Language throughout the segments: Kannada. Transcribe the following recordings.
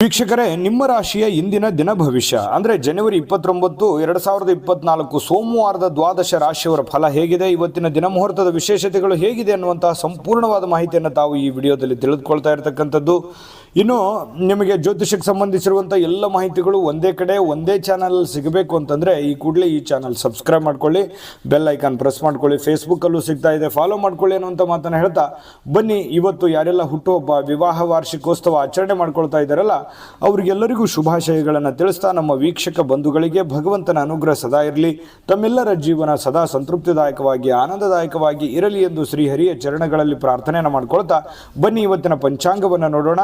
ವೀಕ್ಷಕರೇ, ನಿಮ್ಮ ರಾಶಿಯ ಇಂದಿನ ದಿನ ಭವಿಷ್ಯ ಅಂದರೆ ಜನವರಿ 29, 2024 ಸೋಮವಾರದ ದ್ವಾದಶ ರಾಶಿಯವರ ಫಲ ಹೇಗಿದೆ, ಇವತ್ತಿನ ದಿನ ಮುಹೂರ್ತದ ವಿಶೇಷತೆಗಳು ಹೇಗಿದೆ ಅನ್ನುವಂತಹ ಸಂಪೂರ್ಣವಾದ ಮಾಹಿತಿಯನ್ನು ತಾವು ಈ ವಿಡಿಯೋದಲ್ಲಿ ತಿಳಿದುಕೊಳ್ತಾ ಇರತಕ್ಕಂಥದ್ದು. ಇನ್ನು ನಿಮಗೆ ಜ್ಯೋತಿಷಕ್ಕೆ ಸಂಬಂಧಿಸಿರುವಂಥ ಎಲ್ಲ ಮಾಹಿತಿಗಳು ಒಂದೇ ಕಡೆ ಒಂದೇ ಚಾನಲ್ ಸಿಗಬೇಕು ಅಂತಂದರೆ ಈ ಕೂಡಲೇ ಈ ಚಾನಲ್ ಸಬ್ಸ್ಕ್ರೈಬ್ ಮಾಡ್ಕೊಳ್ಳಿ, ಬೆಲ್ ಐಕಾನ್ ಪ್ರೆಸ್ ಮಾಡ್ಕೊಳ್ಳಿ, ಫೇಸ್ಬುಕ್ಕಲ್ಲೂ ಸಿಗ್ತಾ ಇದೆ, ಫಾಲೋ ಮಾಡ್ಕೊಳ್ಳಿ ಅನ್ನುವಂಥ ಮಾತನ್ನು ಹೇಳ್ತಾ ಬನ್ನಿ. ಇವತ್ತು ಯಾರೆಲ್ಲ ಹುಟ್ಟುಹಬ್ಬ, ವಿವಾಹ ವಾರ್ಷಿಕೋತ್ಸವ ಆಚರಣೆ ಮಾಡ್ಕೊಳ್ತಾ ಇದ್ದಾರಲ್ಲ ಅವರಿಗೆಲ್ಲರಿಗೂ ಶುಭಾಶಯಗಳನ್ನು ತಿಳಿಸ್ತಾ ನಮ್ಮ ವೀಕ್ಷಕ ಬಂಧುಗಳಿಗೆ ಭಗವಂತನ ಅನುಗ್ರಹ ಸದಾ ಇರಲಿ, ತಮ್ಮೆಲ್ಲರ ಜೀವನ ಸದಾ ಸಂತೃಪ್ತಿದಾಯಕವಾಗಿ ಆನಂದದಾಯಕವಾಗಿ ಇರಲಿ ಎಂದು ಶ್ರೀಹರಿಯ ಚರಣಗಳಲ್ಲಿ ಪ್ರಾರ್ಥನೆಯನ್ನು ಮಾಡ್ಕೊಳ್ತಾ ಬನ್ನಿ ಇವತ್ತಿನ ಪಂಚಾಂಗವನ್ನು ನೋಡೋಣ.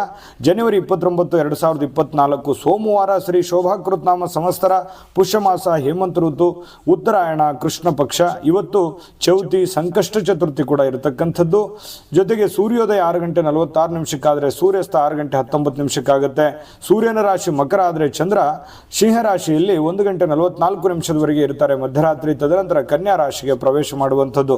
ಜನವರಿ 29, 2024 ಸೋಮವಾರ, ಶ್ರೀ ಶೋಭಾಕೃತ್ ನಾಮ ಸಂವತ್ಸರ, ಪುಷ್ಯಮಾಸ, ಹೇಮಂತ ಋತು, ಉತ್ತರಾಯಣ, ಕೃಷ್ಣ ಪಕ್ಷ. ಇವತ್ತು ಚೌತಿ, ಸಂಕಷ್ಟ ಚತುರ್ಥಿ ಕೂಡ ಇರತಕ್ಕಂಥದ್ದು. ಜೊತೆಗೆ ಸೂರ್ಯೋದಯ 6 ಗಂಟೆ 46 ನಿಮಿಷಕ್ಕಾದರೆ ಸೂರ್ಯಾಸ್ತ 6 ಗಂಟೆ 19 ನಿಮಿಷಕ್ಕಾಗುತ್ತೆ. ಸೂರ್ಯನ ರಾಶಿ ಮಕರ ಆದರೆ ಚಂದ್ರ ಸಿಂಹ ರಾಶಿಯಲ್ಲಿ 1 ಗಂಟೆ 44 ನಿಮಿಷದವರೆಗೆ ಇರ್ತಾರೆ ಮಧ್ಯರಾತ್ರಿ. ತದನಂತರ ಕನ್ಯಾ ರಾಶಿಗೆ ಪ್ರವೇಶ ಮಾಡುವಂಥದ್ದು.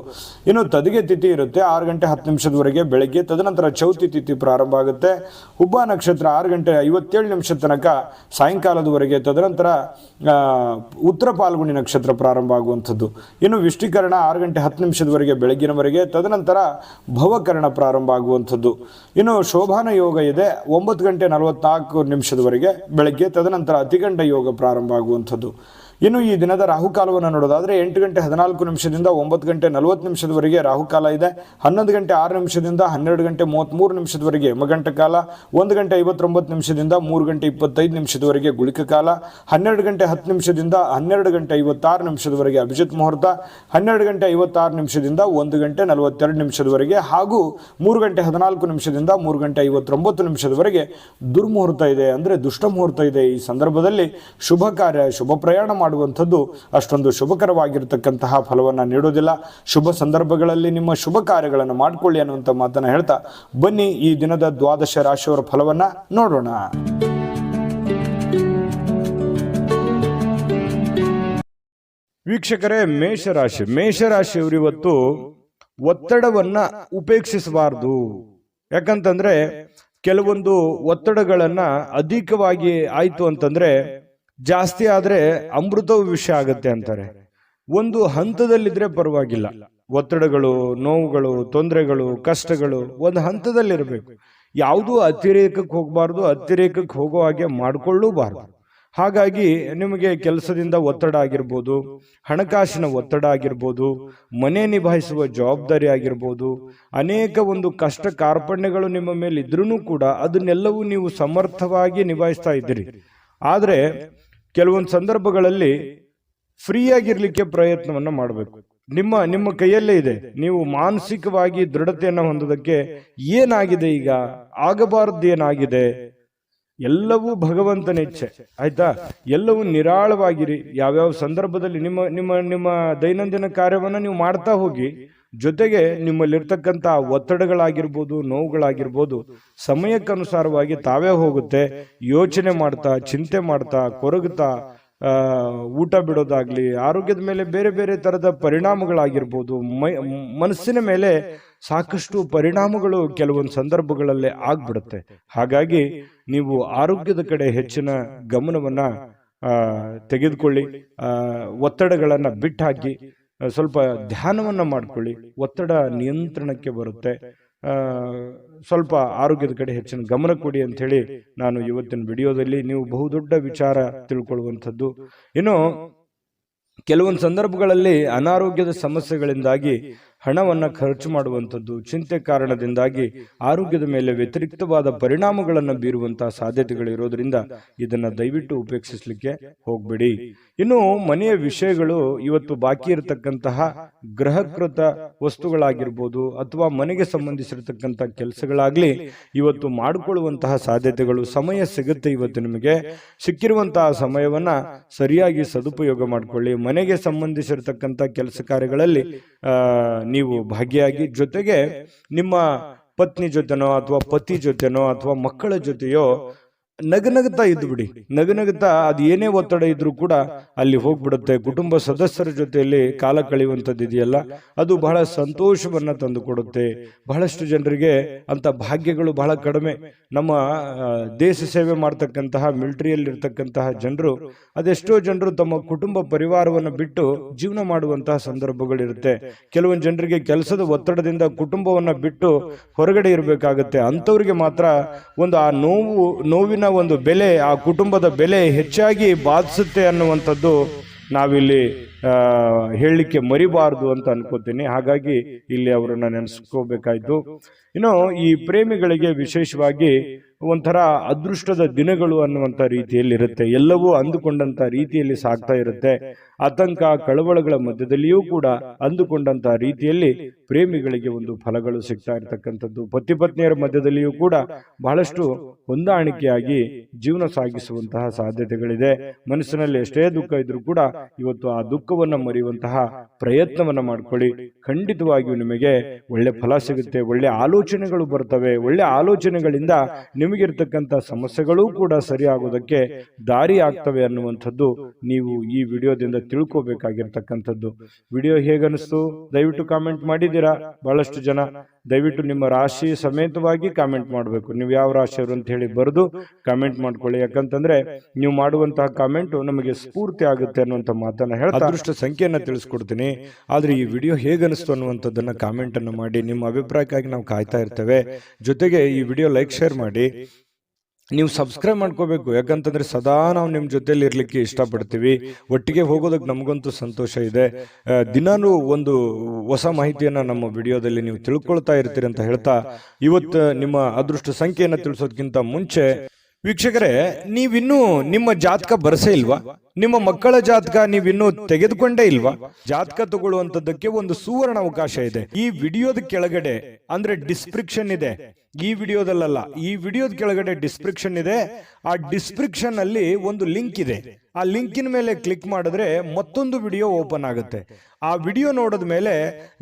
ಇನ್ನು ತದಿಗೆ ತಿಥಿ ಇರುತ್ತೆ 6 ಗಂಟೆ 10 ನಿಮಿಷದವರೆಗೆ ಬೆಳಗ್ಗೆ. ತದನಂತರ ಚೌತಿ ತಿಥಿ ಪ್ರಾರಂಭ ಆಗುತ್ತೆ. ಹುಬ್ಬ ನಕ್ಷತ್ರ 6 ಗಂಟೆ 57 ನಿಮಿಷ ತನಕ ಸಾಯಂಕಾಲದವರೆಗೆ. ತದನಂತರ ಉತ್ತರ ಪಾಲ್ಗುಣಿ ನಕ್ಷತ್ರ ಪ್ರಾರಂಭ ಆಗುವಂಥದ್ದು. ಇನ್ನು ವಿಷ್ಟಿಕರಣ 6 ಗಂಟೆ 10 ನಿಮಿಷದವರೆಗೆ ಬೆಳಗಿನವರೆಗೆ. ತದನಂತರ ಭವಕರಣ ಪ್ರಾರಂಭ ಆಗುವಂಥದ್ದು. ಇನ್ನು ಶೋಭಾನ ಯೋಗ ಇದೆ 9 ಗಂಟೆ 44 ನಿಮಿಷದವರೆಗೆ ಬೆಳಗ್ಗೆ. ತದನಂತರ ಅತಿಗಂಡ ಯೋಗ ಪ್ರಾರಂಭ ಆಗುವಂಥದ್ದು. ಇನ್ನು ಈ ದಿನದ ರಾಹುಕಾಲವನ್ನು ನೋಡೋದಾದರೆ 8 ಗಂಟೆ 14 ನಿಮಿಷದಿಂದ 9 ಗಂಟೆ 40 ನಿಮಿಷದವರೆಗೆ ರಾಹುಕಾಲ ಇದೆ. 11 ಗಂಟೆ 6 ನಿಮಿಷದಿಂದ 12 ಗಂಟೆ 33 ನಿಮಿಷದವರೆಗೆ ಯಮಗಂಟ ಕಾಲ. 1 ಗಂಟೆ 59 ನಿಮಿಷದಿಂದ 3 ಗಂಟೆ 25 ನಿಮಿಷದವರೆಗೆ ಗುಳಿಕ ಕಾಲ. 12 ಗಂಟೆ 10 ನಿಮಿಷದಿಂದ 12 ಗಂಟೆ 56 ನಿಮಿಷದವರೆಗೆ ಅಭಿಜಿತ್ ಮುಹೂರ್ತ. 12 ಗಂಟೆ 56 ನಿಮಿಷದಿಂದ 1 ಗಂಟೆ 42 ನಿಮಿಷದವರೆಗೆ ಹಾಗೂ 3 ಗಂಟೆ 14 ನಿಮಿಷದಿಂದ 3 ಗಂಟೆ 59 ನಿಮಿಷದವರೆಗೆ ದುರ್ಮುಹೂರ್ತ ಇದೆ, ಅಂದರೆ ದುಷ್ಟ ಮುಹೂರ್ತ ಇದೆ. ಈ ಸಂದರ್ಭದಲ್ಲಿ ಶುಭ ಕಾರ್ಯ, ಶುಭ ಪ್ರಯಾಣ ಮಾಡುವಂಥದ್ದು ಅಷ್ಟೊಂದು ಶುಭಕರವಾಗಿರತಕ್ಕಂತಹ ಫಲವನ್ನು ನೀಡೋದಿಲ್ಲ. ಶುಭ ಸಂದರ್ಭಗಳಲ್ಲಿ ನಿಮ್ಮ ಶುಭ ಕಾರ್ಯಗಳನ್ನು ಮಾಡಿಕೊಳ್ಳಿ ಅನ್ನುವಂಥ ಮಾತನ್ನು ಹೇಳ್ತಾ ಬನ್ನಿ ಈ ದಿನದ ದ್ವಾದಶ ರಾಶಿಯವರ ಫಲವನ್ನು ನೋಡೋಣ. ವೀಕ್ಷಕರೇ, ಮೇಷರಾಶಿಯವರು ಇವತ್ತು ಒತ್ತಡವನ್ನ ಉಪೇಕ್ಷಿಸಬಾರದು. ಯಾಕಂತಂದ್ರೆ ಕೆಲವೊಂದು ಒತ್ತಡಗಳನ್ನ ಅಧಿಕವಾಗಿ ಆಯ್ತು ಅಂತಂದ್ರೆ ಜಾಸ್ತಿ ಆದ್ರೆ ಅಮೃತವು ವಿಷ ಆಗತ್ತೆ ಅಂತಾರೆ. ಒಂದು ಹಂತದಲ್ಲಿದ್ರೆ ಪರವಾಗಿಲ್ಲ. ಒತ್ತಡಗಳು, ನೋವುಗಳು, ತೊಂದರೆಗಳು, ಕಷ್ಟಗಳು ಒಂದು ಹಂತದಲ್ಲಿರಬೇಕು. ಯಾವುದೂ ಅತಿರೇಕಕ್ಕೆ ಹೋಗಬಾರ್ದು, ಅತಿರೇಕಕ್ಕೆ ಹೋಗೋ ಹಾಗೆ ಮಾಡಿಕೊಳ್ಳೂಬಾರ್ದು. ಹಾಗಾಗಿ ನಿಮಗೆ ಕೆಲಸದಿಂದ ಒತ್ತಡ ಆಗಿರ್ಬೋದು, ಹಣಕಾಸಿನ ಒತ್ತಡ ಆಗಿರ್ಬೋದು, ಮನೆ ನಿಭಾಯಿಸುವ ಜವಾಬ್ದಾರಿ ಆಗಿರ್ಬೋದು, ಅನೇಕ ಒಂದು ಕಷ್ಟ ಕಾರ್ಪಣ್ಯಗಳು ನಿಮ್ಮ ಮೇಲೆ ಇದ್ರೂ ಕೂಡ ಅದನ್ನೆಲ್ಲವೂ ನೀವು ಸಮರ್ಥವಾಗಿ ನಿಭಾಯಿಸ್ತಾ ಇದ್ದೀರಿ. ಆದರೆ ಕೆಲವೊಂದು ಸಂದರ್ಭಗಳಲ್ಲಿ ಫ್ರೀಯಾಗಿರ್ಲಿಕ್ಕೆ ಪ್ರಯತ್ನವನ್ನು ಮಾಡಬೇಕು. ನಿಮ್ಮ ಕೈಯಲ್ಲೇ ಇದೆ. ನೀವು ಮಾನಸಿಕವಾಗಿ ದೃಢತೆಯನ್ನು ಹೊಂದೋದಕ್ಕೆ ಏನಾಗಿದೆ, ಈಗ ಆಗಬಾರದು ಏನಾಗಿದೆ, ಎಲ್ಲವೂ ಭಗವಂತನ ಇಚ್ಛೆ. ಆಯ್ತಾ? ಎಲ್ಲವೂ ನಿರಾಳವಾಗಿರಿ. ಯಾವ್ಯಾವ ಸಂದರ್ಭದಲ್ಲಿ ನಿಮ್ಮ ನಿಮ್ಮ ನಿಮ್ಮ ದೈನಂದಿನ ಕಾರ್ಯವನ್ನು ನೀವು ಮಾಡ್ತಾ ಹೋಗಿ. ಜೊತೆಗೆ ನಿಮ್ಮಲ್ಲಿರ್ತಕ್ಕಂಥ ಒತ್ತಡಗಳಾಗಿರ್ಬೋದು, ನೋವುಗಳಾಗಿರ್ಬೋದು ಸಮಯಕ್ಕನುಸಾರವಾಗಿ ತಾವೇ ಹೋಗುತ್ತೆ. ಯೋಚನೆ ಮಾಡ್ತಾ, ಚಿಂತೆ ಮಾಡ್ತಾ, ಕೊರಗುತ್ತಾ ಊಟ ಬಿಡೋದಾಗ್ಲಿ, ಆರೋಗ್ಯದ ಮೇಲೆ ಬೇರೆ ಬೇರೆ ತರದ ಪರಿಣಾಮಗಳಾಗಿರ್ಬೋದು, ಮನಸ್ಸಿನ ಮೇಲೆ ಸಾಕಷ್ಟು ಪರಿಣಾಮಗಳು ಕೆಲವೊಂದು ಸಂದರ್ಭಗಳಲ್ಲೇ ಆಗ್ಬಿಡುತ್ತೆ. ಹಾಗಾಗಿ ನೀವು ಆರೋಗ್ಯದ ಕಡೆ ಹೆಚ್ಚಿನ ಗಮನವನ್ನ ತೆಗೆದುಕೊಳ್ಳಿ. ಒತ್ತಡಗಳನ್ನ ಬಿಟ್ಟಾಕಿ ಸ್ವಲ್ಪ ಧ್ಯಾನವನ್ನ ಮಾಡ್ಕೊಳ್ಳಿ. ಒತ್ತಡ ನಿಯಂತ್ರಣಕ್ಕೆ ಬರುತ್ತೆ. ಸ್ವಲ್ಪ ಆರೋಗ್ಯದ ಕಡೆ ಹೆಚ್ಚಿನ ಗಮನ ಕೊಡಿ ಅಂತ ಹೇಳಿ ನಾನು ಇವತ್ತಿನ ವಿಡಿಯೋದಲ್ಲಿ ನೀವು ಬಹುದೊಡ್ಡ ವಿಚಾರ ತಿಳ್ಕೊಳ್ಳುವಂಥದ್ದು. ಇನ್ನು ಕೆಲವೊಂದು ಸಂದರ್ಭಗಳಲ್ಲಿ ಅನಾರೋಗ್ಯದ ಸಮಸ್ಯೆಗಳಿಂದಾಗಿ ಹಣವನ್ನು ಖರ್ಚು ಮಾಡುವಂಥದ್ದು, ಚಿಂತೆ ಕಾರಣದಿಂದಾಗಿ ಆರೋಗ್ಯದ ಮೇಲೆ ವ್ಯತಿರಿಕ್ತವಾದ ಪರಿಣಾಮಗಳನ್ನು ಬೀರುವಂತಹ ಸಾಧ್ಯತೆಗಳಿರೋದ್ರಿಂದ ಇದನ್ನ ದಯವಿಟ್ಟು ಉಪೇಕ್ಷಿಸಲಿಕ್ಕೆ ಹೋಗ್ಬೇಡಿ. ಇನ್ನು ಮನೆಯ ವಿಷಯಗಳು ಇವತ್ತು ಬಾಕಿ ಇರತಕ್ಕಂತಹ ಗೃಹಕೃತ ವಸ್ತುಗಳಾಗಿರ್ಬೋದು ಅಥವಾ ಮನೆಗೆ ಸಂಬಂಧಿಸಿರತಕ್ಕಂಥ ಕೆಲಸಗಳಾಗ್ಲಿ ಇವತ್ತು ಮಾಡಿಕೊಳ್ಳುವಂತಹ ಸಾಧ್ಯತೆಗಳು ಸಮಯ ಸಿಗುತ್ತೆ. ಇವತ್ತು ನಿಮಗೆ ಸಿಕ್ಕಿರುವಂತಹ ಸಮಯವನ್ನ ಸರಿಯಾಗಿ ಸದುಪಯೋಗ ಮಾಡಿಕೊಳ್ಳಿ. ಮನೆಗೆ ಸಂಬಂಧಿಸಿರತಕ್ಕಂಥ ಕೆಲಸ ಕಾರ್ಯಗಳಲ್ಲಿ ನೀವು ಭಾಗಿಯಾಗಿ, ಜೊತೆಗೆ ನಿಮ್ಮ ಪತ್ನಿ ಜೊತೆನೋ ಅಥವಾ ಪತಿ ಜೊತೆನೋ ಅಥವಾ ಮಕ್ಕಳ ಜೊತೆಯೋ ನಗನಗುತ್ತಾ ಇದ್ದು ಬಿಡಿ. ನಗನಗುತ್ತಾ ಅದು ಏನೇ ಒತ್ತಡ ಇದ್ರೂ ಕೂಡ ಅಲ್ಲಿ ಹೋಗ್ಬಿಡುತ್ತೆ. ಕುಟುಂಬ ಸದಸ್ಯರ ಜೊತೆಯಲ್ಲಿ ಕಾಲ ಕಳೆಯುವಂಥದ್ದು ಇದೆಯಲ್ಲ, ಅದು ಬಹಳ ಸಂತೋಷವನ್ನ ತಂದು ಕೊಡುತ್ತೆ. ಬಹಳಷ್ಟು ಜನರಿಗೆ ಅಂತ ಭಾಗ್ಯಗಳು ಬಹಳ ಕಡಿಮೆ. ನಮ್ಮ ದೇಶ ಸೇವೆ ಮಾಡ್ತಕ್ಕಂತಹ ಮಿಲಿಟರಿಯಲ್ಲಿ ಇರ್ತಕ್ಕಂತಹ ಜನರು, ಅದೆಷ್ಟೋ ಜನರು ತಮ್ಮ ಕುಟುಂಬ ಪರಿವಾರವನ್ನು ಬಿಟ್ಟು ಜೀವನ ಮಾಡುವಂತಹ ಸಂದರ್ಭಗಳಿರುತ್ತೆ. ಕೆಲವೊಂದು ಜನರಿಗೆ ಕೆಲಸದ ಒತ್ತಡದಿಂದ ಕುಟುಂಬವನ್ನ ಬಿಟ್ಟು ಹೊರಗಡೆ ಇರಬೇಕಾಗತ್ತೆ. ಅಂಥವ್ರಿಗೆ ಮಾತ್ರ ಒಂದು ಆ ನೋವಿನ ಒಂದು ಬೆಲೆ, ಆ ಕುಟುಂಬದ ಬೆಲೆ ಹೆಚ್ಚಾಗಿ ಬಾಧಿಸುತ್ತೆ ಅನ್ನುವಂಥದ್ದು ನಾವಿಲ್ಲಿ ಹೇಳಲಿಕ್ಕೆ ಮರಿಬಾರದು ಅಂತ ಅನ್ಕೋತೀನಿ. ಹಾಗಾಗಿ ಇಲ್ಲಿ ಅವರನ್ನ ನೆನೆಸ್ಕೋಬೇಕಾಯ್ತು. ಇನ್ನು ಈ ಪ್ರೇಮಿಗಳಿಗೆ ವಿಶೇಷವಾಗಿ ಒಂಥರ ಅದೃಷ್ಟದ ದಿನಗಳು ಅನ್ನುವಂಥ ರೀತಿಯಲ್ಲಿ ಇರುತ್ತೆ. ಎಲ್ಲವೂ ಅಂದುಕೊಂಡಂತ ರೀತಿಯಲ್ಲಿ ಸಾಗ್ತಾ ಇರುತ್ತೆ. ಆತಂಕ ಕಳವಳಗಳ ಮಧ್ಯದಲ್ಲಿಯೂ ಕೂಡ ಅಂದುಕೊಂಡಂತಹ ರೀತಿಯಲ್ಲಿ ಪ್ರೇಮಿಗಳಿಗೆ ಒಂದು ಫಲಗಳು ಸಿಗ್ತಾ ಇರತಕ್ಕಂಥದ್ದು. ಪತಿ ಪತ್ನಿಯರ ಮಧ್ಯದಲ್ಲಿಯೂ ಕೂಡ ಬಹಳಷ್ಟು ಹೊಂದಾಣಿಕೆಯಾಗಿ ಜೀವನ ಸಾಗಿಸುವಂತಹ ಸಾಧ್ಯತೆಗಳಿದೆ. ಮನಸ್ಸಿನಲ್ಲಿ ಎಷ್ಟೇ ದುಃಖ ಇದ್ರೂ ಕೂಡ ಇವತ್ತು ಆ ದುಃಖವನ್ನ ಮರೆಯುವಂತಹ ಪ್ರಯತ್ನವನ್ನ ಮಾಡ್ಕೊಳ್ಳಿ. ಖಂಡಿತವಾಗಿಯೂ ನಿಮಗೆ ಒಳ್ಳೆ ಫಲ ಸಿಗುತ್ತೆ. ಒಳ್ಳೆ ಆಲೋಚನೆಗಳು ಬರ್ತವೆ. ಒಳ್ಳೆ ಆಲೋಚನೆಗಳಿಂದ ನಿಮಗಿರ್ತಕ್ಕಂಥ ಸಮಸ್ಯೆಗಳು ಕೂಡ ಸರಿಯಾಗೋದಕ್ಕೆ ದಾರಿ ಆಗ್ತವೆ ಅನ್ನುವಂಥದ್ದು ನೀವು ಈ ವಿಡಿಯೋದಿಂದ ತಿಳ್ಕೋಬೇಕಾಗಿರ್ತಕ್ಕಂಥದ್ದು. ವಿಡಿಯೋ ಹೇಗನಿಸ್ತು ದಯವಿಟ್ಟು ಕಾಮೆಂಟ್ ಮಾಡಿದ್ದೀರಾ. ಬಹಳಷ್ಟು ಜನ ದಯವಿಟ್ಟು ನಿಮ್ಮ ರಾಶಿ ಸಮೇತವಾಗಿ ಕಾಮೆಂಟ್ ಮಾಡಬೇಕು. ನೀವು ಯಾವ ರಾಶಿಯವರು ಅಂತ ಹೇಳಿ ಬರೆದು ಕಾಮೆಂಟ್ ಮಾಡ್ಕೊಳ್ಳಿ. ಯಾಕಂತಂದ್ರೆ ನೀವು ಮಾಡುವಂತಹ ಕಾಮೆಂಟ್ ನಮಗೆ ಸ್ಫೂರ್ತಿ ಆಗುತ್ತೆ ಅನ್ನುವಂಥ ಮಾತನ್ನ ಹೇಳ್ತಾ ಅದೃಷ್ಟ ಸಂಖ್ಯೆಯನ್ನ ತಿಳಿಸ್ಕೊಡ್ತೀನಿ. ಆದ್ರೆ ಈ ವಿಡಿಯೋ ಹೇಗನಿಸ್ತು ಅನ್ನುವಂಥದ್ದನ್ನ ಕಾಮೆಂಟ್ ಅನ್ನು ಮಾಡಿ. ನಿಮ್ಮ ಅಭಿಪ್ರಾಯಕ್ಕಾಗಿ ನಾವು ಕಾಯ್ತಾ ಇರ್ತೇವೆ. ಜೊತೆಗೆ ಈ ವಿಡಿಯೋ ಲೈಕ್ ಶೇರ್ ಮಾಡಿ. ನೀವು ಸಬ್ಸ್ಕ್ರೈಬ್ ಮಾಡ್ಕೋಬೇಕು. ಯಾಕಂತಂದ್ರೆ ಸದಾ ನಾವು ನಿಮ್ಮ ಜೊತೆಲಿ ಇರ್ಲಿಕ್ಕೆ ಇಷ್ಟಪಡ್ತೀವಿ. ಒಟ್ಟಿಗೆ ಹೋಗೋದಕ್ಕೆ ನಮಗಂತೂ ಸಂತೋಷ ಇದೆ. ದಿನಾನು ಒಂದು ಹೊಸ ಮಾಹಿತಿಯನ್ನ ನಮ್ಮ ವಿಡಿಯೋದಲ್ಲಿ ನೀವು ತಿಳ್ಕೊಳ್ತಾ ಇರ್ತೀರಿ ಅಂತ ಹೇಳ್ತಾ, ಇವತ್ತು ನಿಮ್ಮ ಅದೃಷ್ಟ ಸಂಖ್ಯೆಯನ್ನು ತಿಳಿಸೋದಕ್ಕಿಂತ ಮುಂಚೆ ವೀಕ್ಷಕರೇ, ನೀವಿನ್ನೂ ನಿಮ್ಮ ಜಾತಕ ಬರಸೇ ಇಲ್ವಾ? ನಿಮ್ಮ ಮಕ್ಕಳ ಜಾತಕ ನೀವಿನ್ನೂ ತೆಗೆದುಕೊಂಡೇ ಇಲ್ವಾ? ಜಾತಕ ತಗೊಳ್ಳುವಂತದ್ದಕ್ಕೆ ಒಂದು ಸುವರ್ಣ ಅವಕಾಶ ಇದೆ. ಈ ವಿಡಿಯೋದ ಕೆಳಗಡೆ ಅಂದ್ರೆ ಡಿಸ್ಕ್ರಿಪ್ಷನ್ ಇದೆ. ಈ ವಿಡಿಯೋದಲ್ಲ, ಈ ವಿಡಿಯೋದ ಕೆಳಗಡೆ ಡಿಸ್ಕ್ರಿಪ್ಷನ್ ಇದೆ. ಆ ಡಿಸ್ಕ್ರಿಪ್ಷನ್ ಅಲ್ಲಿ ಒಂದು ಲಿಂಕ್ ಇದೆ. ಆ ಲಿಂಕಿನ ಮೇಲೆ ಕ್ಲಿಕ್ ಮಾಡಿದ್ರೆ ಮತ್ತೊಂದು ವಿಡಿಯೋ ಓಪನ್ ಆಗುತ್ತೆ. ಆ ವಿಡಿಯೋ ನೋಡಿದ ಮೇಲೆ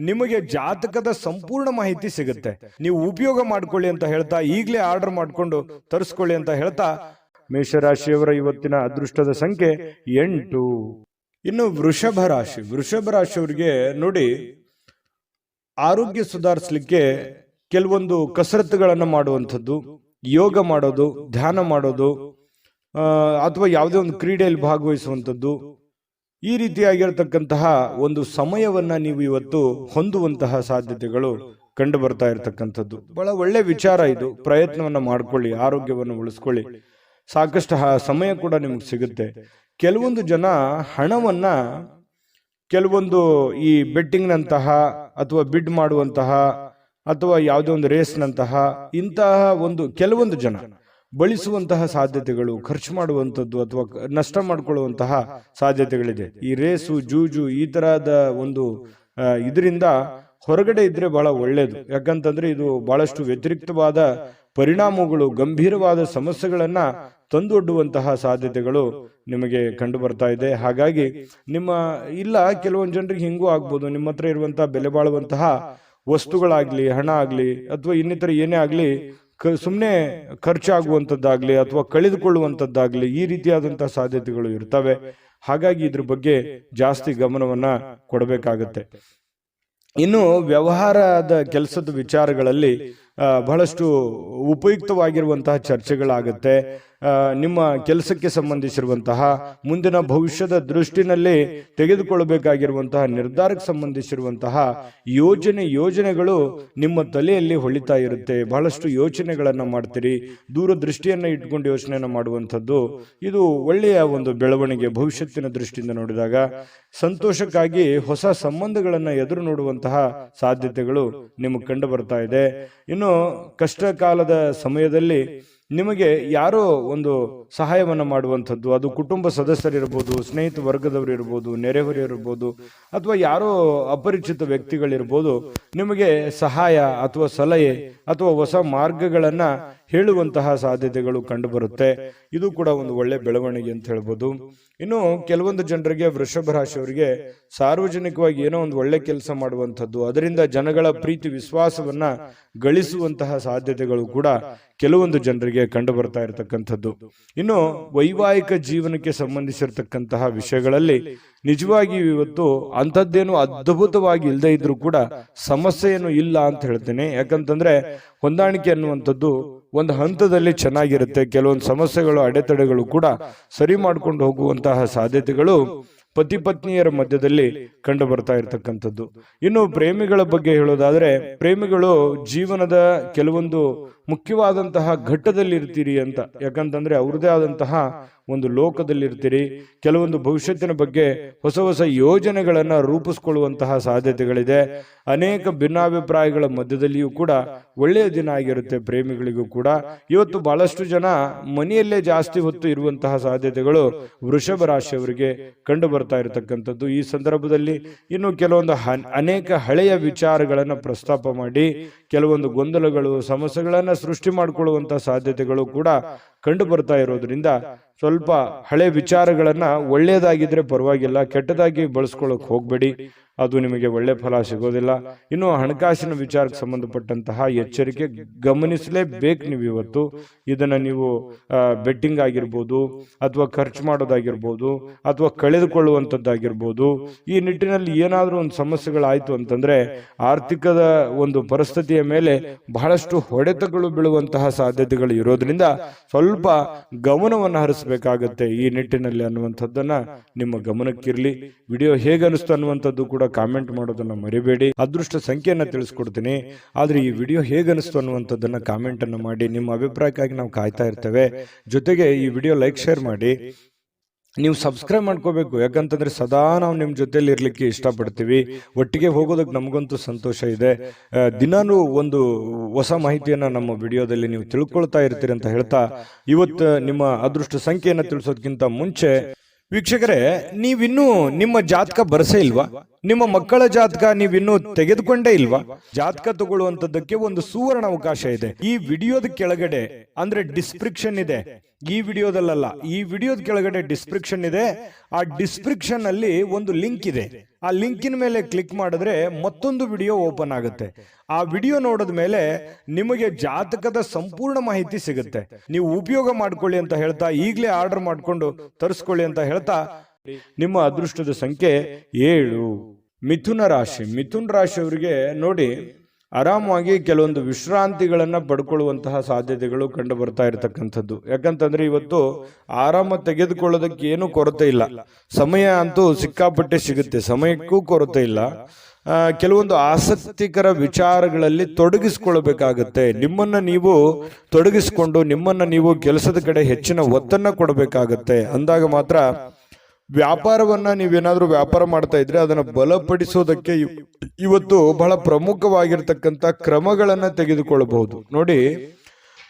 ನಿಮಗೆ ಜಾತಕದ ಸಂಪೂರ್ಣ ಮಾಹಿತಿ ಸಿಗುತ್ತೆ. ನೀವು ಉಪಯೋಗ ಮಾಡ್ಕೊಳ್ಳಿ ಅಂತ ಹೇಳ್ತಾ, ಈಗಲೇ ಆರ್ಡರ್ ಮಾಡ್ಕೊಂಡು ತರಿಸ್ಕೊಳ್ಳಿ ಅಂತ ಹೇಳ್ತಾ, ಮೇಷರಾಶಿಯವರ ಇವತ್ತಿನ ಅದೃಷ್ಟದ ಸಂಖ್ಯೆ 8. ಇನ್ನು ವೃಷಭ ರಾಶಿಯವರಿಗೆ ನೋಡಿ, ಆರೋಗ್ಯ ಸುಧಾರಿಸಲಿಕ್ಕೆ ಕೆಲವೊಂದು ಕಸರತ್ತುಗಳನ್ನು ಮಾಡುವಂಥದ್ದು, ಯೋಗ ಮಾಡೋದು, ಧ್ಯಾನ ಮಾಡೋದು, ಅಥವಾ ಯಾವುದೇ ಒಂದು ಕ್ರೀಡೆಯಲ್ಲಿ ಭಾಗವಹಿಸುವಂಥದ್ದು, ಈ ರೀತಿಯಾಗಿರ್ತಕ್ಕಂತಹ ಒಂದು ಸಮಯವನ್ನ ನೀವು ಇವತ್ತು ಹೊಂದುವಂತಹ ಸಾಧ್ಯತೆಗಳು ಕಂಡು ಬರ್ತಾ ಇರತಕ್ಕಂಥದ್ದು. ಬಹಳ ಒಳ್ಳೆ ವಿಚಾರ ಇದು. ಪ್ರಯತ್ನವನ್ನ ಮಾಡ್ಕೊಳ್ಳಿ, ಆರೋಗ್ಯವನ್ನು ಉಳಿಸ್ಕೊಳ್ಳಿ. ಸಾಕಷ್ಟು ಸಮಯ ಕೂಡ ನಿಮ್ಗೆ ಸಿಗುತ್ತೆ. ಕೆಲವೊಂದು ಜನ ಹಣವನ್ನ ಕೆಲವೊಂದು ಈ ಬೆಟ್ಟಿಂಗ್ನಂತಹ ಅಥವಾ ಬಿಡ್ ಮಾಡುವಂತಹ ಅಥವಾ ಯಾವುದೇ ಒಂದು ರೇಸ್ನಂತಹ ಇಂತಹ ಒಂದು ಕೆಲವೊಂದು ಜನ ಬಳಸುವಂತಹ ಸಾಧ್ಯತೆಗಳು, ಖರ್ಚು ಮಾಡುವಂಥದ್ದು ಅಥವಾ ನಷ್ಟ ಮಾಡಿಕೊಳ್ಳುವಂತಹ ಸಾಧ್ಯತೆಗಳಿದೆ. ಈ ರೇಸು, ಜೂಜು, ಈ ತರಹದ ಒಂದು ಇದರಿಂದ ಹೊರಗಡೆ ಇದ್ರೆ ಬಹಳ ಒಳ್ಳೇದು. ಯಾಕಂತಂದ್ರೆ ಇದು ಬಹಳಷ್ಟು ವ್ಯತಿರಿಕ್ತವಾದ ಪರಿಣಾಮಗಳು, ಗಂಭೀರವಾದ ಸಮಸ್ಯೆಗಳನ್ನ ತಂದೊಡ್ಡುವಂತಹ ಸಾಧ್ಯತೆಗಳು ನಿಮಗೆ ಕಂಡು ಬರ್ತಾ ಇದೆ. ಹಾಗಾಗಿ ಕೆಲವೊಂದು ಜನರಿಗೆ ಹಿಂಗೂ ಆಗ್ಬೋದು, ನಿಮ್ಮ ಹತ್ರ ಇರುವಂತಹ ಬೆಲೆ ಬಾಳುವಂತಹ ವಸ್ತುಗಳಾಗ್ಲಿ, ಹಣ ಆಗ್ಲಿ, ಅಥವಾ ಇನ್ನಿತರ ಏನೇ ಆಗ್ಲಿ ಸುಮ್ಮನೆ ಖರ್ಚಾಗುವಂಥದ್ದಾಗ್ಲಿ ಅಥವಾ ಕಳೆದುಕೊಳ್ಳುವಂಥದ್ದಾಗ್ಲಿ, ಈ ರೀತಿಯಾದಂತಹ ಸಾಧ್ಯತೆಗಳು ಇರ್ತವೆ. ಹಾಗಾಗಿ ಇದ್ರ ಬಗ್ಗೆ ಜಾಸ್ತಿ ಗಮನವನ್ನ ಕೊಡಬೇಕಾಗತ್ತೆ. ಇನ್ನು ವ್ಯವಹಾರದ ಕೆಲಸದ ವಿಚಾರಗಳಲ್ಲಿ ಬಹಳಷ್ಟು ಉಪಯುಕ್ತವಾಗಿರುವಂತಹ ಚರ್ಚೆಗಳಾಗುತ್ತೆ. ನಿಮ್ಮ ಕೆಲಸಕ್ಕೆ ಸಂಬಂಧಿಸಿರುವಂತಹ ಮುಂದಿನ ಭವಿಷ್ಯದ ದೃಷ್ಟಿನಲ್ಲಿ ತೆಗೆದುಕೊಳ್ಳಬೇಕಾಗಿರುವಂತಹ ನಿರ್ಧಾರಕ್ಕೆ ಸಂಬಂಧಿಸಿರುವಂತಹ ಯೋಜನೆಗಳು ನಿಮ್ಮ ತಲೆಯಲ್ಲಿ ಹೊಳಿತಾ ಇರುತ್ತೆ. ಬಹಳಷ್ಟು ಯೋಚನೆಗಳನ್ನ ಮಾಡ್ತೀರಿ. ದೂರದೃಷ್ಟಿಯನ್ನ ಇಟ್ಕೊಂಡು ಯೋಚನೆಯನ್ನ ಮಾಡುವಂಥದ್ದು ಇದು ಒಳ್ಳೆಯ ಒಂದು ಬೆಳವಣಿಗೆ. ಭವಿಷ್ಯತ್ತಿನ ದೃಷ್ಟಿಯಿಂದ ನೋಡಿದಾಗ ಸಂತೋಷಕ್ಕಾಗಿ ಹೊಸ ಸಂಬಂಧಗಳನ್ನ ಎದುರು ನೋಡುವಂತಹ ಸಾಧ್ಯತೆಗಳು ನಿಮಗೆ ಕಂಡು ಬರ್ತಾ ಇದೆ. ಇನ್ನು ಕಷ್ಟ ಕಾಲದ ಸಮಯದಲ್ಲಿ ನಿಮಗೆ ಯಾರೋ ಒಂದು ಸಹಾಯವನ್ನ ಮಾಡುವಂಥದ್ದು, ಅದು ಕುಟುಂಬ ಸದಸ್ಯರಿರ್ಬೋದು, ಸ್ನೇಹಿತ ವರ್ಗದವರು ಇರ್ಬೋದು, ನೆರೆಹೊರೆಯರಿರ್ಬೋದು, ಅಥವಾ ಯಾರೋ ಅಪರಿಚಿತ ವ್ಯಕ್ತಿಗಳಿರ್ಬೋದು, ನಿಮಗೆ ಸಹಾಯ ಅಥವಾ ಸಲಹೆ ಅಥವಾ ಹೊಸ ಮಾರ್ಗಗಳನ್ನ ಹೇಳುವಂತಹ ಸಾಧ್ಯತೆಗಳು ಕಂಡುಬರುತ್ತೆ. ಇದು ಕೂಡ ಒಂದು ಒಳ್ಳೆ ಬೆಳವಣಿಗೆ ಅಂತ ಹೇಳ್ಬೋದು. ಇನ್ನು ಕೆಲವೊಂದು ಜನರಿಗೆ, ವೃಷಭ ರಾಶಿಯವರಿಗೆ ಸಾರ್ವಜನಿಕವಾಗಿ ಏನೋ ಒಂದು ಒಳ್ಳೆ ಕೆಲಸ ಮಾಡುವಂಥದ್ದು, ಅದರಿಂದ ಜನಗಳ ಪ್ರೀತಿ ವಿಶ್ವಾಸವನ್ನ ಗಳಿಸುವಂತಹ ಸಾಧ್ಯತೆಗಳು ಕೂಡ ಕೆಲವೊಂದು ಜನರಿಗೆ ಕಂಡು ಬರ್ತಾ ಇರತಕ್ಕಂಥದ್ದು. ಇನ್ನು ವೈವಾಹಿಕ ಜೀವನಕ್ಕೆ ಸಂಬಂಧಿಸಿರತಕ್ಕಂತಹ ವಿಷಯಗಳಲ್ಲಿ ನಿಜವಾಗಿಯೂ ಇವತ್ತು ಅಂಥದ್ದೇನು ಅದ್ಭುತವಾಗಿ ಇಲ್ಲದೆ ಇದ್ರೂ ಕೂಡ ಸಮಸ್ಯೆ ಏನು ಇಲ್ಲ ಅಂತ ಹೇಳ್ತೇನೆ. ಯಾಕಂತಂದ್ರೆ ಹೊಂದಾಣಿಕೆ ಅನ್ನುವಂಥದ್ದು ಒಂದು ಹಂತದಲ್ಲಿ ಚೆನ್ನಾಗಿರುತ್ತೆ. ಕೆಲವೊಂದು ಸಮಸ್ಯೆಗಳು, ಅಡೆತಡೆಗಳು ಕೂಡ ಸರಿ ಮಾಡ್ಕೊಂಡು ಹೋಗುವಂತಹ ಸಾಧ್ಯತೆಗಳು ಪತಿ ಪತ್ನಿಯರ ಮಧ್ಯದಲ್ಲಿ ಕಂಡು ಬರ್ತಾ ಇರತಕ್ಕಂಥದ್ದು. ಇನ್ನು ಪ್ರೇಮಿಗಳ ಬಗ್ಗೆ ಹೇಳೋದಾದ್ರೆ, ಪ್ರೇಮಿಗಳು ಜೀವನದ ಕೆಲವೊಂದು ಮುಖ್ಯವಾದಂತಹ ಘಟ್ಟದಲ್ಲಿ ಇರ್ತೀರಿ ಅಂತ. ಯಾಕಂತಂದ್ರೆ ಅವ್ರದೇ ಆದಂತಹ ಒಂದು ಲೋಕದಲ್ಲಿ ಇರ್ತೀರಿ. ಕೆಲವೊಂದು ಭವಿಷ್ಯತ್ತಿನ ಬಗ್ಗೆ ಹೊಸ ಹೊಸ ಯೋಜನೆಗಳನ್ನ ರೂಪಿಸ್ಕೊಳ್ಳುವಂತಹ ಸಾಧ್ಯತೆಗಳಿದೆ. ಅನೇಕ ಭಿನ್ನಾಭಿಪ್ರಾಯಗಳ ಮಧ್ಯದಲ್ಲಿಯೂ ಕೂಡ ಒಳ್ಳೆಯ ದಿನ ಆಗಿರುತ್ತೆ ಪ್ರೇಮಿಗಳಿಗೂ ಕೂಡ. ಇವತ್ತು ಬಹಳಷ್ಟು ಜನ ಮನೆಯಲ್ಲೇ ಜಾಸ್ತಿ ಹೊತ್ತು ಇರುವಂತಹ ಸಾಧ್ಯತೆಗಳು ವೃಷಭ ರಾಶಿಯವರಿಗೆ ಕಂಡು ಬರ್ತಾ ಇರತಕ್ಕಂಥದ್ದು. ಈ ಸಂದರ್ಭದಲ್ಲಿ ಇನ್ನು ಕೆಲವೊಂದು ಅನೇಕ ಹಳೆಯ ವಿಚಾರಗಳನ್ನ ಪ್ರಸ್ತಾಪ ಮಾಡಿ ಕೆಲವೊಂದು ಗೊಂದಲಗಳು, ಸಮಸ್ಯೆಗಳನ್ನ ಸೃಷ್ಟಿ ಮಾಡಿಕೊಳ್ಳುವಂತಹ ಸಾಧ್ಯತೆಗಳು ಕೂಡ ಕಂಡು ಬರ್ತಾ ಇರೋದ್ರಿಂದ ಸ್ವಲ್ಪ ಹಳೆ ವಿಚಾರಗಳನ್ನ ಒಳ್ಳೆಯದಾಗಿದ್ರೆ ಪರವಾಗಿಲ್ಲ, ಕೆಟ್ಟದಾಗಿ ಬಳಸ್ಕೊಳ್ಳೋಕೆ ಹೋಗ್ಬೇಡಿ, ಅದು ನಿಮಗೆ ಒಳ್ಳೆ ಫಲ ಸಿಗೋದಿಲ್ಲ. ಇನ್ನು ಹಣಕಾಸಿನ ವಿಚಾರಕ್ಕೆ ಸಂಬಂಧಪಟ್ಟಂತಹ ಎಚ್ಚರಿಕೆ ಗಮನಿಸಲೇಬೇಕು. ನೀವು ಇವತ್ತು ಇದನ್ನ ನೀವು ಬೆಟ್ಟಿಂಗ್ ಆಗಿರ್ಬೋದು, ಅಥವಾ ಖರ್ಚು ಮಾಡೋದಾಗಿರ್ಬೋದು, ಅಥವಾ ಕಳೆದುಕೊಳ್ಳುವಂಥದ್ದಾಗಿರ್ಬೋದು, ಈ ನಿಟ್ಟಿನಲ್ಲಿ ಏನಾದರೂ ಒಂದು ಸಮಸ್ಯೆಗಳಾಯ್ತು ಅಂತಂದ್ರೆ ಆರ್ಥಿಕದ ಒಂದು ಪರಿಸ್ಥಿತಿಯ ಮೇಲೆ ಬಹಳಷ್ಟು ಹೊಡೆತಗಳು ಬೀಳುವಂತಹ ಸಾಧ್ಯತೆಗಳು ಇರೋದ್ರಿಂದ ಸ್ವಲ್ಪ ಗಮನವನ್ನು ಹರಿಸಬೇಕಾಗತ್ತೆ ಈ ನಿಟ್ಟಿನಲ್ಲಿ ಅನ್ನುವಂಥದ್ದನ್ನ ನಿಮ್ಮ ಗಮನಕ್ಕಿರ್ಲಿ. ವಿಡಿಯೋ ಹೇಗೆ ಅನಿಸ್ತು ಅನ್ನುವಂಥದ್ದು ಕೂಡ ಕಾಮೆಂಟ್ ಮಾಡೋದನ್ನ ಮರಿಬೇಡಿ. ಅದೃಷ್ಟ ಸಂಖ್ಯೆಯನ್ನ ತಿಳಿಸ್ಕೊಡ್ತೀನಿ, ಆದ್ರೆ ಈ ವಿಡಿಯೋ ಹೇಗೆ ಅನಿಸ್ತು ಅನ್ನುವಂಥದ್ದನ್ನ ಕಾಮೆಂಟ್ ಅನ್ನು ಮಾಡಿ. ನಿಮ್ಮ ಅಭಿಪ್ರಾಯಕ್ಕಾಗಿ ನಾವು ಕಾಯ್ತಾ ಇರ್ತೇವೆ. ಜೊತೆಗೆ ಈ ವಿಡಿಯೋ ಲೈಕ್, ಶೇರ್ ಮಾಡಿ. ನೀವು ಸಬ್ಸ್ಕ್ರೈಬ್ ಮಾಡ್ಕೋಬೇಕು. ಯಾಕಂತಂದ್ರೆ ಸದಾ ನಾವು ನಿಮ್ಮ ಜೊತೆಲಿ ಇರ್ಲಿಕ್ಕೆ ಇಷ್ಟಪಡ್ತೀವಿ. ಒಟ್ಟಿಗೆ ಹೋಗೋದಕ್ಕೆ ನಮಗಂತೂ ಸಂತೋಷ ಇದೆ. ದಿನಾನು ಒಂದು ಹೊಸ ಮಾಹಿತಿಯನ್ನ ನಮ್ಮ ವಿಡಿಯೋದಲ್ಲಿ ನೀವು ತಿಳ್ಕೊಳ್ತಾ ಇರ್ತೀರಿ ಅಂತ ಹೇಳ್ತಾ, ಇವತ್ತು ನಿಮ್ಮ ಅದೃಷ್ಟ ಸಂಖ್ಯೆಯನ್ನ ತಿಳಿಸೋದಕ್ಕಿಂತ ಮುಂಚೆ ವೀಕ್ಷಕರೇ, ನೀವಿನ್ನೂ ನಿಮ್ಮ ಜಾತಕ ಬರಸೇ ಇಲ್ವಾ? ನಿಮ್ಮ ಮಕ್ಕಳ ಜಾತಕ ನೀವಿನ್ನೂ ತೆಗೆದುಕೊಂಡೇ ಇಲ್ವಾ? ಜಾತಕ ತಗೊಳ್ಳುವಂತದ್ದಕ್ಕೆ ಒಂದು ಸುವರ್ಣ ಅವಕಾಶ ಇದೆ. ಈ ವಿಡಿಯೋದ ಕೆಳಗಡೆ ಅಂದ್ರೆ ಡಿಸ್ಕ್ರಿಪ್ಷನ್ ಇದೆ. ಈ ವಿಡಿಯೋದಲ್ಲ, ಈ ವಿಡಿಯೋದ ಕೆಳಗಡೆ ಡಿಸ್ಕ್ರಿಪ್ಷನ್ ಇದೆ. ಆ ಡಿಸ್ಕ್ರಿಪ್ಷನ್ ಅಲ್ಲಿ ಒಂದು ಲಿಂಕ್ ಇದೆ. ಆ ಲಿಂಕಿನ ಮೇಲೆ ಕ್ಲಿಕ್ ಮಾಡಿದ್ರೆ ಮತ್ತೊಂದು ವಿಡಿಯೋ ಓಪನ್ ಆಗುತ್ತೆ. ಆ ವಿಡಿಯೋ ನೋಡಿದ ಮೇಲೆ ನಿಮಗೆ ಜಾತಕದ ಸಂಪೂರ್ಣ ಮಾಹಿತಿ ಸಿಗುತ್ತೆ. ನೀವು ಉಪಯೋಗ ಮಾಡ್ಕೊಳ್ಳಿ ಅಂತ ಹೇಳ್ತಾ, ಈಗಲೇ ಆರ್ಡರ್ ಮಾಡ್ಕೊಂಡು ತರಿಸ್ಕೊಳ್ಳಿ ಅಂತ ಹೇಳ್ತಾ, ನಿಮ್ಮ ಅದೃಷ್ಟದ ಸಂಖ್ಯೆ 7. ಮಿಥುನ ರಾಶಿ. ಮಿಥುನ ರಾಶಿಯವರಿಗೆ ನೋಡಿ, ಆರಾಮವಾಗಿ ಕೆಲವೊಂದು ವಿಶ್ರಾಂತಿಗಳನ್ನ ಪಡ್ಕೊಳ್ಳುವಂತಹ ಸಾಧ್ಯತೆಗಳು ಕಂಡು ಬರ್ತಾ ಇರತಕ್ಕಂಥದ್ದು. ಯಾಕಂತಂದ್ರೆ ಇವತ್ತು ಆರಾಮ ತೆಗೆದುಕೊಳ್ಳೋದಕ್ಕೆ ಏನು ಕೊರತೆ ಇಲ್ಲ. ಸಮಯ ಅಂತೂ ಸಿಕ್ಕಾಪಟ್ಟೆ ಸಿಗುತ್ತೆ, ಸಮಯಕ್ಕೂ ಕೊರತೆ ಇಲ್ಲ. ಕೆಲವೊಂದು ಆಸಕ್ತಿಕರ ವಿಚಾರಗಳಲ್ಲಿ ತೊಡಗಿಸಿಕೊಳ್ಬೇಕಾಗತ್ತೆ. ನಿಮ್ಮನ್ನ ನೀವು ತೊಡಗಿಸಿಕೊಂಡು ನಿಮ್ಮನ್ನ ನೀವು ಕೆಲಸದ ಕಡೆ ಹೆಚ್ಚಿನ ಒತ್ತನ್ನ ಕೊಡಬೇಕಾಗತ್ತೆ. ಅಂದಾಗ ಮಾತ್ರ ವ್ಯಾಪಾರವನ್ನ ನೀವೇನಾದ್ರೂ ವ್ಯಾಪಾರ ಮಾಡ್ತಾ ಇದ್ರೆ ಅದನ್ನ ಬಲಪಡಿಸೋದಕ್ಕೆ ಇವತ್ತು ಬಹಳ ಪ್ರಮುಖವಾಗಿರ್ತಕ್ಕಂಥ ಕ್ರಮಗಳನ್ನ ತೆಗೆದುಕೊಳ್ಳಬಹುದು. ನೋಡಿ,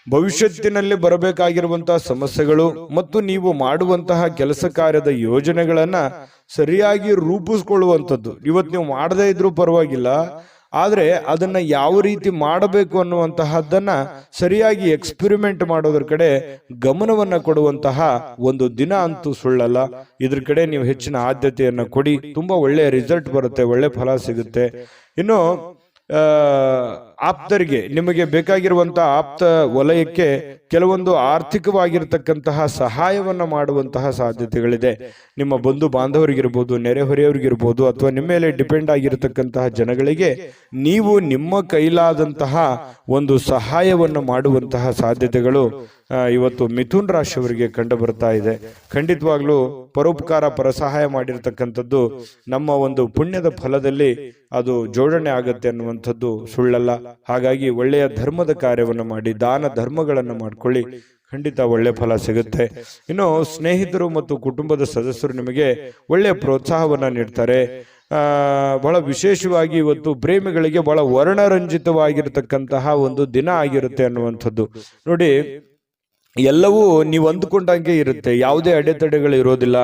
ಭವಿಷ್ಯತ್ತಿನಲ್ಲಿ ಬರಬೇಕಾಗಿರುವಂತಹ ಸಮಸ್ಯೆಗಳು ಮತ್ತು ನೀವು ಮಾಡುವಂತಹ ಕೆಲಸ ಕಾರ್ಯದ ಯೋಜನೆಗಳನ್ನ ಸರಿಯಾಗಿ ರೂಪಿಸ್ಕೊಳ್ಳುವಂಥದ್ದು. ಇವತ್ತು ನೀವು ಮಾಡದೇ ಇದ್ರೂ ಪರವಾಗಿಲ್ಲ, ಆದ್ರೆ ಅದನ್ನ ಯಾವ ರೀತಿ ಮಾಡಬೇಕು ಅನ್ನುವಂತಹದ್ದನ್ನ ಸರಿಯಾಗಿ ಎಕ್ಸ್ಪೆರಿಮೆಂಟ್ ಮಾಡೋದ್ರ ಕಡೆ ಗಮನವನ್ನ ಕೊಡುವಂತಹ ಒಂದು ದಿನ ಅಂತೂ ಸುಳ್ಳಲ್ಲ. ಇದ್ರ ಕಡೆ ನೀವು ಹೆಚ್ಚಿನ ಆದ್ಯತೆಯನ್ನ ಕೊಡಿ. ತುಂಬಾ ಒಳ್ಳೆಯ ರಿಸಲ್ಟ್ ಬರುತ್ತೆ, ಒಳ್ಳೆ ಫಲ ಸಿಗುತ್ತೆ. ಇನ್ನು ಆಪ್ತರಿಗೆ, ನಿಮಗೆ ಬೇಕಾಗಿರುವಂತಹ ಆಪ್ತ ವಲಯಕ್ಕೆ ಕೆಲವೊಂದು ಆರ್ಥಿಕವಾಗಿರ್ತಕ್ಕಂತಹ ಸಹಾಯವನ್ನ ಮಾಡುವಂತಹ ಸಾಧ್ಯತೆಗಳಿದೆ. ನಿಮ್ಮ ಬಂಧು ಬಾಂಧವರಿಗಿರ್ಬೋದು, ನೆರೆಹೊರೆಯವರಿಗಿರ್ಬೋದು, ಅಥವಾ ನಿಮ್ಮ ಮೇಲೆ ಡಿಪೆಂಡ್ ಆಗಿರತಕ್ಕಂತಹ ಜನಗಳಿಗೆ ನೀವು ನಿಮ್ಮ ಕೈಲಾದಂತಹ ಒಂದು ಸಹಾಯವನ್ನು ಮಾಡುವಂತಹ ಸಾಧ್ಯತೆಗಳು ಇವತ್ತು ಮಿಥುನ್ ರಾಶಿಯವರಿಗೆ ಕಂಡು ಬರ್ತಾ ಇದೆ. ಖಂಡಿತವಾಗ್ಲೂ ಪರೋಪಕಾರ, ಪರಸಹಾಯ ಮಾಡಿರ್ತಕ್ಕಂಥದ್ದು ನಮ್ಮ ಒಂದು ಪುಣ್ಯದ ಫಲದಲ್ಲಿ ಅದು ಜೋಡಣೆ ಆಗತ್ತೆ ಅನ್ನುವಂಥದ್ದು ಸುಳ್ಳಲ್ಲ. ಹಾಗಾಗಿ ಒಳ್ಳೆಯ ಧರ್ಮದ ಕಾರ್ಯವನ್ನು ಮಾಡಿ, ದಾನ ಧರ್ಮಗಳನ್ನು ಮಾಡ್ಕೊಳ್ಳಿ, ಖಂಡಿತ ಒಳ್ಳೆ ಫಲ ಸಿಗುತ್ತೆ. ಇನ್ನು ಸ್ನೇಹಿತರು ಮತ್ತು ಕುಟುಂಬದ ಸದಸ್ಯರು ನಿಮಗೆ ಒಳ್ಳೆಯ ಪ್ರೋತ್ಸಾಹವನ್ನ ನೀಡ್ತಾರೆ. ಬಹಳ ವಿಶೇಷವಾಗಿ ಇವತ್ತು ಪ್ರೇಮಿಗಳಿಗೆ ಬಹಳ ವರ್ಣರಂಜಿತವಾಗಿರ್ತಕ್ಕಂತಹ ಒಂದು ದಿನ ಆಗಿರುತ್ತೆ ಅನ್ನುವಂಥದ್ದು. ನೋಡಿ, ಎಲ್ಲವೂ ನೀವು ಅಂದುಕೊಂಡಂಗೆ ಇರುತ್ತೆ, ಯಾವುದೇ ಅಡೆತಡೆಗಳು ಇರೋದಿಲ್ಲ.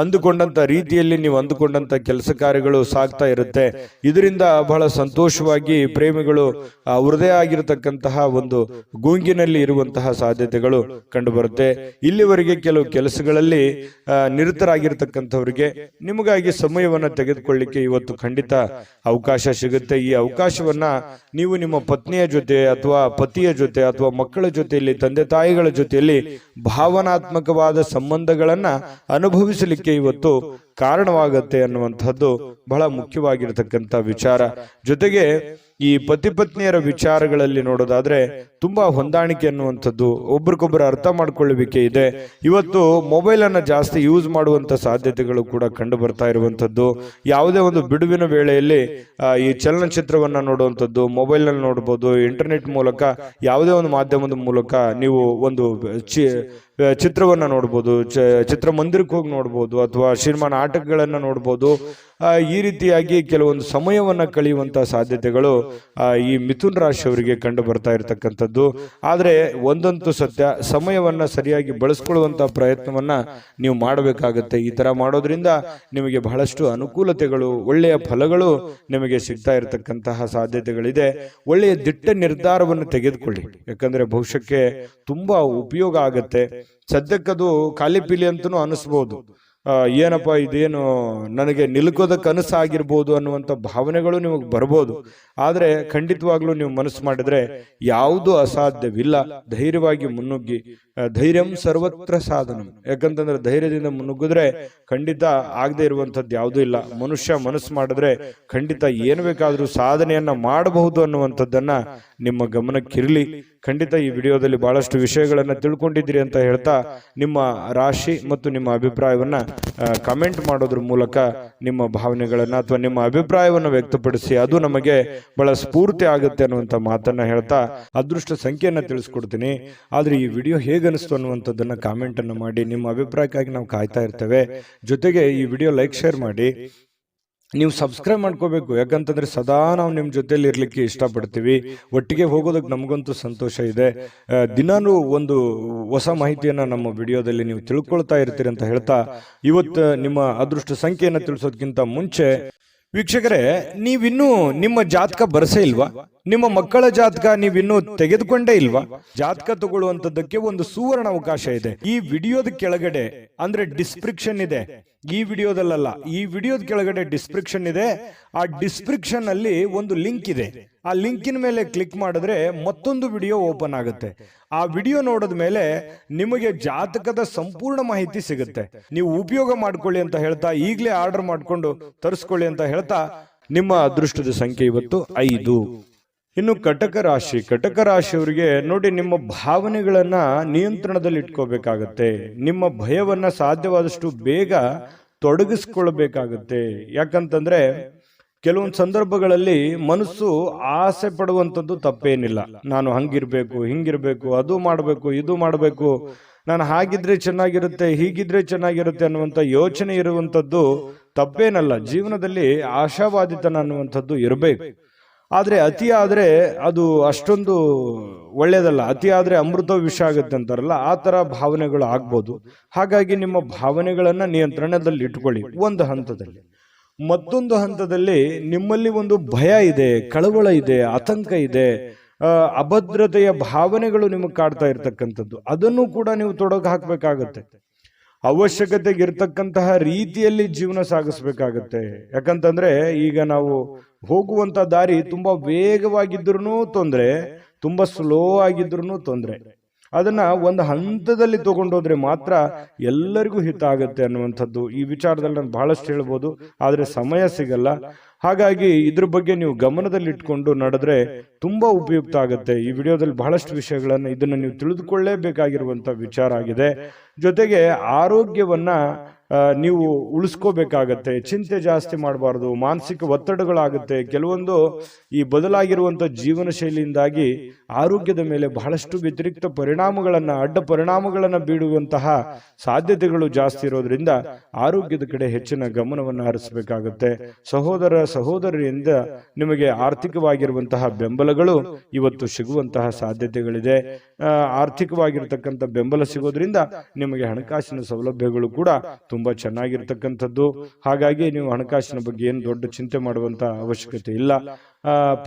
ಅಂದುಕೊಂಡಂತ ರೀತಿಯಲ್ಲಿ ನೀವು ಅಂದುಕೊಂಡಂತ ಕೆಲಸ ಕಾರ್ಯಗಳು ಸಾಗ್ತಾ ಇರುತ್ತೆ. ಇದರಿಂದ ಬಹಳ ಸಂತೋಷವಾಗಿ ಪ್ರೇಮಿಗಳು ಅವರದೇ ಆಗಿರತಕ್ಕಂತಹ ಒಂದು ಗುಂಗಿನಲ್ಲಿ ಇರುವಂತಹ ಸಾಧ್ಯತೆಗಳು ಕಂಡು ಬರುತ್ತೆ. ಇಲ್ಲಿವರೆಗೆ ಕೆಲವು ಕೆಲಸಗಳಲ್ಲಿ ನಿರತರಾಗಿರ್ತಕ್ಕಂಥವರಿಗೆ ನಿಮಗಾಗಿ ಸಮಯವನ್ನ ತೆಗೆದುಕೊಳ್ಳಿಕ್ಕೆ ಇವತ್ತು ಖಂಡಿತ ಅವಕಾಶ ಸಿಗುತ್ತೆ. ಈ ಅವಕಾಶವನ್ನ ನೀವು ನಿಮ್ಮ ಪತ್ನಿಯ ಜೊತೆ ಅಥವಾ ಪತಿಯ ಜೊತೆ ಅಥವಾ ಮಕ್ಕಳ ಜೊತೆಯಲ್ಲಿ, ತಂದೆ ತಾಯಿಗಳ ಜೊತೆಯಲ್ಲಿ ಭಾವನಾತ್ಮಕವಾದ ಸಂಬಂಧಗಳನ್ನ ಅನುಭವಿಸಲಿಕ್ಕೆ ಇವತ್ತು ಕಾರಣವಾಗತ್ತೆ ಅನ್ನುವಂಥದ್ದು ಬಹಳ ಮುಖ್ಯವಾಗಿರತಕ್ಕಂಥ ವಿಚಾರ. ಜೊತೆಗೆ ಈ ಪತಿ ಪತ್ನಿಯರ ವಿಚಾರಗಳಲ್ಲಿ ನೋಡೋದಾದ್ರೆ ತುಂಬಾ ಹೊಂದಾಣಿಕೆ ಅನ್ನುವಂಥದ್ದು, ಒಬ್ರಿಗೊಬ್ಬರು ಅರ್ಥ ಮಾಡ್ಕೊಳ್ಳುವಿಕೆ ಇದೆ. ಇವತ್ತು ಮೊಬೈಲ್ ಅನ್ನ ಜಾಸ್ತಿ ಯೂಸ್ ಮಾಡುವಂತ ಸಾಧ್ಯತೆಗಳು ಕೂಡ ಕಂಡು ಬರ್ತಾ ಇರುವಂತದ್ದು. ಯಾವುದೇ ಒಂದು ಬಿಡುವಿನ ವೇಳೆಯಲ್ಲಿ ಈ ಚಲನಚಿತ್ರವನ್ನ ನೋಡುವಂಥದ್ದು, ಮೊಬೈಲ್ ನಲ್ಲಿ ನೋಡಬಹುದು, ಇಂಟರ್ನೆಟ್ ಮೂಲಕ ಯಾವುದೇ ಒಂದು ಮಾಧ್ಯಮದ ಮೂಲಕ ನೀವು ಒಂದು ಚಿತ್ರವನ್ನ ನೋಡ್ಬೋದು, ಚಿತ್ರಮಂದಿರಕ್ಕೆ ಹೋಗಿ ನೋಡ್ಬೋದು, ಅಥವಾ ಸಿನಿಮಾ ನಾಟಕಗಳನ್ನ ನೋಡ್ಬೋದು. ಈ ರೀತಿಯಾಗಿ ಕೆಲವೊಂದು ಸಮಯವನ್ನ ಕಳೆಯುವಂತಹ ಸಾಧ್ಯತೆಗಳು ಈ ಮಿಥುನ ರಾಶಿಯವರಿಗೆ ಕಂಡು ಬರ್ತಾ ಇರತಕ್ಕಂಥದ್ದು. ಆದ್ರೆ ಒಂದಂತೂ ಸತ್ಯ, ಸಮಯವನ್ನ ಸರಿಯಾಗಿ ಬಳಸ್ಕೊಳ್ಳುವಂತಹ ಪ್ರಯತ್ನವನ್ನ ನೀವು ಮಾಡಬೇಕಾಗತ್ತೆ. ಈ ತರ ಮಾಡೋದ್ರಿಂದ ನಿಮಗೆ ಬಹಳಷ್ಟು ಅನುಕೂಲತೆಗಳು, ಒಳ್ಳೆಯ ಫಲಗಳು ನಿಮಗೆ ಸಿಗ್ತಾ ಇರತಕ್ಕಂತಹ ಸಾಧ್ಯತೆಗಳಿದೆ. ಒಳ್ಳೆಯ ದಿಟ್ಟ ನಿರ್ಧಾರವನ್ನು ತೆಗೆದುಕೊಳ್ಳಿ, ಯಾಕಂದ್ರೆ ಭವಿಷ್ಯಕ್ಕೆ ತುಂಬಾ ಉಪಯೋಗ ಆಗತ್ತೆ. ಸದ್ಯಕ್ಕದು ಖಾಲಿ ಪೀಲಿ ಅಂತನೂ ಅನಿಸ್ಬೋದು, ಏನಪ್ಪ ಇದೇನು ನನಗೆ ನಿಲ್ಕೋದಕ್ಕೆ ಕನಸಾಗಿರ್ಬೋದು ಅನ್ನುವಂಥ ಭಾವನೆಗಳು ನಿಮಗೆ ಬರ್ಬೋದು. ಆದರೆ ಖಂಡಿತವಾಗ್ಲೂ ನೀವು ಮನಸ್ಸು ಮಾಡಿದ್ರೆ ಯಾವುದು ಅಸಾಧ್ಯವಿಲ್ಲ. ಧೈರ್ಯವಾಗಿ ಮುನ್ನುಗ್ಗಿ, ಧೈರ್ಯಂ ಸರ್ವತ್ರ ಸಾಧನಂ. ಯಾಕಂತಂದ್ರೆ ಧೈರ್ಯದಿಂದ ಮುನ್ನುಗ್ಗಿದ್ರೆ ಖಂಡಿತ ಆಗದೆ ಇರುವಂಥದ್ದು ಯಾವುದೂ ಇಲ್ಲ. ಮನುಷ್ಯ ಮನಸ್ಸು ಮಾಡಿದ್ರೆ ಖಂಡಿತ ಏನು ಬೇಕಾದ್ರೂ ಸಾಧನೆಯನ್ನ ಮಾಡಬಹುದು ಅನ್ನುವಂಥದ್ದನ್ನ ನಿಮ್ಮ ಗಮನಕ್ಕಿರಲಿ. ಖಂಡಿತ ಈ ವಿಡಿಯೋದಲ್ಲಿ ಬಹಳಷ್ಟು ವಿಷಯಗಳನ್ನ ತಿಳ್ಕೊಂಡಿದ್ದೀರಿ ಅಂತ ಹೇಳ್ತಾ, ನಿಮ್ಮ ರಾಶಿ ಮತ್ತು ನಿಮ್ಮ ಅಭಿಪ್ರಾಯವನ್ನ ಕಮೆಂಟ್ ಮಾಡೋದ್ರ ಮೂಲಕ ನಿಮ್ಮ ಭಾವನೆಗಳನ್ನ ಅಥವಾ ನಿಮ್ಮ ಅಭಿಪ್ರಾಯವನ್ನು ವ್ಯಕ್ತಪಡಿಸಿ, ಅದು ನಮಗೆ ಬಹಳ ಸ್ಫೂರ್ತಿ ಆಗುತ್ತೆ ಅನ್ನುವಂಥ ಮಾತನ್ನ ಹೇಳ್ತಾ ಅದೃಷ್ಟ ಸಂಖ್ಯೆಯನ್ನ ತಿಳಿಸ್ಕೊಡ್ತೀನಿ. ಆದ್ರೆ ಈ ವಿಡಿಯೋ ಹೇಗನಿಸ್ತು ಅನ್ನುವಂಥದ್ದನ್ನ ಕಾಮೆಂಟ್ ಅನ್ನು ಮಾಡಿ. ನಿಮ್ಮ ಅಭಿಪ್ರಾಯಕ್ಕಾಗಿ ನಾವು ಕಾಯ್ತಾ ಇರ್ತೇವೆ. ಜೊತೆಗೆ ಈ ವಿಡಿಯೋ ಲೈಕ್, ಶೇರ್ ಮಾಡಿ. ನೀವು ಸಬ್ಸ್ಕ್ರೈಬ್ ಮಾಡ್ಕೋಬೇಕು, ಯಾಕಂತಂದ್ರೆ ಸದಾ ನಾವು ನಿಮ್ಮ ಜೊತೆಲಿ ಇರ್ಲಿಕ್ಕೆ ಇಷ್ಟಪಡ್ತೀವಿ. ಒಟ್ಟಿಗೆ ಹೋಗೋದಕ್ಕೆ ನಮಗಂತೂ ಸಂತೋಷ ಇದೆ. ದಿನಾನು ಒಂದು ಹೊಸ ಮಾಹಿತಿಯನ್ನ ನಮ್ಮ ವಿಡಿಯೋದಲ್ಲಿ ನೀವು ತಿಳ್ಕೊಳ್ತಾ ಇರ್ತೀರಿ ಅಂತ ಹೇಳ್ತಾ, ಇವತ್ತು ನಿಮ್ಮ ಅದೃಷ್ಟ ಸಂಖ್ಯೆಯನ್ನು ತಿಳಿಸೋದಕ್ಕಿಂತ ಮುಂಚೆ ವೀಕ್ಷಕರೇ, ನೀವಿನ್ನೂ ನಿಮ್ಮ ಜಾತಕ ಬರಸೇ ಇಲ್ವಾ? ನಿಮ್ಮ ಮಕ್ಕಳ ಜಾತಕ ನೀವಿನ್ನೂ ತೆಗೆದುಕೊಂಡೇ ಇಲ್ವಾ? ಜಾತಕ ತಗೊಳ್ಳುವಂತದ್ದಕ್ಕೆ ಒಂದು ಸುವರ್ಣ ಅವಕಾಶ ಇದೆ. ಈ ವಿಡಿಯೋದ ಕೆಳಗಡೆ ಅಂದ್ರೆ ಡಿಸ್ಕ್ರಿಪ್ಷನ್ ಇದೆ, ಈ ವಿಡಿಯೋದಲ್ಲ, ಈ ವಿಡಿಯೋದ ಕೆಳಗಡೆ ಡಿಸ್ಕ್ರಿಪ್ಷನ್ ಇದೆ. ಆ ಡಿಸ್ಕ್ರಿಪ್ಷನ್ ಅಲ್ಲಿ ಒಂದು ಲಿಂಕ್ ಇದೆ. ಆ ಲಿಂಕಿನ ಮೇಲೆ ಕ್ಲಿಕ್ ಮಾಡಿದ್ರೆ ಮತ್ತೊಂದು ವಿಡಿಯೋ ಓಪನ್ ಆಗುತ್ತೆ. ಆ ವಿಡಿಯೋ ನೋಡಿದ ಮೇಲೆ ನಿಮಗೆ ಜಾತಕದ ಸಂಪೂರ್ಣ ಮಾಹಿತಿ ಸಿಗುತ್ತೆ. ನೀವು ಉಪಯೋಗ ಮಾಡ್ಕೊಳ್ಳಿ ಅಂತ ಹೇಳ್ತಾ, ಈಗಲೇ ಆರ್ಡರ್ ಮಾಡ್ಕೊಂಡು ತರಿಸ್ಕೊಳ್ಳಿ ಅಂತ ಹೇಳ್ತಾ, ನಿಮ್ಮ ಅದೃಷ್ಟದ ಸಂಖ್ಯೆ ಇವತ್ತು 5. ಇನ್ನು ಕಟಕ ರಾಶಿ, ಕಟಕ ರಾಶಿಯವರಿಗೆ ನೋಡಿ, ನಿಮ್ಮ ಭಾವನೆಗಳನ್ನ ನಿಯಂತ್ರಣದಲ್ಲಿ ಇಟ್ಕೋಬೇಕಾಗತ್ತೆ. ನಿಮ್ಮ ಭಯವನ್ನ ಸಾಧ್ಯವಾದಷ್ಟು ಬೇಗ ತೊಡಗಿಸ್ಕೊಳ್ಬೇಕಾಗತ್ತೆ. ಯಾಕಂತಂದ್ರೆ ಕೆಲವೊಂದು ಸಂದರ್ಭಗಳಲ್ಲಿ ಮನಸ್ಸು ಆಸೆ ಪಡುವಂಥದ್ದು ತಪ್ಪೇನಿಲ್ಲ. ನಾನು ಹಂಗಿರ್ಬೇಕು, ಹಿಂಗಿರ್ಬೇಕು, ಅದು ಮಾಡಬೇಕು, ಇದು ಮಾಡಬೇಕು, ನಾನು ಹಾಗಿದ್ರೆ ಚೆನ್ನಾಗಿರುತ್ತೆ, ಹೀಗಿದ್ರೆ ಚೆನ್ನಾಗಿರುತ್ತೆ ಅನ್ನುವಂಥ ಯೋಚನೆ ಇರುವಂಥದ್ದು ತಪ್ಪೇನಲ್ಲ. ಜೀವನದಲ್ಲಿ ಆಶಾವಾದಿತನ ಅನ್ನುವಂಥದ್ದು ಇರಬೇಕು. ಆದ್ರೆ ಅತಿ ಆದ್ರೆ ಅದು ಅಷ್ಟೊಂದು ಒಳ್ಳೇದಲ್ಲ. ಅತಿ ಆದ್ರೆ ಅಮೃತ ವಿಷ ಆಗುತ್ತೆ ಅಂತಾರಲ್ಲ, ಆ ತರ ಭಾವನೆಗಳು ಆಗ್ಬೋದು. ಹಾಗಾಗಿ ನಿಮ್ಮ ಭಾವನೆಗಳನ್ನ ನಿಯಂತ್ರಣದಲ್ಲಿ ಇಟ್ಕೊಳ್ಳಿ ಒಂದು ಹಂತದಲ್ಲಿ. ಮತ್ತೊಂದು ಹಂತದಲ್ಲಿ ನಿಮ್ಮಲ್ಲಿ ಒಂದು ಭಯ ಇದೆ, ಕಳವಳ ಇದೆ, ಆತಂಕ ಇದೆ, ಅಭದ್ರತೆಯ ಭಾವನೆಗಳು ನಿಮಗೆ ಕಾಡ್ತಾ ಇರ್ತಕ್ಕಂಥದ್ದು, ಅದನ್ನು ಕೂಡ ನೀವು ತೊಡಗು ಹಾಕ್ಬೇಕಾಗತ್ತೆ. ಅವಶ್ಯಕತೆಗೆ ಇರ್ತಕ್ಕಂತಹ ರೀತಿಯಲ್ಲಿ ಜೀವನ ಸಾಗಿಸ್ಬೇಕಾಗತ್ತೆ. ಯಾಕಂತಂದ್ರೆ ಈಗ ನಾವು ಹೋಗುವಂತ ದಾರಿ ತುಂಬಾ ವೇಗವಾಗಿದ್ರು ತೊಂದ್ರೆ, ತುಂಬಾ ಸ್ಲೋ ಆಗಿದ್ರು ತೊಂದ್ರೆ. ಅದನ್ನ ಒಂದು ಹಂತದಲ್ಲಿ ತಗೊಂಡೋದ್ರೆ ಮಾತ್ರ ಎಲ್ಲರಿಗೂ ಹಿತ ಆಗುತ್ತೆ ಅನ್ನುವಂಥದ್ದು. ಈ ವಿಚಾರದಲ್ಲಿ ನಾನು ಬಹಳಷ್ಟು ಹೇಳ್ಬೋದು, ಆದ್ರೆ ಸಮಯ ಸಿಗಲ್ಲ. ಹಾಗಾಗಿ ಇದ್ರ ಬಗ್ಗೆ ನೀವು ಗಮನದಲ್ಲಿ ಇಟ್ಕೊಂಡು ನಡೆದ್ರೆ ತುಂಬಾ ಉಪಯುಕ್ತ ಆಗುತ್ತೆ. ಈ ವಿಡಿಯೋದಲ್ಲಿ ಬಹಳಷ್ಟು ವಿಷಯಗಳನ್ನ ಇದನ್ನ ನೀವು ತಿಳಿದುಕೊಳ್ಳೇಬೇಕಾಗಿರುವಂತ ವಿಚಾರ ಆಗಿದೆ. ಜೊತೆಗೆ ಆರೋಗ್ಯವನ್ನ ನೀವು ಉಳಿಸ್ಕೋಬೇಕಾಗತ್ತೆ. ಚಿಂತೆ ಜಾಸ್ತಿ ಮಾಡಬಾರ್ದು, ಮಾನಸಿಕ ಒತ್ತಡಗಳಾಗುತ್ತೆ. ಕೆಲವೊಂದು ಈ ಬದಲಾಗಿರುವಂಥ ಜೀವನ ಶೈಲಿಯಿಂದಾಗಿ ಆರೋಗ್ಯದ ಮೇಲೆ ಬಹಳಷ್ಟು ವ್ಯತಿರಿಕ್ತ ಪರಿಣಾಮಗಳನ್ನು, ಅಡ್ಡ ಪರಿಣಾಮಗಳನ್ನು ಬೀಳುವಂತಹ ಸಾಧ್ಯತೆಗಳು ಜಾಸ್ತಿ ಇರೋದ್ರಿಂದ ಆರೋಗ್ಯದ ಕಡೆ ಹೆಚ್ಚಿನ ಗಮನವನ್ನು ಹರಿಸಬೇಕಾಗುತ್ತೆ. ಸಹೋದರರಿಂದ ನಿಮಗೆ ಆರ್ಥಿಕವಾಗಿರುವಂತಹ ಬೆಂಬಲಗಳು ಇವತ್ತು ಸಿಗುವಂತಹ ಸಾಧ್ಯತೆಗಳಿದೆ. ಆರ್ಥಿಕವಾಗಿರ್ತಕ್ಕಂಥ ಬೆಂಬಲ ಸಿಗೋದ್ರಿಂದ ನಿಮಗೆ ಹಣಕಾಸಿನ ಸೌಲಭ್ಯಗಳು ಕೂಡ ತುಂಬಾ ಚೆನ್ನಾಗಿರ್ತಕ್ಕಂಥದ್ದು. ಹಾಗಾಗಿ ನೀವು ಹಣಕಾಸಿನ ಬಗ್ಗೆ ಏನು ದೊಡ್ಡ ಚಿಂತೆ ಮಾಡುವಂತ ಅವಶ್ಯಕತೆ ಇಲ್ಲ.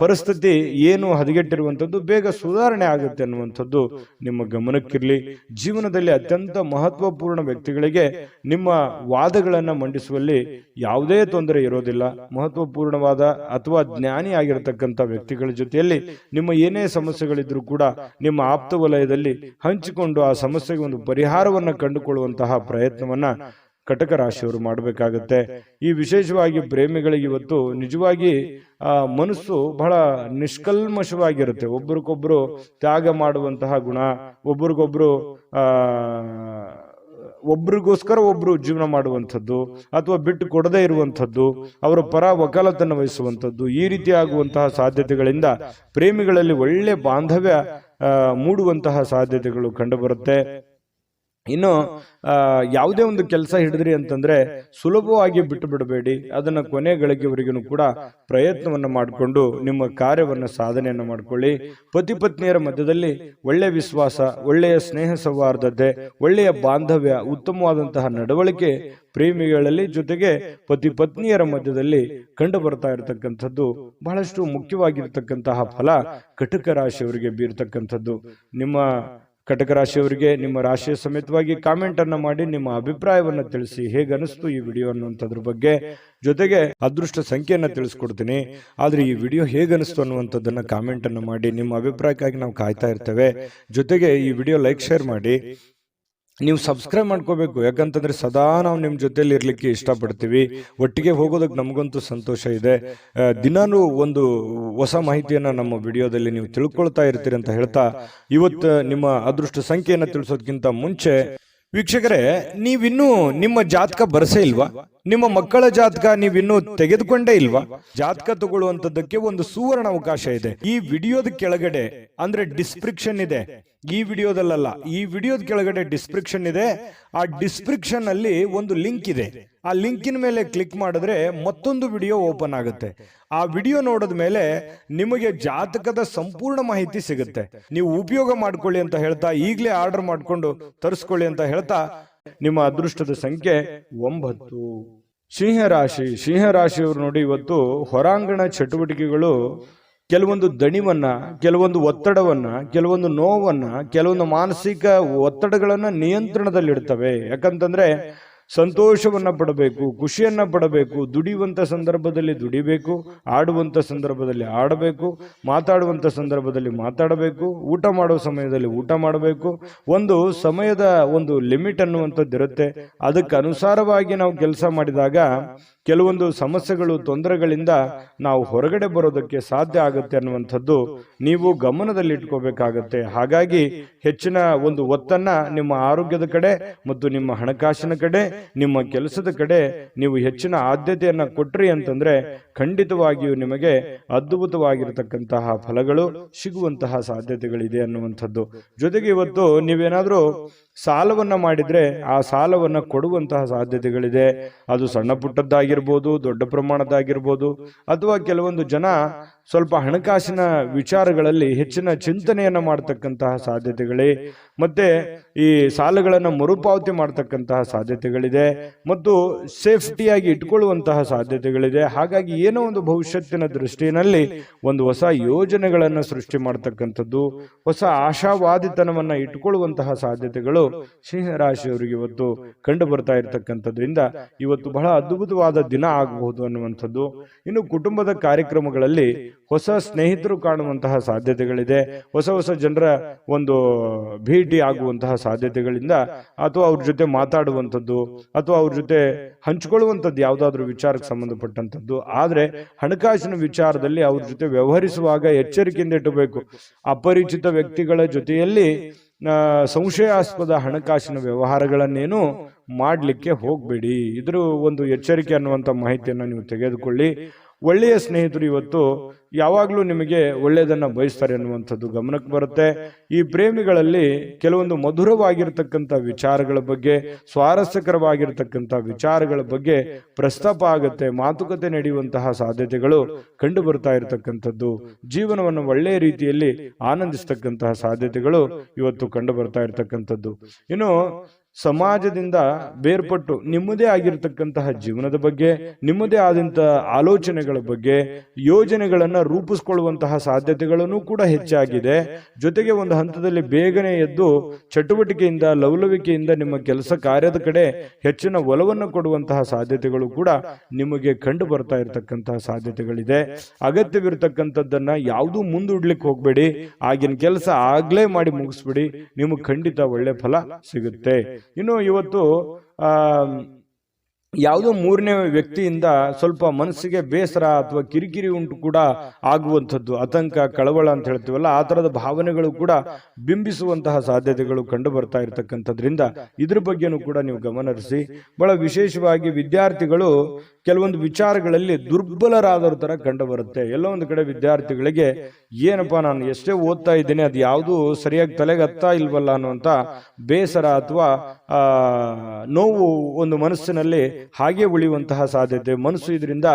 ಪರಿಸ್ಥಿತಿ ಏನು ಹದಗೆಟ್ಟಿರುವಂಥದ್ದು ಬೇಗ ಸುಧಾರಣೆ ಆಗುತ್ತೆ ಅನ್ನುವಂಥದ್ದು ನಿಮ್ಮ ಗಮನಕ್ಕಿರಲಿ. ಜೀವನದಲ್ಲಿ ಅತ್ಯಂತ ಮಹತ್ವಪೂರ್ಣ ವ್ಯಕ್ತಿಗಳಿಗೆ ನಿಮ್ಮ ವಾದಗಳನ್ನು ಮಂಡಿಸುವಲ್ಲಿ ಯಾವುದೇ ತೊಂದರೆ ಇರೋದಿಲ್ಲ. ಮಹತ್ವಪೂರ್ಣವಾದ ಅಥವಾ ಜ್ಞಾನಿ ಆಗಿರತಕ್ಕಂಥ ವ್ಯಕ್ತಿಗಳ ಜೊತೆಯಲ್ಲಿ ನಿಮ್ಮ ಏನೇ ಸಮಸ್ಯೆಗಳಿದ್ರೂ ಕೂಡ ನಿಮ್ಮ ಆಪ್ತ ವಲಯದಲ್ಲಿ ಹಂಚಿಕೊಂಡು ಆ ಸಮಸ್ಯೆಗೆ ಒಂದು ಪರಿಹಾರವನ್ನು ಕಂಡುಕೊಳ್ಳುವಂತಹ ಪ್ರಯತ್ನವನ್ನ ಕಟಕ ರಾಶಿಯವರು ಮಾಡಬೇಕಾಗತ್ತೆ. ಈ ವಿಶೇಷವಾಗಿ ಪ್ರೇಮಿಗಳಿಗೆ ಇವತ್ತು ನಿಜವಾಗಿ ಮನಸ್ಸು ಬಹಳ ನಿಷ್ಕಲ್ಮಶವಾಗಿರುತ್ತೆ. ಒಬ್ರಿಗೊಬ್ರು ತ್ಯಾಗ ಮಾಡುವಂತಹ ಗುಣ, ಒಬ್ರಿಗೋಸ್ಕರ ಒಬ್ರು ಜೀವನ ಮಾಡುವಂಥದ್ದು ಅಥವಾ ಬಿಟ್ಟು ಕೊಡದೇ ಇರುವಂಥದ್ದು, ಅವರ ಪರ ವಕಾಲತನ್ನು ವಹಿಸುವಂಥದ್ದು, ಈ ರೀತಿ ಆಗುವಂತಹ ಸಾಧ್ಯತೆಗಳಿಂದ ಪ್ರೇಮಿಗಳಲ್ಲಿ ಒಳ್ಳೆ ಬಾಂಧವ್ಯ ಮೂಡುವಂತಹ ಸಾಧ್ಯತೆಗಳು ಕಂಡುಬರುತ್ತೆ. ಇನ್ನು ಯಾವುದೇ ಒಂದು ಕೆಲಸ ಹಿಡಿದ್ರಿ ಅಂತಂದ್ರೆ ಸುಲಭವಾಗಿ ಬಿಟ್ಟು ಬಿಡಬೇಡಿ. ಅದನ್ನ ಕೊನೆ ಗಳಿಗೆವರೆಗೂ ಕೂಡ ಪ್ರಯತ್ನವನ್ನ ಮಾಡಿಕೊಂಡು ನಿಮ್ಮ ಕಾರ್ಯವನ್ನ ಸಾಧನೆಯನ್ನ ಮಾಡ್ಕೊಳ್ಳಿ. ಪತಿ ಪತ್ನಿಯರ ಮಧ್ಯದಲ್ಲಿ ಒಳ್ಳೆಯ ವಿಶ್ವಾಸ, ಒಳ್ಳೆಯ ಸ್ನೇಹ ಸೌಹಾರ್ದತೆ, ಒಳ್ಳೆಯ ಬಾಂಧವ್ಯ, ಉತ್ತಮವಾದಂತಹ ನಡವಳಿಕೆ ಪ್ರೇಮಿಗಳಲ್ಲಿ ಜೊತೆಗೆ ಪತಿ ಪತ್ನಿಯರ ಮಧ್ಯದಲ್ಲಿ ಕಂಡು ಬರ್ತಾ ಇರತಕ್ಕಂಥದ್ದು ಬಹಳಷ್ಟು ಮುಖ್ಯವಾಗಿರ್ತಕ್ಕಂತಹ ಫಲ ಕಟಕ ರಾಶಿಯವರಿಗೆ ಬೀರ್ತಕ್ಕಂಥದ್ದು. ನಿಮ್ಮ ಕಟಕ ರಾಶಿಯವರಿಗೆ ನಿಮ್ಮ ರಾಶಿಯ ಸಮೇತವಾಗಿ ಕಾಮೆಂಟ್ ಅನ್ನ ಮಾಡಿ ನಿಮ್ಮ ಅಭಿಪ್ರಾಯವನ್ನ ತಿಳಿಸಿ. ಹೇಗೆ ಅನಿಸ್ತು ಈ ವಿಡಿಯೋ ಅನ್ನುವಂಥದ್ರ ಬಗ್ಗೆ. ಜೊತೆಗೆ ಅದೃಷ್ಟ ಸಂಖ್ಯೆಯನ್ನ ತಿಳಿಸ್ಕೊಡ್ತೀನಿ. ಆದ್ರೆ ಈ ವಿಡಿಯೋ ಹೇಗೆ ಅನಿಸ್ತು ಅನ್ನುವಂಥದ್ದನ್ನ ಕಾಮೆಂಟ್ ಅನ್ನ ಮಾಡಿ. ನಿಮ್ಮ ಅಭಿಪ್ರಾಯಕ್ಕಾಗಿ ನಾವು ಕಾಯ್ತಾ ಇರ್ತೇವೆ. ಜೊತೆಗೆ ಈ ವಿಡಿಯೋ ಲೈಕ್, ಶೇರ್ ಮಾಡಿ. ನೀವು ಸಬ್ಸ್ಕ್ರೈಬ್ ಮಾಡ್ಕೋಬೇಕು. ಯಾಕಂತಂದ್ರೆ ಸದಾ ನಾವು ನಿಮ್ಮ ಜೊತೆಲಿ ಇರ್ಲಿಕ್ಕೆ ಇಷ್ಟಪಡ್ತೀವಿ. ಒಟ್ಟಿಗೆ ಹೋಗೋದಕ್ಕೆ ನಮಗಂತೂ ಸಂತೋಷ ಇದೆ. ದಿನಾನು ಒಂದು ಹೊಸ ಮಾಹಿತಿಯನ್ನ ನಮ್ಮ ವಿಡಿಯೋದಲ್ಲಿ ನೀವು ತಿಳ್ಕೊಳ್ತಾ ಇರ್ತೀರಿ ಅಂತ ಹೇಳ್ತಾ, ಇವತ್ತು ನಿಮ್ಮ ಅದೃಷ್ಟ ಸಂಖ್ಯೆಯನ್ನ ತಿಳಿಸೋದಕ್ಕಿಂತ ಮುಂಚೆ ವೀಕ್ಷಕರೇ, ನೀವಿನ್ನೂ ನಿಮ್ಮ ಜಾತಕ ಬರಸೇ ಇಲ್ವಾ? ನಿಮ್ಮ ಮಕ್ಕಳ ಜಾತಕ ನೀವಿನ್ನೂ ತೆಗೆದುಕೊಂಡೇ ಇಲ್ವಾ? ಜಾತಕ ತಗೊಳ್ಳುವಂತದ್ದಕ್ಕೆ ಒಂದು ಸುವರ್ಣ ಅವಕಾಶ ಇದೆ. ಈ ವಿಡಿಯೋದ ಕೆಳಗಡೆ ಅಂದ್ರೆ ಡಿಸ್ಕ್ರಿಪ್ಷನ್ ಇದೆ. ಈ ವಿಡಿಯೋದಲ್ಲ, ಈ ವಿಡಿಯೋದ ಕೆಳಗಡೆ ಡಿಸ್ಕ್ರಿಪ್ಷನ್ ಇದೆ. ಆ ಡಿಸ್ಕ್ರಿಪ್ಷನ್ ಅಲ್ಲಿ ಒಂದು ಲಿಂಕ್ ಇದೆ. ಆ ಲಿಂಕಿನ ಮೇಲೆ ಕ್ಲಿಕ್ ಮಾಡಿದ್ರೆ ಮತ್ತೊಂದು ವಿಡಿಯೋ ಓಪನ್ ಆಗುತ್ತೆ. ಆ ವಿಡಿಯೋ ನೋಡಿದ ಮೇಲೆ ನಿಮಗೆ ಜಾತಕದ ಸಂಪೂರ್ಣ ಮಾಹಿತಿ ಸಿಗುತ್ತೆ. ನೀವು ಉಪಯೋಗ ಮಾಡ್ಕೊಳ್ಳಿ ಅಂತ ಹೇಳ್ತಾ, ಈಗಲೇ ಆರ್ಡರ್ ಮಾಡ್ಕೊಂಡು ತರಿಸ್ಕೊಳ್ಳಿ ಅಂತ ಹೇಳ್ತಾ, ನಿಮ್ಮ ಅದೃಷ್ಟದ ಸಂಖ್ಯೆ 9. ಸಿಂಹರಾಶಿಯವರು ನೋಡಿ, ಇವತ್ತು ಹೊರಾಂಗಣ ಚಟುವಟಿಕೆಗಳು ಕೆಲವೊಂದು ದಣಿವನ್ನ, ಕೆಲವೊಂದು ಒತ್ತಡವನ್ನ, ಕೆಲವೊಂದು ನೋವನ್ನ, ಕೆಲವೊಂದು ಮಾನಸಿಕ ಒತ್ತಡಗಳನ್ನ ನಿಯಂತ್ರಣದಲ್ಲಿಡ್ತವೆ. ಯಾಕಂತಂದ್ರೆ ಸಂತೋಷವನ್ನ ಪಡಬೇಕು, ಖುಷಿಯನ್ನ ಪಡಬೇಕು, ದುಡಿಯುವಂತ ಸಂದರ್ಭದಲ್ಲಿ ದುಡಿಬೇಕು, ಆಡುವಂತ ಸಂದರ್ಭದಲ್ಲಿ ಆಡಬೇಕು, ಮಾತಾಡುವಂತ ಸಂದರ್ಭದಲ್ಲಿ ಮಾತಾಡಬೇಕು, ಊಟ ಮಾಡುವ ಸಮಯದಲ್ಲಿ ಊಟ ಮಾಡಬೇಕು. ಒಂದು ಸಮಯದ ಒಂದು ಲಿಮಿಟ್ ಅನ್ನುವಂಥದ್ದು ಇರುತ್ತೆ. ಅದಕ್ಕೆ ಅನುಸಾರವಾಗಿ ನಾವು ಕೆಲಸ ಮಾಡಿದಾಗ ಕೆಲವೊಂದು ಸಮಸ್ಯೆಗಳು, ತೊಂದರೆಗಳಿಂದ ನಾವು ಹೊರಗಡೆ ಬರೋದಕ್ಕೆ ಸಾಧ್ಯ ಆಗುತ್ತೆ ಅನ್ನುವಂಥದ್ದು ನೀವು ಗಮನದಲ್ಲಿ ಇಟ್ಕೋಬೇಕಾಗತ್ತೆ. ಹಾಗಾಗಿ ಹೆಚ್ಚಿನ ಒಂದು ಒತ್ತನ್ನ ನಿಮ್ಮ ಆರೋಗ್ಯದ ಕಡೆ ಮತ್ತು ನಿಮ್ಮ ಹಣಕಾಸಿನ ಕಡೆ, ನಿಮ್ಮ ಕೆಲಸದ ಕಡೆ ನೀವು ಹೆಚ್ಚಿನ ಆದ್ಯತೆಯನ್ನ ಕೊಟ್ರಿ ಅಂತಂದ್ರೆ ಖಂಡಿತವಾಗಿಯೂ ನಿಮಗೆ ಅದ್ಭುತವಾಗಿರತಕ್ಕಂತಹ ಫಲಗಳು ಸಿಗುವಂತಹ ಸಾಧ್ಯತೆಗಳಿದೆ ಅನ್ನುವಂಥದ್ದು. ಜೊತೆಗೆ ಇವತ್ತು ನೀವೇನಾದ್ರೂ ಸಾಲವನ್ನ ಮಾಡಿದ್ರೆ ಆ ಸಾಲವನ್ನ ಕೊಡುವಂತಹ ಸಾಧ್ಯತೆಗಳಿದೆ. ಅದು ಸಣ್ಣ ಪುಟ್ಟದ್ದಾಗಿರ್ಬೋದು, ದೊಡ್ಡ ಪ್ರಮಾಣದಾಗಿರ್ಬೋದು, ಅಥವಾ ಕೆಲವೊಂದು ಜನ ಸ್ವಲ್ಪ ಹಣಕಾಸಿನ ವಿಚಾರಗಳಲ್ಲಿ ಹೆಚ್ಚಿನ ಚಿಂತನೆಯನ್ನ ಮಾಡತಕ್ಕಂತಹ ಸಾಧ್ಯತೆಗಳೇ, ಮತ್ತೆ ಈ ಸಾಲಗಳನ್ನು ಮರುಪಾವತಿ ಮಾಡತಕ್ಕಂತಹ ಸಾಧ್ಯತೆಗಳಿದೆ, ಮತ್ತು ಸೇಫ್ಟಿಯಾಗಿ ಇಟ್ಕೊಳ್ಳುವಂತಹ ಸಾಧ್ಯತೆಗಳಿದೆ. ಹಾಗಾಗಿ ಏನೋ ಒಂದು ಭವಿಷ್ಯತ್ತಿನ ದೃಷ್ಟಿಯಲ್ಲಿ ಒಂದು ಹೊಸ ಯೋಜನೆಗಳನ್ನು ಸೃಷ್ಟಿ ಮಾಡತಕ್ಕಂಥದ್ದು, ಹೊಸ ಆಶಾವಾದಿತನವನ್ನ ಇಟ್ಕೊಳ್ಳುವಂತಹ ಸಾಧ್ಯತೆಗಳು ಸಿಂಹರಾಶಿಯವರಿಗೆ ಇವತ್ತು ಕಂಡು ಬರ್ತಾ ಇರತಕ್ಕಂಥದ್ರಿಂದ ಇವತ್ತು ಬಹಳ ಅದ್ಭುತವಾದ ದಿನ ಆಗಬಹುದು ಅನ್ನುವಂಥದ್ದು. ಇನ್ನು ಕುಟುಂಬದ ಕಾರ್ಯಕ್ರಮಗಳಲ್ಲಿ ಹೊಸ ಸ್ನೇಹಿತರು ಕಾಣುವಂತಹ ಸಾಧ್ಯತೆಗಳಿದೆ. ಹೊಸ ಜನರ ಒಂದು ಭೇಟಿ ಆಗುವಂತಹ ಸಾಧ್ಯತೆಗಳಿಂದ, ಅಥವಾ ಅವ್ರ ಜೊತೆ ಮಾತಾಡುವಂಥದ್ದು, ಅಥವಾ ಅವ್ರ ಜೊತೆ ಹಂಚಿಕೊಳ್ಳುವಂಥದ್ದು ಯಾವುದಾದ್ರೂ ವಿಚಾರಕ್ಕೆ ಸಂಬಂಧಪಟ್ಟಂಥದ್ದು. ಆದ್ರೆ ಹಣಕಾಸಿನ ವಿಚಾರದಲ್ಲಿ ಅವ್ರ ಜೊತೆ ವ್ಯವಹರಿಸುವಾಗ ಎಚ್ಚರಿಕೆಯಿಂದ ಇಟ್ಟಬೇಕು. ಅಪರಿಚಿತ ವ್ಯಕ್ತಿಗಳ ಜೊತೆಯಲ್ಲಿ ಸಂಶಯಾಸ್ಪದ ಹಣಕಾಸಿನ ವ್ಯವಹಾರಗಳನ್ನೇನು ಮಾಡಲಿಕ್ಕೆ ಹೋಗಬೇಡಿ. ಇದ್ರ ಒಂದು ಎಚ್ಚರಿಕೆ ಅನ್ನುವಂಥ ಮಾಹಿತಿಯನ್ನು ನೀವು ತೆಗೆದುಕೊಳ್ಳಿ. ಒಳ್ಳೆಯ ಸ್ನೇಹಿತರು ಇವತ್ತು ಯಾವಾಗಲೂ ನಿಮಗೆ ಒಳ್ಳೆಯದನ್ನ ಬಯಸ್ತಾರೆ ಅನ್ನುವಂಥದ್ದು ಗಮನಕ್ಕೆ ಬರುತ್ತೆ. ಈ ಪ್ರೇಮಿಗಳಲ್ಲಿ ಕೆಲವೊಂದು ಮಧುರವಾಗಿರ್ತಕ್ಕಂಥ ವಿಚಾರಗಳ ಬಗ್ಗೆ, ಸ್ವಾರಸ್ಯಕರವಾಗಿರ್ತಕ್ಕಂಥ ವಿಚಾರಗಳ ಬಗ್ಗೆ ಪ್ರಸ್ತಾಪ ಆಗುತ್ತೆ, ಮಾತುಕತೆ ನಡೆಯುವಂತಹ ಸಾಧ್ಯತೆಗಳು ಕಂಡು ಬರ್ತಾ ಇರತಕ್ಕಂಥದ್ದು, ಜೀವನವನ್ನು ಒಳ್ಳೆಯ ರೀತಿಯಲ್ಲಿ ಆನಂದಿಸ್ತಕ್ಕಂತಹ ಸಾಧ್ಯತೆಗಳು ಇವತ್ತು ಕಂಡು ಬರ್ತಾ ಇರತಕ್ಕಂಥದ್ದು. ಇನ್ನು ಸಮಾಜದಿಂದ ಬೇರ್ಪಟ್ಟು ನಿಮ್ಮದೇ ಆಗಿರತಕ್ಕಂತಹ ಜೀವನದ ಬಗ್ಗೆ, ನಿಮ್ಮದೇ ಆದಂತಹ ಆಲೋಚನೆಗಳ ಬಗ್ಗೆ, ಯೋಜನೆಗಳನ್ನು ರೂಪಿಸಿಕೊಳ್ಳುವಂತಹ ಸಾಧ್ಯತೆಗಳನ್ನು ಕೂಡ ಹೆಚ್ಚಾಗಿದೆ. ಜೊತೆಗೆ ಒಂದು ಹಂತದಲ್ಲಿ ಬೇಗನೆ ಎದ್ದು ಚಟುವಟಿಕೆಯಿಂದ, ಲವಲವಿಕೆಯಿಂದ ನಿಮ್ಮ ಕೆಲಸ ಕಾರ್ಯದ ಕಡೆ ಹೆಚ್ಚಿನ ಒಲವನ್ನು ಕೊಡುವಂತಹ ಸಾಧ್ಯತೆಗಳು ಕೂಡ ನಿಮಗೆ ಕಂಡು ಬರ್ತಾ ಇರತಕ್ಕಂತಹ ಸಾಧ್ಯತೆಗಳಿದೆ. ಅಗತ್ಯವಿರತಕ್ಕಂಥದ್ದನ್ನ ಯಾವುದೂ ಮುಂದೂಡ್ಲಿಕ್ಕೆ ಹೋಗ್ಬೇಡಿ. ಆಗಿನ ಕೆಲಸ ಆಗ್ಲೇ ಮಾಡಿ ಮುಗಿಸ್ಬಿಡಿ, ನಿಮಗೆ ಖಂಡಿತ ಒಳ್ಳೆ ಫಲ ಸಿಗುತ್ತೆ. ಇನ್ನು ಇವತ್ತು ಯಾವುದೋ ಮೂರನೇ ವ್ಯಕ್ತಿಯಿಂದ ಸ್ವಲ್ಪ ಮನಸ್ಸಿಗೆ ಬೇಸರ ಅಥವಾ ಕಿರಿಕಿರಿ ಉಂಟು ಕೂಡ ಆಗುವಂಥದ್ದು, ಆತಂಕ, ಕಳವಳ ಅಂತ ಹೇಳ್ತೀವಲ್ಲ, ಆ ಥರದ ಭಾವನೆಗಳು ಕೂಡ ಬಿಂಬಿಸುವಂತಹ ಸಾಧ್ಯತೆಗಳು ಕಂಡು ಬರ್ತಾ ಇರತಕ್ಕಂಥದ್ರಿಂದ ಇದ್ರ ಬಗ್ಗೆನೂ ಕೂಡ ನೀವು ಗಮನಹರಿಸಿ. ಬಹಳ ವಿಶೇಷವಾಗಿ ವಿದ್ಯಾರ್ಥಿಗಳು ಕೆಲವೊಂದು ವಿಚಾರಗಳಲ್ಲಿ ದುರ್ಬಲರಾದವ್ರ ತರ ಕಂಡು ಬರುತ್ತೆ. ಎಲ್ಲೋ ಒಂದು ಕಡೆ ವಿದ್ಯಾರ್ಥಿಗಳಿಗೆ ಏನಪ್ಪಾ, ನಾನು ಎಷ್ಟೇ ಓದ್ತಾ ಇದ್ದೇನೆ, ಅದು ಯಾವುದು ಸರಿಯಾಗಿ ತಲೆಗೆ ಹತ್ತಾ ಇಲ್ವಲ್ಲ ಅನ್ನುವಂಥ ಬೇಸರ ಅಥವಾ ನೋವು ಒಂದು ಮನಸ್ಸಿನಲ್ಲಿ ಹಾಗೆ ಉಳಿಯುವಂತಹ ಸಾಧ್ಯತೆ, ಮನಸ್ಸು ಇದರಿಂದ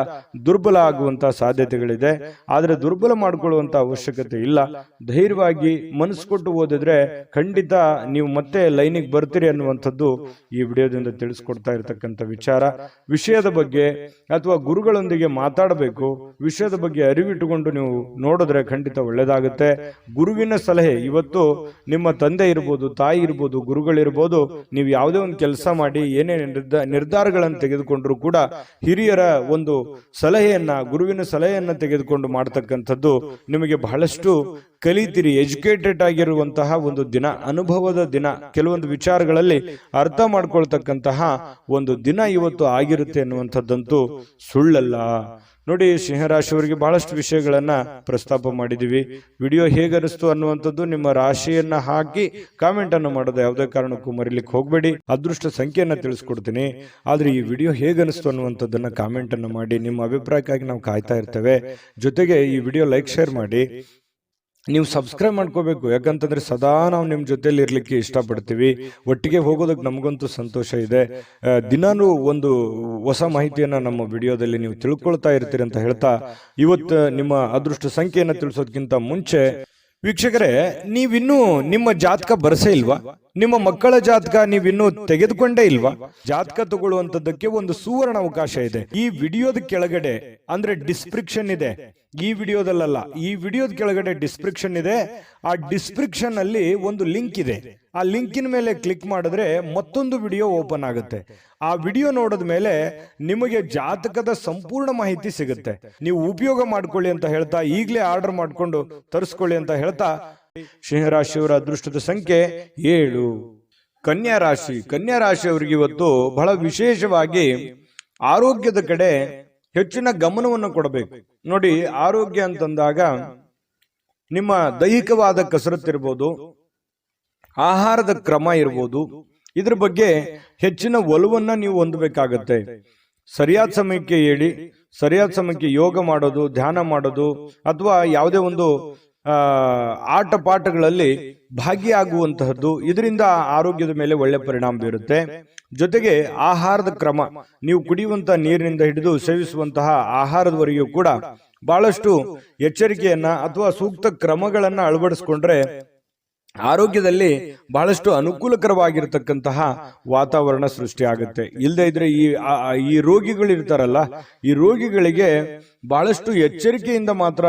ದುರ್ಬಲ ಆಗುವಂತಹ ಸಾಧ್ಯತೆಗಳಿದೆ. ಆದರೆ ದುರ್ಬಲ ಮಾಡಿಕೊಳ್ಳುವಂತಹ ಅವಶ್ಯಕತೆ ಇಲ್ಲ. ಧೈರ್ಯವಾಗಿ ಮನಸ್ಸು ಕೊಟ್ಟು ಓದಿದ್ರೆ ಖಂಡಿತ ನೀವು ಮತ್ತೆ ಲೈನಿಗೆ ಬರ್ತೀರಿ ಅನ್ನುವಂಥದ್ದು ಈ ವಿಡಿಯೋದಿಂದ ತಿಳಿಸ್ಕೊಡ್ತಾ ಇರತಕ್ಕಂಥ ವಿಚಾರ. ವಿಷಯದ ಬಗ್ಗೆ ಅಥವಾ ಗುರುಗಳೊಂದಿಗೆ ಮಾತಾಡಬೇಕು, ವಿಷಯದ ಬಗ್ಗೆ ಅರಿವಿಟ್ಟುಕೊಂಡು ನೀವು ನೋಡಿದ್ರೆ ಖಂಡಿತ ಒಳ್ಳೇದಾಗುತ್ತೆ. ಗುರುವಿನ ಸಲಹೆ, ಇವತ್ತು ನಿಮ್ಮ ತಂದೆ ಇರ್ಬೋದು, ತಾಯಿ ಇರ್ಬೋದು, ಗುರುಗಳಿರ್ಬೋದು, ನೀವು ಯಾವುದೇ ಒಂದು ಕೆಲಸ ಮಾಡಿ ಏನೇ ನಿರ್ಧಾರಗಳನ್ನು ತೆಗೆದುಕೊಂಡ್ರು ಕೂಡ ಹಿರಿಯರ ಒಂದು ಸಲಹೆಯನ್ನ, ಗುರುವಿನ ಸಲಹೆಯನ್ನ ತೆಗೆದುಕೊಂಡು ಮಾಡತಕ್ಕಂಥದ್ದು ನಿಮಗೆ ಬಹಳಷ್ಟು ಕಲಿತೀರಿ. ಎಜುಕೇಟೆಡ್ ಆಗಿರುವಂತಹ ಒಂದು ದಿನ, ಅನುಭವದ ದಿನ, ಕೆಲವೊಂದು ವಿಚಾರಗಳಲ್ಲಿ ಅರ್ಥ ಮಾಡ್ಕೊಳ್ತಕ್ಕಂತಹ ಒಂದು ದಿನ ಇವತ್ತು ಆಗಿರುತ್ತೆ ಅನ್ನುವಂಥದ್ದಂತೂ ಸುಳ್ಳಲ್ಲ. ನೋಡಿ, ಸಿಂಹರಾಶಿಯವರಿಗೆ ಬಹಳಷ್ಟು ವಿಷಯಗಳನ್ನ ಪ್ರಸ್ತಾಪ ಮಾಡಿದೀವಿ. ವಿಡಿಯೋ ಹೇಗನಿಸ್ತು ಅನ್ನುವಂಥದ್ದು ನಿಮ್ಮ ರಾಶಿಯನ್ನ ಹಾಕಿ ಕಾಮೆಂಟ್ ಅನ್ನು ಮಾಡೋದು ಯಾವುದೇ ಕಾರಣಕ್ಕೂ ಮರಿಲಿಕ್ಕೆ ಹೋಗಬೇಡಿ. ಅದೃಷ್ಟ ಸಂಖ್ಯೆಯನ್ನ ತಿಳಿಸ್ಕೊಡ್ತೀನಿ, ಆದ್ರೆ ಈ ವಿಡಿಯೋ ಹೇಗನಿಸ್ತು ಅನ್ನುವಂಥದ್ದನ್ನ ಕಾಮೆಂಟ್ ಅನ್ನು ಮಾಡಿ. ನಿಮ್ಮ ಅಭಿಪ್ರಾಯಕ್ಕಾಗಿ ನಾವು ಕಾಯ್ತಾ ಇರ್ತೇವೆ. ಜೊತೆಗೆ ಈ ವಿಡಿಯೋ ಲೈಕ್, ಶೇರ್ ಮಾಡಿ. ನೀವು ಸಬ್ಸ್ಕ್ರೈಬ್ ಮಾಡ್ಕೋಬೇಕು, ಯಾಕಂತಂದ್ರೆ ಸದಾ ನಾವು ನಿಮ್ಮ ಜೊತೆಲಿ ಇರ್ಲಿಕ್ಕೆ ಇಷ್ಟಪಡ್ತೀವಿ. ಒಟ್ಟಿಗೆ ಹೋಗೋದಕ್ಕೆ ನಮಗಂತೂ ಸಂತೋಷ ಇದೆ. ದಿನಾನೂ ಒಂದು ಹೊಸ ಮಾಹಿತಿಯನ್ನ ನಮ್ಮ ವಿಡಿಯೋದಲ್ಲಿ ನೀವು ತಿಳ್ಕೊಳ್ತಾ ಇರ್ತೀರಿ ಅಂತ ಹೇಳ್ತಾ, ಇವತ್ತು ನಿಮ್ಮ ಅದೃಷ್ಟ ಸಂಖ್ಯೆಯನ್ನು ತಿಳಿಸೋದಕ್ಕಿಂತ ಮುಂಚೆ ವೀಕ್ಷಕರೇ, ನೀವಿನ್ನೂ ನಿಮ್ಮ ಜಾತಕ ಬರಸೇ ಇಲ್ವಾ? ನಿಮ್ಮ ಮಕ್ಕಳ ಜಾತಕ ನೀವಿನ್ನೂ ತೆಗೆದುಕೊಂಡೇ ಇಲ್ವಾ? ಜಾತಕ ತಗೊಳ್ಳುವಂತದ್ದಕ್ಕೆ ಒಂದು ಸುವರ್ಣ ಅವಕಾಶ ಇದೆ. ಈ ವಿಡಿಯೋದ ಕೆಳಗಡೆ, ಅಂದ್ರೆ ಡಿಸ್ಕ್ರಿಪ್ಷನ್ ಇದೆ, ಈ ವಿಡಿಯೋದಲ್ಲ, ಈ ವಿಡಿಯೋದ ಕೆಳಗಡೆ ಡಿಸ್ಕ್ರಿಪ್ಷನ್ ಇದೆ. ಆ ಡಿಸ್ಕ್ರಿಪ್ಷನ್ ಅಲ್ಲಿ ಒಂದು ಲಿಂಕ್ ಇದೆ. ಆ ಲಿಂಕಿನ ಮೇಲೆ ಕ್ಲಿಕ್ ಮಾಡಿದ್ರೆ ಮತ್ತೊಂದು ವಿಡಿಯೋ ಓಪನ್ ಆಗುತ್ತೆ. ಆ ವಿಡಿಯೋ ನೋಡಿದ ಮೇಲೆ ನಿಮಗೆ ಜಾತಕದ ಸಂಪೂರ್ಣ ಮಾಹಿತಿ ಸಿಗುತ್ತೆ. ನೀವು ಉಪಯೋಗ ಮಾಡ್ಕೊಳ್ಳಿ ಅಂತ ಹೇಳ್ತಾ, ಈಗಲೇ ಆರ್ಡರ್ ಮಾಡ್ಕೊಂಡು ತರಿಸ್ಕೊಳ್ಳಿ ಅಂತ ಹೇಳ್ತಾ, ಸಿಂಹರಾಶಿಯವರ ಅದೃಷ್ಟದ ಸಂಖ್ಯೆ 7. ಕನ್ಯಾ ರಾಶಿ. ಕನ್ಯಾ ರಾಶಿಯವರಿಗೆ ಇವತ್ತು ಬಹಳ ವಿಶೇಷವಾಗಿ ಆರೋಗ್ಯದ ಕಡೆ ಹೆಚ್ಚಿನ ಗಮನವನ್ನು ಕೊಡಬೇಕು. ನೋಡಿ, ಆರೋಗ್ಯ ಅಂತಂದಾಗ ನಿಮ್ಮ ದೈಹಿಕವಾದ ಕಸರತ್ತು ಇರ್ಬೋದು, ಆಹಾರದ ಕ್ರಮ ಇರ್ಬೋದು, ಇದ್ರ ಬಗ್ಗೆ ಹೆಚ್ಚಿನ ಒಲವನ್ನ ನೀವು ಹೊಂದಬೇಕಾಗತ್ತೆ. ಸರಿಯಾದ ಸಮಯಕ್ಕೆ ಹೇಳಿ, ಸರಿಯಾದ ಸಮಯಕ್ಕೆ ಯೋಗ ಮಾಡೋದು, ಧ್ಯಾನ ಮಾಡೋದು, ಅಥವಾ ಯಾವುದೇ ಒಂದು ಆಟ ಪಾಠಗಳಲ್ಲಿ ಭಾಗಿಯಾಗುವಂತಹದ್ದು, ಇದರಿಂದ ಆರೋಗ್ಯದ ಮೇಲೆ ಒಳ್ಳೆ ಪರಿಣಾಮ ಬೀರುತ್ತೆ. ಜೊತೆಗೆ ಆಹಾರದ ಕ್ರಮ, ನೀವು ಕುಡಿಯುವಂತ ನೀರಿನಿಂದ ಹಿಡಿದು ಸೇವಿಸುವಂತಹ ಆಹಾರದವರೆಗೂ ಕೂಡ ಬಹಳಷ್ಟು ಎಚ್ಚರಿಕೆಯನ್ನ ಅಥವಾ ಸೂಕ್ತ ಕ್ರಮಗಳನ್ನ ಅಳವಡಿಸಿಕೊಂಡ್ರೆ ಆರೋಗ್ಯದಲ್ಲಿ ಬಹಳಷ್ಟು ಅನುಕೂಲಕರವಾಗಿರತಕ್ಕಂತಹ ವಾತಾವರಣ ಸೃಷ್ಟಿ ಆಗುತ್ತೆ. ಇಲ್ಲದೆ ಇದ್ರೆ ಈ ರೋಗಿಗಳು ಇರ್ತಾರಲ್ಲ, ಈ ರೋಗಿಗಳಿಗೆ ಬಹಳಷ್ಟು ಎಚ್ಚರಿಕೆಯಿಂದ ಮಾತ್ರ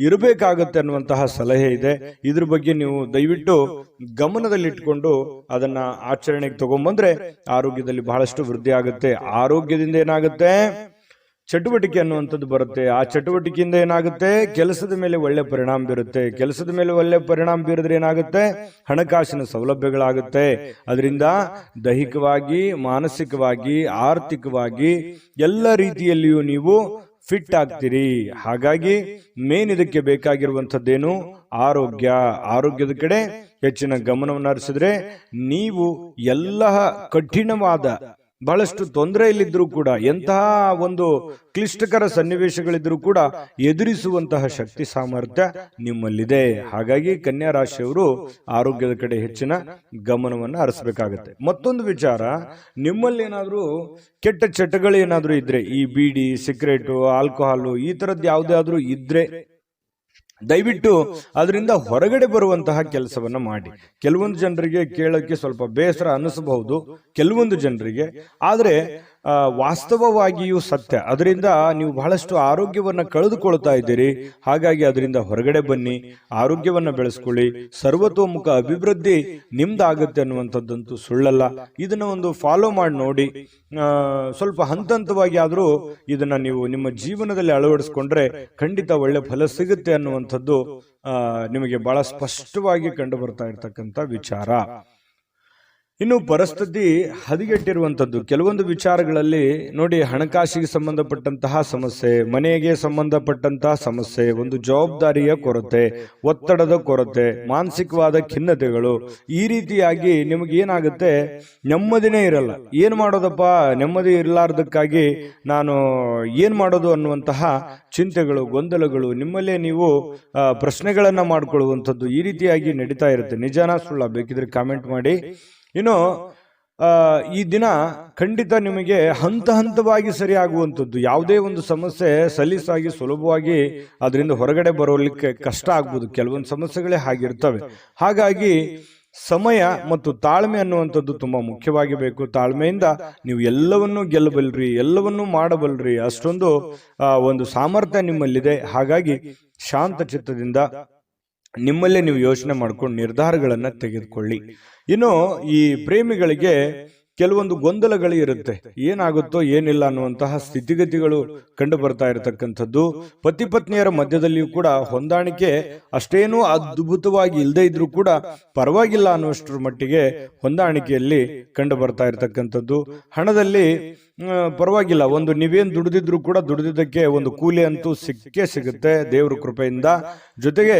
ಇರಬೇಕಾಗತ್ತೆ ಅನ್ನುವಂತಹ ಸಲಹೆ ಇದೆ. ಇದ್ರ ಬಗ್ಗೆ ನೀವು ದಯವಿಟ್ಟು ಗಮನದಲ್ಲಿಟ್ಕೊಂಡು ಅದನ್ನ ಆಚರಣೆಗೆ ತಗೊಂಡ್ಬಂದ್ರೆ ಆರೋಗ್ಯದಲ್ಲಿ ಬಹಳಷ್ಟು ವೃದ್ಧಿ ಆಗುತ್ತೆ. ಆರೋಗ್ಯದಿಂದ ಏನಾಗುತ್ತೆ, ಚಟುವಟಿಕೆ ಅನ್ನುವಂಥದ್ದು ಬರುತ್ತೆ. ಆ ಚಟುವಟಿಕೆಯಿಂದ ಏನಾಗುತ್ತೆ, ಕೆಲಸದ ಮೇಲೆ ಒಳ್ಳೆ ಪರಿಣಾಮ ಬೀರುತ್ತೆ. ಕೆಲಸದ ಮೇಲೆ ಒಳ್ಳೆ ಪರಿಣಾಮ ಬೀರಿದ್ರೆ ಏನಾಗುತ್ತೆ, ಹಣಕಾಸಿನ ಸೌಲಭ್ಯಗಳಾಗುತ್ತೆ. ಅದರಿಂದ ದೈಹಿಕವಾಗಿ, ಮಾನಸಿಕವಾಗಿ, ಆರ್ಥಿಕವಾಗಿ ಎಲ್ಲ ರೀತಿಯಲ್ಲಿಯೂ ನೀವು ಫಿಟ್ ಆಗ್ತೀರಿ. ಹಾಗಾಗಿ ಮೇನ್ ಇದಕ್ಕೆ ಬೇಕಾಗಿರುವಂತದ್ದೇನು? ಆರೋಗ್ಯದ ಕಡೆ ಹೆಚ್ಚಿನ ಗಮನವನ್ನು ಹರಿಸಿದ್ರೆ ನೀವು ಎಲ್ಲ ಕಠಿಣವಾದ ಬಹಳಷ್ಟು ತೊಂದರೆಯಲ್ಲಿದ್ರೂ ಕೂಡ, ಎಂತಹ ಒಂದು ಕ್ಲಿಷ್ಟಕರ ಸನ್ನಿವೇಶಗಳಿದ್ರೂ ಕೂಡ ಎದುರಿಸುವಂತಹ ಶಕ್ತಿ ಸಾಮರ್ಥ್ಯ ನಿಮ್ಮಲ್ಲಿದೆ. ಹಾಗಾಗಿ ಕನ್ಯಾ ರಾಶಿಯವರು ಆರೋಗ್ಯದ ಕಡೆ ಹೆಚ್ಚಿನ ಗಮನವನ್ನು ಹರಿಸಬೇಕಾಗತ್ತೆ. ಮತ್ತೊಂದು ವಿಚಾರ, ನಿಮ್ಮಲ್ಲಿ ಏನಾದರೂ ಕೆಟ್ಟ ಚಟಗಳು ಏನಾದರೂ ಇದ್ರೆ, ಈ ಬೀಡಿ, ಸಿಗರೇಟು, ಆಲ್ಕೋಹಾಲು ಈ ತರದ್ದು ಯಾವುದಾದ್ರೂ ಇದ್ರೆ ದಯವಿಟ್ಟು ಅದರಿಂದ ಹೊರಗಡೆ ಬರುವಂತಹ ಕೆಲಸವನ್ನ ಮಾಡಿ. ಕೆಲವೊಂದು ಜನರಿಗೆ ಕೇಳೋಕ್ಕೆ ಸ್ವಲ್ಪ ಬೇಸರ ಅನಿಸಬಹುದು, ಕೆಲವೊಂದು ಜನರಿಗೆ, ಆದರೆ ವಾಸ್ತವವಾಗಿಯೂ ಸತ್ಯ. ಅದರಿಂದ ನೀವು ಬಹಳಷ್ಟು ಆರೋಗ್ಯವನ್ನ ಕಳೆದುಕೊಳ್ತಾ ಇದ್ದೀರಿ. ಹಾಗಾಗಿ ಅದರಿಂದ ಹೊರಗಡೆ ಬನ್ನಿ, ಆರೋಗ್ಯವನ್ನ ಬೆಳೆಸ್ಕೊಳ್ಳಿ, ಸರ್ವತೋಮುಖ ಅಭಿವೃದ್ಧಿ ನಿಮ್ದಾಗುತ್ತೆ ಅನ್ನುವಂಥದ್ದಂತೂ ಸುಳ್ಳಲ್ಲ. ಇದನ್ನ ಒಂದು ಫಾಲೋ ಮಾಡಿ ನೋಡಿ. ಸ್ವಲ್ಪ ಹಂತವಾಗಿ ಆದರೂ ಇದನ್ನ ನೀವು ನಿಮ್ಮ ಜೀವನದಲ್ಲಿ ಅಳವಡಿಸ್ಕೊಂಡ್ರೆ ಖಂಡಿತ ಒಳ್ಳೆ ಫಲ ಸಿಗುತ್ತೆ ಅನ್ನುವಂಥದ್ದು ನಿಮಗೆ ಬಹಳ ಸ್ಪಷ್ಟವಾಗಿ ಕಂಡು ಬರ್ತಾ ಇರ್ತಕ್ಕಂಥ ವಿಚಾರ. ಇನ್ನು ಪರಿಸ್ಥಿತಿ ಹದಗೆಟ್ಟಿರುವಂಥದ್ದು ಕೆಲವೊಂದು ವಿಚಾರಗಳಲ್ಲಿ ನೋಡಿ, ಹಣಕಾಸಿಗೆ ಸಂಬಂಧಪಟ್ಟಂತಹ ಸಮಸ್ಯೆ, ಮನೆಗೆ ಸಂಬಂಧಪಟ್ಟಂತಹ ಸಮಸ್ಯೆ, ಒಂದು ಜವಾಬ್ದಾರಿಯ ಕೊರತೆ, ಒತ್ತಡದ ಕೊರತೆ, ಮಾನಸಿಕವಾದ ಖಿನ್ನತೆಗಳು, ಈ ರೀತಿಯಾಗಿ ನಿಮಗೆ ಏನಾಗುತ್ತೆ, ನೆಮ್ಮದಿನೇ ಇರಲ್ಲ. ಏನ್ ಮಾಡೋದಪ್ಪ, ನೆಮ್ಮದಿ ಇರಲಾರ್ದಕ್ಕಾಗಿ ನಾನು ಏನ್ ಮಾಡೋದು ಅನ್ನುವಂತಹ ಚಿಂತೆಗಳು, ಗೊಂದಲಗಳು, ನಿಮ್ಮಲ್ಲೇ ನೀವು ಪ್ರಶ್ನೆಗಳನ್ನ ಮಾಡ್ಕೊಳ್ಳುವಂಥದ್ದು ಈ ರೀತಿಯಾಗಿ ನಡೀತಾ ಇರುತ್ತೆ. ನಿಜಾನ ಸುಳ್ಳ ಬೇಕಿದ್ರೆ ಕಾಮೆಂಟ್ ಮಾಡಿ. ಇನ್ನು ಈ ದಿನ ಖಂಡಿತ ನಿಮಗೆ ಹಂತವಾಗಿ ಸರಿಯಾಗುವಂಥದ್ದು. ಯಾವುದೇ ಒಂದು ಸಮಸ್ಯೆ ಸಲೀಸಾಗಿ ಸುಲಭವಾಗಿ ಅದರಿಂದ ಹೊರಗಡೆ ಬರೋಲಿಕ್ಕೆ ಕಷ್ಟ ಆಗ್ಬೋದು. ಕೆಲವೊಂದು ಸಮಸ್ಯೆಗಳೇ ಹಾಗಿರ್ತವೆ. ಹಾಗಾಗಿ ಸಮಯ ಮತ್ತು ತಾಳ್ಮೆ ಅನ್ನುವಂಥದ್ದು ತುಂಬಾ ಮುಖ್ಯವಾಗಿ ಬೇಕು. ತಾಳ್ಮೆಯಿಂದ ನೀವು ಎಲ್ಲವನ್ನೂ ಗೆಲ್ಲಬಲ್ರಿ, ಎಲ್ಲವನ್ನೂ ಮಾಡಬಲ್ರಿ, ಅಷ್ಟೊಂದು ಒಂದು ಸಾಮರ್ಥ್ಯ ನಿಮ್ಮಲ್ಲಿದೆ. ಹಾಗಾಗಿ ಶಾಂತ ಚಿತ್ತದಿಂದ ನಿಮ್ಮಲ್ಲೇ ನೀವು ಯೋಚನೆ ಮಾಡ್ಕೊಂಡು ನಿರ್ಧಾರಗಳನ್ನ ತೆಗೆದುಕೊಳ್ಳಿ. ಇನ್ನು ಈ ಪ್ರೇಮಿಗಳಿಗೆ ಕೆಲವೊಂದು ಗೊಂದಲಗಳು ಇರುತ್ತೆ, ಏನಾಗುತ್ತೋ ಏನಿಲ್ಲ ಅನ್ನುವಂತಹ ಸ್ಥಿತಿಗತಿಗಳು ಕಂಡು ಬರ್ತಾ ಇರತಕ್ಕಂಥದ್ದು. ಪತಿ ಪತ್ನಿಯರ ಮಧ್ಯದಲ್ಲಿಯೂ ಕೂಡ ಹೊಂದಾಣಿಕೆ ಅಷ್ಟೇನೂ ಅದ್ಭುತವಾಗಿ ಇಲ್ಲದೆ ಇದ್ರೂ ಕೂಡ ಪರವಾಗಿಲ್ಲ ಅನ್ನುವಷ್ಟರ ಮಟ್ಟಿಗೆ ಹೊಂದಾಣಿಕೆಯಲ್ಲಿ ಕಂಡು ಬರ್ತಾ ಇರತಕ್ಕಂಥದ್ದು. ಹಣದಲ್ಲಿ ಪರವಾಗಿಲ್ಲ, ಒಂದು ನೀವೇನ್ ದುಡಿದಿದ್ರು ಕೂಡ ದುಡಿದಿದ್ದಕ್ಕೆ ಒಂದು ಕೂಲಿ ಅಂತೂ ಸಿಕ್ಕೇ ಸಿಗುತ್ತೆ ದೇವರ ಕೃಪೆಯಿಂದ. ಜೊತೆಗೆ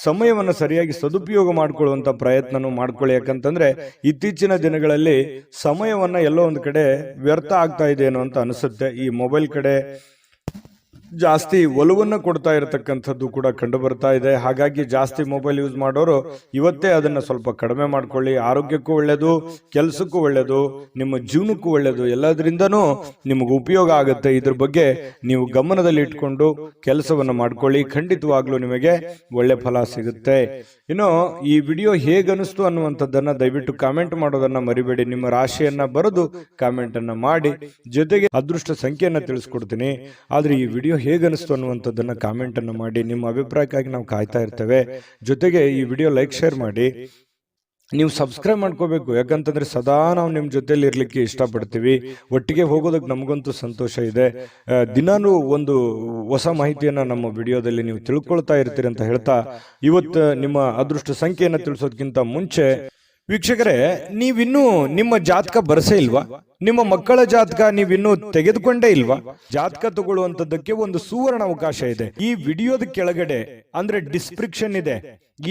ಸಮಯವನ್ನು ಸರಿಯಾಗಿ ಸದುಪಯೋಗ ಮಾಡಿಕೊಳ್ಳುವಂತ ಪ್ರಯತ್ನನೂ ಮಾಡ್ಕೊಳ್ಳಿ. ಯಾಕಂತಂದ್ರೆ ಇತ್ತೀಚಿನ ದಿನಗಳಲ್ಲಿ ಸಮಯವನ್ನ ಎಲ್ಲೋ ಒಂದು ಕಡೆ ವ್ಯರ್ಥ ಆಗ್ತಾ ಇದೆ ಏನೋ ಅಂತ ಅನಿಸುತ್ತೆ. ಈ ಮೊಬೈಲ್ ಕಡೆ ಜಾಸ್ತಿ ಒಲವನ್ನು ಕೊಡ್ತಾ ಇರತಕ್ಕಂಥದ್ದು ಕೂಡ ಕಂಡು ಬರ್ತಾ ಇದೆ. ಹಾಗಾಗಿ ಜಾಸ್ತಿ ಮೊಬೈಲ್ ಯೂಸ್ ಮಾಡೋರು ಇವತ್ತೇ ಅದನ್ನ ಸ್ವಲ್ಪ ಕಡಿಮೆ ಮಾಡ್ಕೊಳ್ಳಿ. ಆರೋಗ್ಯಕ್ಕೂ ಒಳ್ಳೇದು, ಕೆಲಸಕ್ಕೂ ಒಳ್ಳೇದು, ನಿಮ್ಮ ಜೀವನಕ್ಕೂ ಒಳ್ಳೇದು, ಎಲ್ಲದರಿಂದನೂ ನಿಮಗೆ ಉಪಯೋಗ ಆಗುತ್ತೆ. ಇದ್ರ ಬಗ್ಗೆ ನೀವು ಗಮನದಲ್ಲಿ ಇಟ್ಕೊಂಡು ಕೆಲಸವನ್ನ ಮಾಡ್ಕೊಳ್ಳಿ. ಖಂಡಿತವಾಗ್ಲೂ ನಿಮಗೆ ಒಳ್ಳೆ ಫಲ ಸಿಗುತ್ತೆ. ಇನ್ನು ಈ ವಿಡಿಯೋ ಹೇಗನಿಸ್ತು ಅನ್ನುವಂಥದ್ದನ್ನ ದಯವಿಟ್ಟು ಕಾಮೆಂಟ್ ಮಾಡೋದನ್ನ ಮರಿಬೇಡಿ. ನಿಮ್ಮ ರಾಶಿಯನ್ನ ಬರೆದು ಕಾಮೆಂಟ್ ಅನ್ನ ಮಾಡಿ, ಜೊತೆಗೆ ಅದೃಷ್ಟ ಸಂಖ್ಯೆಯನ್ನ ತಿಳಿಸ್ಕೊಡ್ತೀನಿ. ಆದ್ರೆ ಈ ವಿಡಿಯೋ ಹೇಗನಿಸ್ತು ಅನ್ನುವಂಥದ್ದನ್ನ ಕಾಮೆಂಟ್ ಅನ್ನು ಮಾಡಿ. ನಿಮ್ಮ ಅಭಿಪ್ರಾಯಕ್ಕಾಗಿ ನಾವು ಕಾಯ್ತಾ ಇರ್ತೇವೆ. ಜೊತೆಗೆ ಈ ವಿಡಿಯೋ ಲೈಕ್, ಶೇರ್ ಮಾಡಿ. ನೀವು ಸಬ್ಸ್ಕ್ರೈಬ್ ಮಾಡ್ಕೋಬೇಕು, ಯಾಕಂತಂದ್ರೆ ಸದಾ ನಾವು ನಿಮ್ಮ ಜೊತೆಲಿ ಇರ್ಲಿಕ್ಕೆ ಇಷ್ಟಪಡ್ತೀವಿ. ಒಟ್ಟಿಗೆ ಹೋಗೋದಕ್ಕೆ ನಮಗಂತೂ ಸಂತೋಷ ಇದೆ. ದಿನಾನು ಒಂದು ಹೊಸ ಮಾಹಿತಿಯನ್ನ ನಮ್ಮ ವಿಡಿಯೋದಲ್ಲಿ ನೀವು ತಿಳ್ಕೊಳ್ತಾ ಇರ್ತೀರಿ ಅಂತ ಹೇಳ್ತಾ, ಇವತ್ತು ನಿಮ್ಮ ಅದೃಷ್ಟ ಸಂಖ್ಯೆಯನ್ನು ತಿಳಿಸೋದಕ್ಕಿಂತ ಮುಂಚೆ ವೀಕ್ಷಕರೇ, ನೀವಿನ್ನೂ ನಿಮ್ಮ ಜಾತಕ ಬರಸೇ ಇಲ್ವಾ? ನಿಮ್ಮ ಮಕ್ಕಳ ಜಾತಕ ನೀವಿನ್ನೂ ತೆಗೆದುಕೊಂಡೇ ಇಲ್ವಾ? ಜಾತಕ ತಗೊಳ್ಳುವಂತದ್ದಕ್ಕೆ ಒಂದು ಸುವರ್ಣ ಅವಕಾಶ ಇದೆ. ಈ ವಿಡಿಯೋದ ಕೆಳಗಡೆ ಅಂದ್ರೆ ಡಿಸ್ಕ್ರಿಪ್ಷನ್ ಇದೆ,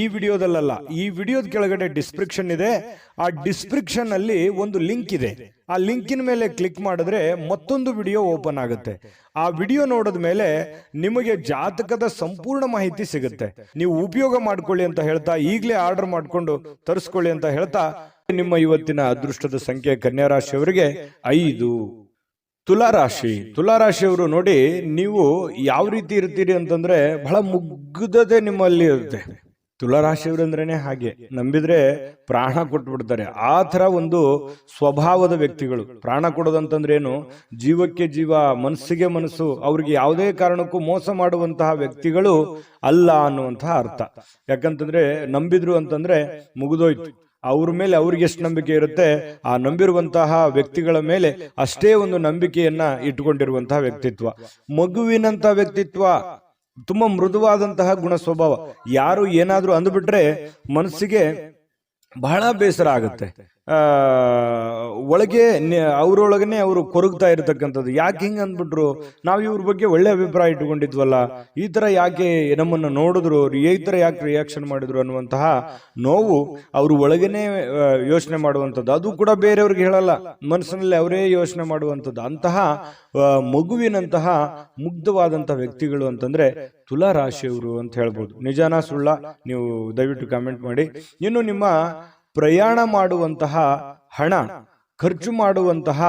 ಈ ವಿಡಿಯೋದಲ್ಲ, ಈ ವಿಡಿಯೋದ ಕೆಳಗಡೆ ಡಿಸ್ಕ್ರಿಪ್ಷನ್ ಇದೆ. ಆ ಡಿಸ್ಕ್ರಿಪ್ಷನ್ ಅಲ್ಲಿ ಒಂದು ಲಿಂಕ್ ಇದೆ. ಆ ಲಿಂಕಿನ ಮೇಲೆ ಕ್ಲಿಕ್ ಮಾಡಿದ್ರೆ ಮತ್ತೊಂದು ವಿಡಿಯೋ ಓಪನ್ ಆಗುತ್ತೆ. ಆ ವಿಡಿಯೋ ನೋಡಿದ ಮೇಲೆ ನಿಮಗೆ ಜಾತಕದ ಸಂಪೂರ್ಣ ಮಾಹಿತಿ ಸಿಗುತ್ತೆ. ನೀವು ಉಪಯೋಗ ಮಾಡ್ಕೊಳ್ಳಿ ಅಂತ ಹೇಳ್ತಾ, ಈಗಲೇ ಆರ್ಡರ್ ಮಾಡ್ಕೊಂಡು ತರಿಸ್ಕೊಳ್ಳಿ ಅಂತ ಹೇಳ್ತಾ, ನಿಮ್ಮ ಇವತ್ತಿನ ಅದೃಷ್ಟದ ಸಂಖ್ಯೆ ಕನ್ಯಾ ರಾಶಿಯವರಿಗೆ 5. ತುಲಾರಾಶಿಯವರು ನೋಡಿ, ನೀವು ಯಾವ ರೀತಿ ಇರ್ತೀರಿ ಅಂತಂದ್ರೆ ಬಹಳ ಮುಗ್ಧತೆ ನಿಮ್ಮಲ್ಲಿ ಇರುತ್ತೆ. ತುಲಾರಾಶಿಯವರು ಅಂದ್ರೇನೆ ಹಾಗೆ, ನಂಬಿದ್ರೆ ಪ್ರಾಣ ಕೊಟ್ಬಿಡ್ತಾರೆ. ಆ ತರ ಒಂದು ಸ್ವಭಾವದ ವ್ಯಕ್ತಿಗಳು. ಪ್ರಾಣ ಕೊಡೋದಂತಂದ್ರೆ ಏನು? ಜೀವಕ್ಕೆ ಜೀವ, ಮನಸ್ಸಿಗೆ ಮನಸ್ಸು, ಅವ್ರಿಗೆ ಯಾವುದೇ ಕಾರಣಕ್ಕೂ ಮೋಸ ಮಾಡುವಂತಹ ವ್ಯಕ್ತಿಗಳು ಅಲ್ಲ ಅನ್ನುವಂತಹ ಅರ್ಥ. ಯಾಕಂತಂದ್ರೆ ನಂಬಿದ್ರು ಅಂತಂದ್ರೆ ಮುಗಿದೋಯ್ತು. ಅವ್ರ ಮೇಲೆ ಅವ್ರಿಗೆ ಎಷ್ಟು ನಂಬಿಕೆ ಇರುತ್ತೆ, ಆ ನಂಬಿರುವಂತಹ ವ್ಯಕ್ತಿಗಳ ಮೇಲೆ ಅಷ್ಟೇ ಒಂದು ನಂಬಿಕೆಯನ್ನ ಇಟ್ಟುಕೊಂಡಿರುವಂತಹ ವ್ಯಕ್ತಿತ್ವ. ಮಗುವಿನಂತ ವ್ಯಕ್ತಿತ್ವ, ತುಂಬಾ ಮೃದುವಾದಂತಹ ಗುಣ ಸ್ವಭಾವ. ಯಾರು ಏನಾದ್ರೂ ಅಂದ್ಬಿಟ್ರೆ ಮನಸ್ಸಿಗೆ ಬಹಳ ಬೇಸರ ಆಗುತ್ತೆ. ಒಳಗೆ ಅವರೊಳಗನೆ ಅವರು ಕೊರಗ್ತಾ ಇರತಕ್ಕಂಥದ್ದು. ಯಾಕೆ ಹಿಂಗೆ ಅಂದ್ಬಿಟ್ರು, ನಾವು ಇವ್ರ ಬಗ್ಗೆ ಒಳ್ಳೆ ಅಭಿಪ್ರಾಯ ಇಟ್ಕೊಂಡಿದ್ವಲ್ಲ, ಈ ಥರ ಯಾಕೆ ನಮ್ಮನ್ನು ನೋಡಿದ್ರು, ಈ ಥರ ಯಾಕೆ ರಿಯಾಕ್ಷನ್ ಮಾಡಿದ್ರು ಅನ್ನುವಂತಹ ನೋವು ಅವರು ಒಳಗನೆ ಯೋಚನೆ ಮಾಡುವಂಥದ್ದು. ಅದು ಕೂಡ ಬೇರೆಯವ್ರಿಗೆ ಹೇಳಲ್ಲ, ಮನಸ್ಸಿನಲ್ಲಿ ಅವರೇ ಯೋಚನೆ ಮಾಡುವಂಥದ್ದು. ಅಂತಹ ಮಗುವಿನಂತಹ ಮುಗ್ಧವಾದಂತಹ ವ್ಯಕ್ತಿಗಳು ಅಂತಂದ್ರೆ ತುಲಾ ರಾಶಿಯವರು ಅಂತ ಹೇಳ್ಬೋದು. ನಿಜಾನ ಸುಳ್ಳ ನೀವು ದಯವಿಟ್ಟು ಕಾಮೆಂಟ್ ಮಾಡಿ. ಇನ್ನು ನಿಮ್ಮ ಪ್ರಯಾಣ ಮಾಡುವಂತಹ ಹಣ ಖರ್ಚು ಮಾಡುವಂತಹ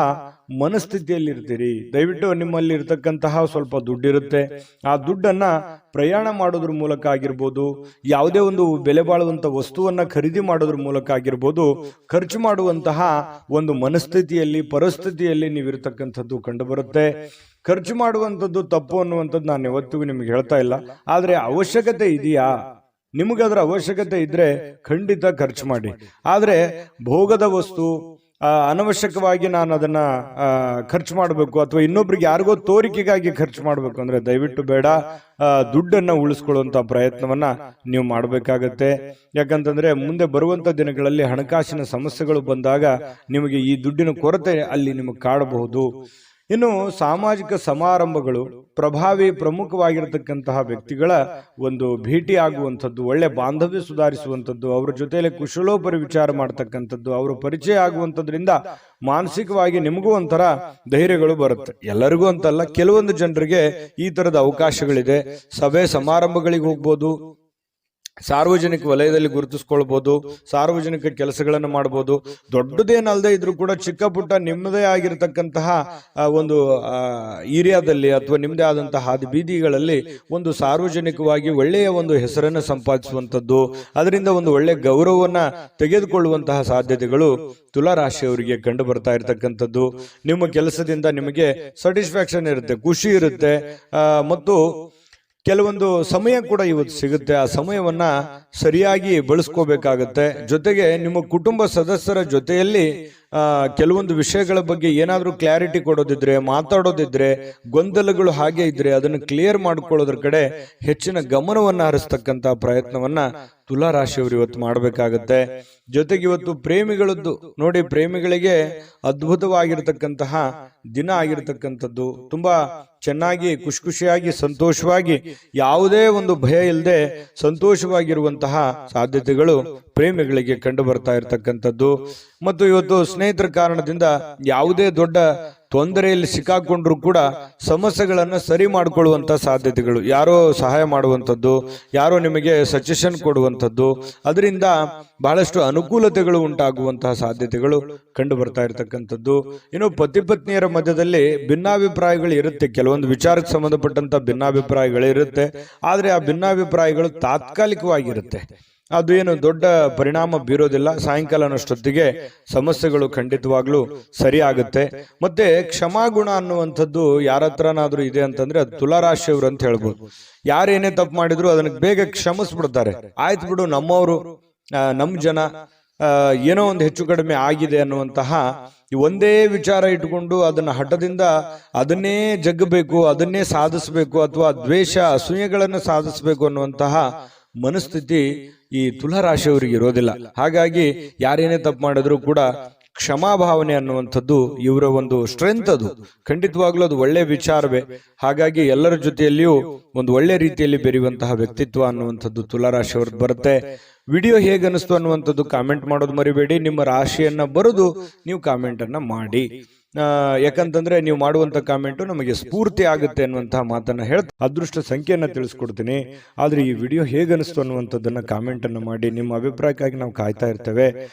ಮನಸ್ಥಿತಿಯಲ್ಲಿ ಇರ್ತೀರಿ. ದಯವಿಟ್ಟು ನಿಮ್ಮಲ್ಲಿ ಇರತಕ್ಕಂತಹ ಸ್ವಲ್ಪ ದುಡ್ಡಿರುತ್ತೆ, ಆ ದುಡ್ಡನ್ನ ಪ್ರಯಾಣ ಮಾಡೋದ್ರ ಮೂಲಕ ಆಗಿರ್ಬೋದು, ಯಾವುದೇ ಒಂದು ಬೆಲೆ ಬಾಳುವಂತ ವಸ್ತುವನ್ನ ಖರೀದಿ ಮಾಡೋದ್ರ ಮೂಲಕ ಆಗಿರ್ಬೋದು, ಖರ್ಚು ಮಾಡುವಂತಹ ಒಂದು ಮನಸ್ಥಿತಿಯಲ್ಲಿ ಪರಿಸ್ಥಿತಿಯಲ್ಲಿ ನೀವಿರ್ತಕ್ಕಂಥದ್ದು ಕಂಡು ಬರುತ್ತೆ. ಖರ್ಚು ಮಾಡುವಂಥದ್ದು ತಪ್ಪು ಅನ್ನುವಂಥದ್ದು ನಾನು ಯಾವತ್ತಿಗೂ ನಿಮ್ಗೆ ಹೇಳ್ತಾ ಇಲ್ಲ. ಆದ್ರೆ ಅವಶ್ಯಕತೆ ಇದೆಯಾ, ನಿಮಗದರ ಅವಶ್ಯಕತೆ ಇದ್ರೆ ಖಂಡಿತ ಖರ್ಚು ಮಾಡಿ. ಆದ್ರೆ ಭೋಗದ ವಸ್ತು ಅನವಶ್ಯಕವಾಗಿ ನಾನು ಅದನ್ನ ಖರ್ಚು ಮಾಡಬೇಕು ಅಥವಾ ಇನ್ನೊಬ್ರಿಗೆ ಯಾರಿಗೋ ತೋರಿಕೆಗಾಗಿ ಖರ್ಚು ಮಾಡಬೇಕು ಅಂದ್ರೆ ದಯವಿಟ್ಟು ಬೇಡ. ದುಡ್ಡನ್ನ ಉಳಿಸ್ಕೊಳ್ಳುವಂತ ಪ್ರಯತ್ನವನ್ನ ನೀವು ಮಾಡಬೇಕಾಗತ್ತೆ. ಯಾಕಂತಂದ್ರೆ ಮುಂದೆ ಬರುವಂತ ದಿನಗಳಲ್ಲಿ ಹಣಕಾಸಿನ ಸಮಸ್ಯೆಗಳು ಬಂದಾಗ ನಿಮಗೆ ಈ ದುಡ್ಡಿನ ಕೊರತೆ ಅಲ್ಲಿ ನಿಮಗೆ ಕಾಡಬಹುದು. ಇನ್ನು ಸಾಮಾಜಿಕ ಸಮಾರಂಭಗಳು, ಪ್ರಮುಖವಾಗಿರತಕ್ಕಂತಹ ವ್ಯಕ್ತಿಗಳ ಒಂದು ಭೇಟಿ ಆಗುವಂಥದ್ದು, ಒಳ್ಳೆ ಬಾಂಧವ್ಯ ಸುಧಾರಿಸುವಂಥದ್ದು, ಅವರ ಜೊತೆಯಲ್ಲಿ ಕುಶಲೋಪರಿ ವಿಚಾರ ಮಾಡ್ತಕ್ಕಂಥದ್ದು, ಅವರ ಪರಿಚಯ ಆಗುವಂಥದ್ರಿಂದ ಮಾನಸಿಕವಾಗಿ ನಿಮಗೂ ಒಂಥರ ಧೈರ್ಯಗಳು ಬರುತ್ತೆ. ಎಲ್ಲರಿಗೂ ಅಂತಲ್ಲ, ಕೆಲವೊಂದು ಜನರಿಗೆ ಈ ತರದ ಅವಕಾಶಗಳಿದೆ. ಸಭೆ ಸಮಾರಂಭಗಳಿಗೆ ಹೋಗ್ಬೋದು, ಸಾರ್ವಜನಿಕ ವಲಯದಲ್ಲಿ ಗುರುತಿಸ್ಕೊಳ್ಬಹುದು, ಸಾರ್ವಜನಿಕ ಕೆಲಸಗಳನ್ನು ಮಾಡಬಹುದು. ದೊಡ್ಡದೇನಲ್ಲದೆ ಇದ್ರೂ ಕೂಡ ಚಿಕ್ಕ ಪುಟ್ಟ ನಿಮ್ಮದೇ ಆಗಿರತಕ್ಕಂತಹ ಒಂದು ಏರಿಯಾದಲ್ಲಿ ಅಥವಾ ನಿಮ್ಮದೇ ಆದಂತಹ ಹಾದಿ ಬೀದಿಗಳಲ್ಲಿ ಒಂದು ಸಾರ್ವಜನಿಕವಾಗಿ ಒಳ್ಳೆಯ ಒಂದು ಹೆಸರನ್ನು ಸಂಪಾದಿಸುವಂಥದ್ದು, ಅದರಿಂದ ಒಂದು ಒಳ್ಳೆಯ ಗೌರವವನ್ನ ತೆಗೆದುಕೊಳ್ಳುವಂತಹ ಸಾಧ್ಯತೆಗಳು ತುಲಾ ರಾಶಿಯವರಿಗೆ ಕಂಡು ಬರ್ತಾ ಇರತಕ್ಕಂಥದ್ದು. ನಿಮ್ಮ ಕೆಲಸದಿಂದ ನಿಮಗೆ ಸ್ಯಾಟಿಸ್ಫ್ಯಾಕ್ಷನ್ ಇರುತ್ತೆ, ಖುಷಿ ಇರುತ್ತೆ, ಮತ್ತು ಕೆಲವೊಂದು ಸಮಯ ಕೂಡ ಇವತ್ತು ಸಿಗುತ್ತೆ. ಆ ಸಮಯವನ್ನ ಸರಿಯಾಗಿ ಬಳಸ್ಕೋಬೇಕಾಗತ್ತೆ. ಜೊತೆಗೆ ನಿಮ್ಮ ಕುಟುಂಬ ಸದಸ್ಯರ ಜೊತೆಯಲ್ಲಿ ಕೆಲವೊಂದು ವಿಷಯಗಳ ಬಗ್ಗೆ ಏನಾದರೂ ಕ್ಲಾರಿಟಿ ಕೊಡೋದಿದ್ರೆ, ಮಾತಾಡೋದಿದ್ರೆ, ಗೊಂದಲಗಳು ಹಾಗೆ ಇದ್ರೆ ಅದನ್ನು ಕ್ಲಿಯರ್ ಮಾಡ್ಕೊಳ್ಳೋದ್ರ ಕಡೆ ಹೆಚ್ಚಿನ ಗಮನವನ್ನ ಹರಿಸ್ತಕ್ಕಂತ ಪ್ರಯತ್ನವನ್ನ ತುಲಾ ರಾಶಿಯವರು ಇವತ್ತು ಮಾಡಬೇಕಾಗತ್ತೆ. ಜೊತೆಗೆ ಇವತ್ತು ಪ್ರೇಮಿಗಳದ್ದು ನೋಡಿ, ಪ್ರೇಮಿಗಳಿಗೆ ಅದ್ಭುತವಾಗಿರ್ತಕ್ಕಂತಹ ದಿನ ಆಗಿರ್ತಕ್ಕಂಥದ್ದು. ತುಂಬಾ ಚೆನ್ನಾಗಿ ಖುಷಿಯಾಗಿ ಸಂತೋಷವಾಗಿ ಯಾವುದೇ ಒಂದು ಭಯ ಇಲ್ಲದೆ ಸಂತೋಷವಾಗಿರುವಂತಹ ಸಾಧ್ಯತೆಗಳು ಪ್ರೇಮಿಗಳಿಗೆ ಕಂಡು ಬರ್ತಾ ಇರತಕ್ಕಂಥದ್ದು. ಮತ್ತು ಇವತ್ತು ಸ್ನೇಹಿತರ ಕಾರಣದಿಂದ ಯಾವುದೇ ದೊಡ್ಡ ತೊಂದರೆಯಲ್ಲಿ ಸಿಕ್ಕಾಕೊಂಡ್ರು ಕೂಡ ಸಮಸ್ಯೆಗಳನ್ನು ಸರಿ ಮಾಡಿಕೊಳ್ಳುವಂತ ಸಾಧ್ಯತೆಗಳು, ಯಾರೋ ಸಹಾಯ ಮಾಡುವಂಥದ್ದು, ಯಾರೋ ನಿಮಗೆ ಸಜೆಷನ್ ಕೊಡುವಂಥದ್ದು, ಅದರಿಂದ ಬಹಳಷ್ಟು ಅನುಕೂಲತೆಗಳು ಉಂಟಾಗುವಂತಹ ಸಾಧ್ಯತೆಗಳು ಕಂಡು ಬರ್ತಾ ಇರತಕ್ಕಂಥದ್ದು. ಇನ್ನು ಪತಿ ಪತ್ನಿಯರ ಮಧ್ಯದಲ್ಲಿ ಭಿನ್ನಾಭಿಪ್ರಾಯಗಳು ಇರುತ್ತೆ, ಕೆಲವೊಂದು ವಿಚಾರಕ್ಕೆ ಸಂಬಂಧಪಟ್ಟಂತ ಭಿನ್ನಾಭಿಪ್ರಾಯಗಳು ಇರುತ್ತೆ. ಆದ್ರೆ ಆ ಭಿನ್ನಾಭಿಪ್ರಾಯಗಳು ತಾತ್ಕಾಲಿಕವಾಗಿರುತ್ತೆ, ಅದು ಏನು ದೊಡ್ಡ ಪರಿಣಾಮ ಬೀರೋದಿಲ್ಲ. ಸಾಯಂಕಾಲ ಅನ್ನೋಷ್ಟೊತ್ತಿಗೆ ಸಮಸ್ಯೆಗಳು ಖಂಡಿತವಾಗ್ಲೂ ಸರಿ ಆಗುತ್ತೆ. ಮತ್ತೆ ಕ್ಷಮಾಗುಣ ಅನ್ನುವಂಥದ್ದು ಯಾರ ಹತ್ರನಾದ್ರೂ ಇದೆ ಅಂತಂದ್ರೆ ಅದು ತುಲಾ ರಾಶಿಯವರು ಅಂತ ಹೇಳ್ಬೋದು. ಯಾರೇನೇ ತಪ್ಪು ಮಾಡಿದ್ರು ಅದನ್ನ ಬೇಗ ಕ್ಷಮಿಸ್ಬಿಡ್ತಾರೆ. ಆಯ್ತು ಬಿಡು, ನಮ್ಮವರು, ನಮ್ಮ ಜನ, ಏನೋ ಒಂದು ಹೆಚ್ಚು ಕಡಿಮೆ ಆಗಿದೆ ಅನ್ನುವಂತಹ ಒಂದೇ ವಿಚಾರ ಇಟ್ಕೊಂಡು ಅದನ್ನ ಹಠದಿಂದ ಅದನ್ನೇ ಜಗ್ಗಬೇಕು, ಅದನ್ನೇ ಸಾಧಿಸಬೇಕು, ಅಥವಾ ದ್ವೇಷ ಅಸೂಯೆಗಳನ್ನು ಸಾಧಿಸಬೇಕು ಅನ್ನುವಂತಹ ಮನಸ್ಥಿತಿ ಈ ತುಲಾ ರಾಶಿಯವರಿಗೆ ಇರೋದಿಲ್ಲ. ಹಾಗಾಗಿ ಯಾರೇನೇ ತಪ್ಪು ಮಾಡಿದ್ರು ಕೂಡ ಕ್ಷಮಾಭಾವನೆ ಅನ್ನುವಂಥದ್ದು ಇವರ ಒಂದು ಸ್ಟ್ರೆಂತ್. ಅದು ಖಂಡಿತವಾಗ್ಲೂ ಅದು ಒಳ್ಳೆ ವಿಚಾರವೇ. ಹಾಗಾಗಿ ಎಲ್ಲರ ಜೊತೆಯಲ್ಲಿಯೂ ಒಂದು ಒಳ್ಳೆ ರೀತಿಯಲ್ಲಿ ಬೆರೆಯುವಂತಹ ವ್ಯಕ್ತಿತ್ವ ಅನ್ನುವಂಥದ್ದು ತುಲಾ ರಾಶಿಯವ್ರದ್ದು ಬರುತ್ತೆ. ವಿಡಿಯೋ ಹೇಗೆ ಅನಿಸ್ತು ಅನ್ನುವಂಥದ್ದು ಕಾಮೆಂಟ್ ಮಾಡೋದು ಮರಿಬೇಡಿ. ನಿಮ್ಮ ರಾಶಿಯನ್ನ ಬರೆದು ನೀವು ಕಾಮೆಂಟ್ ಅನ್ನ ಮಾಡಿ. ಯಾಕಂತಂದ್ರೆ ನೀವು ಮಾಡುವಂತ ಕಾಮೆಂಟು ನಮಗೆ ಸ್ಫೂರ್ತಿ ಆಗುತ್ತೆ ಅನ್ನುವಂತಹ ಮಾತನ್ನ ಹೇಳ್ತಾ ಅದೃಷ್ಟ ಸಂಖ್ಯೆಯನ್ನ ತಿಳಿಸ್ಕೊಡ್ತೀನಿ. ಆದ್ರೆ ಈ ವಿಡಿಯೋ ಹೇಗೆ ಅನಿಸ್ತು ಅನ್ನುವಂಥದ್ದನ್ನ ಕಾಮೆಂಟ್ ಅನ್ನ ಮಾಡಿ. ನಿಮ್ಮ ಅಭಿಪ್ರಾಯಕ್ಕಾಗಿ ನಾವು ಕಾಯ್ತಾ ಇರ್ತೇವೆ.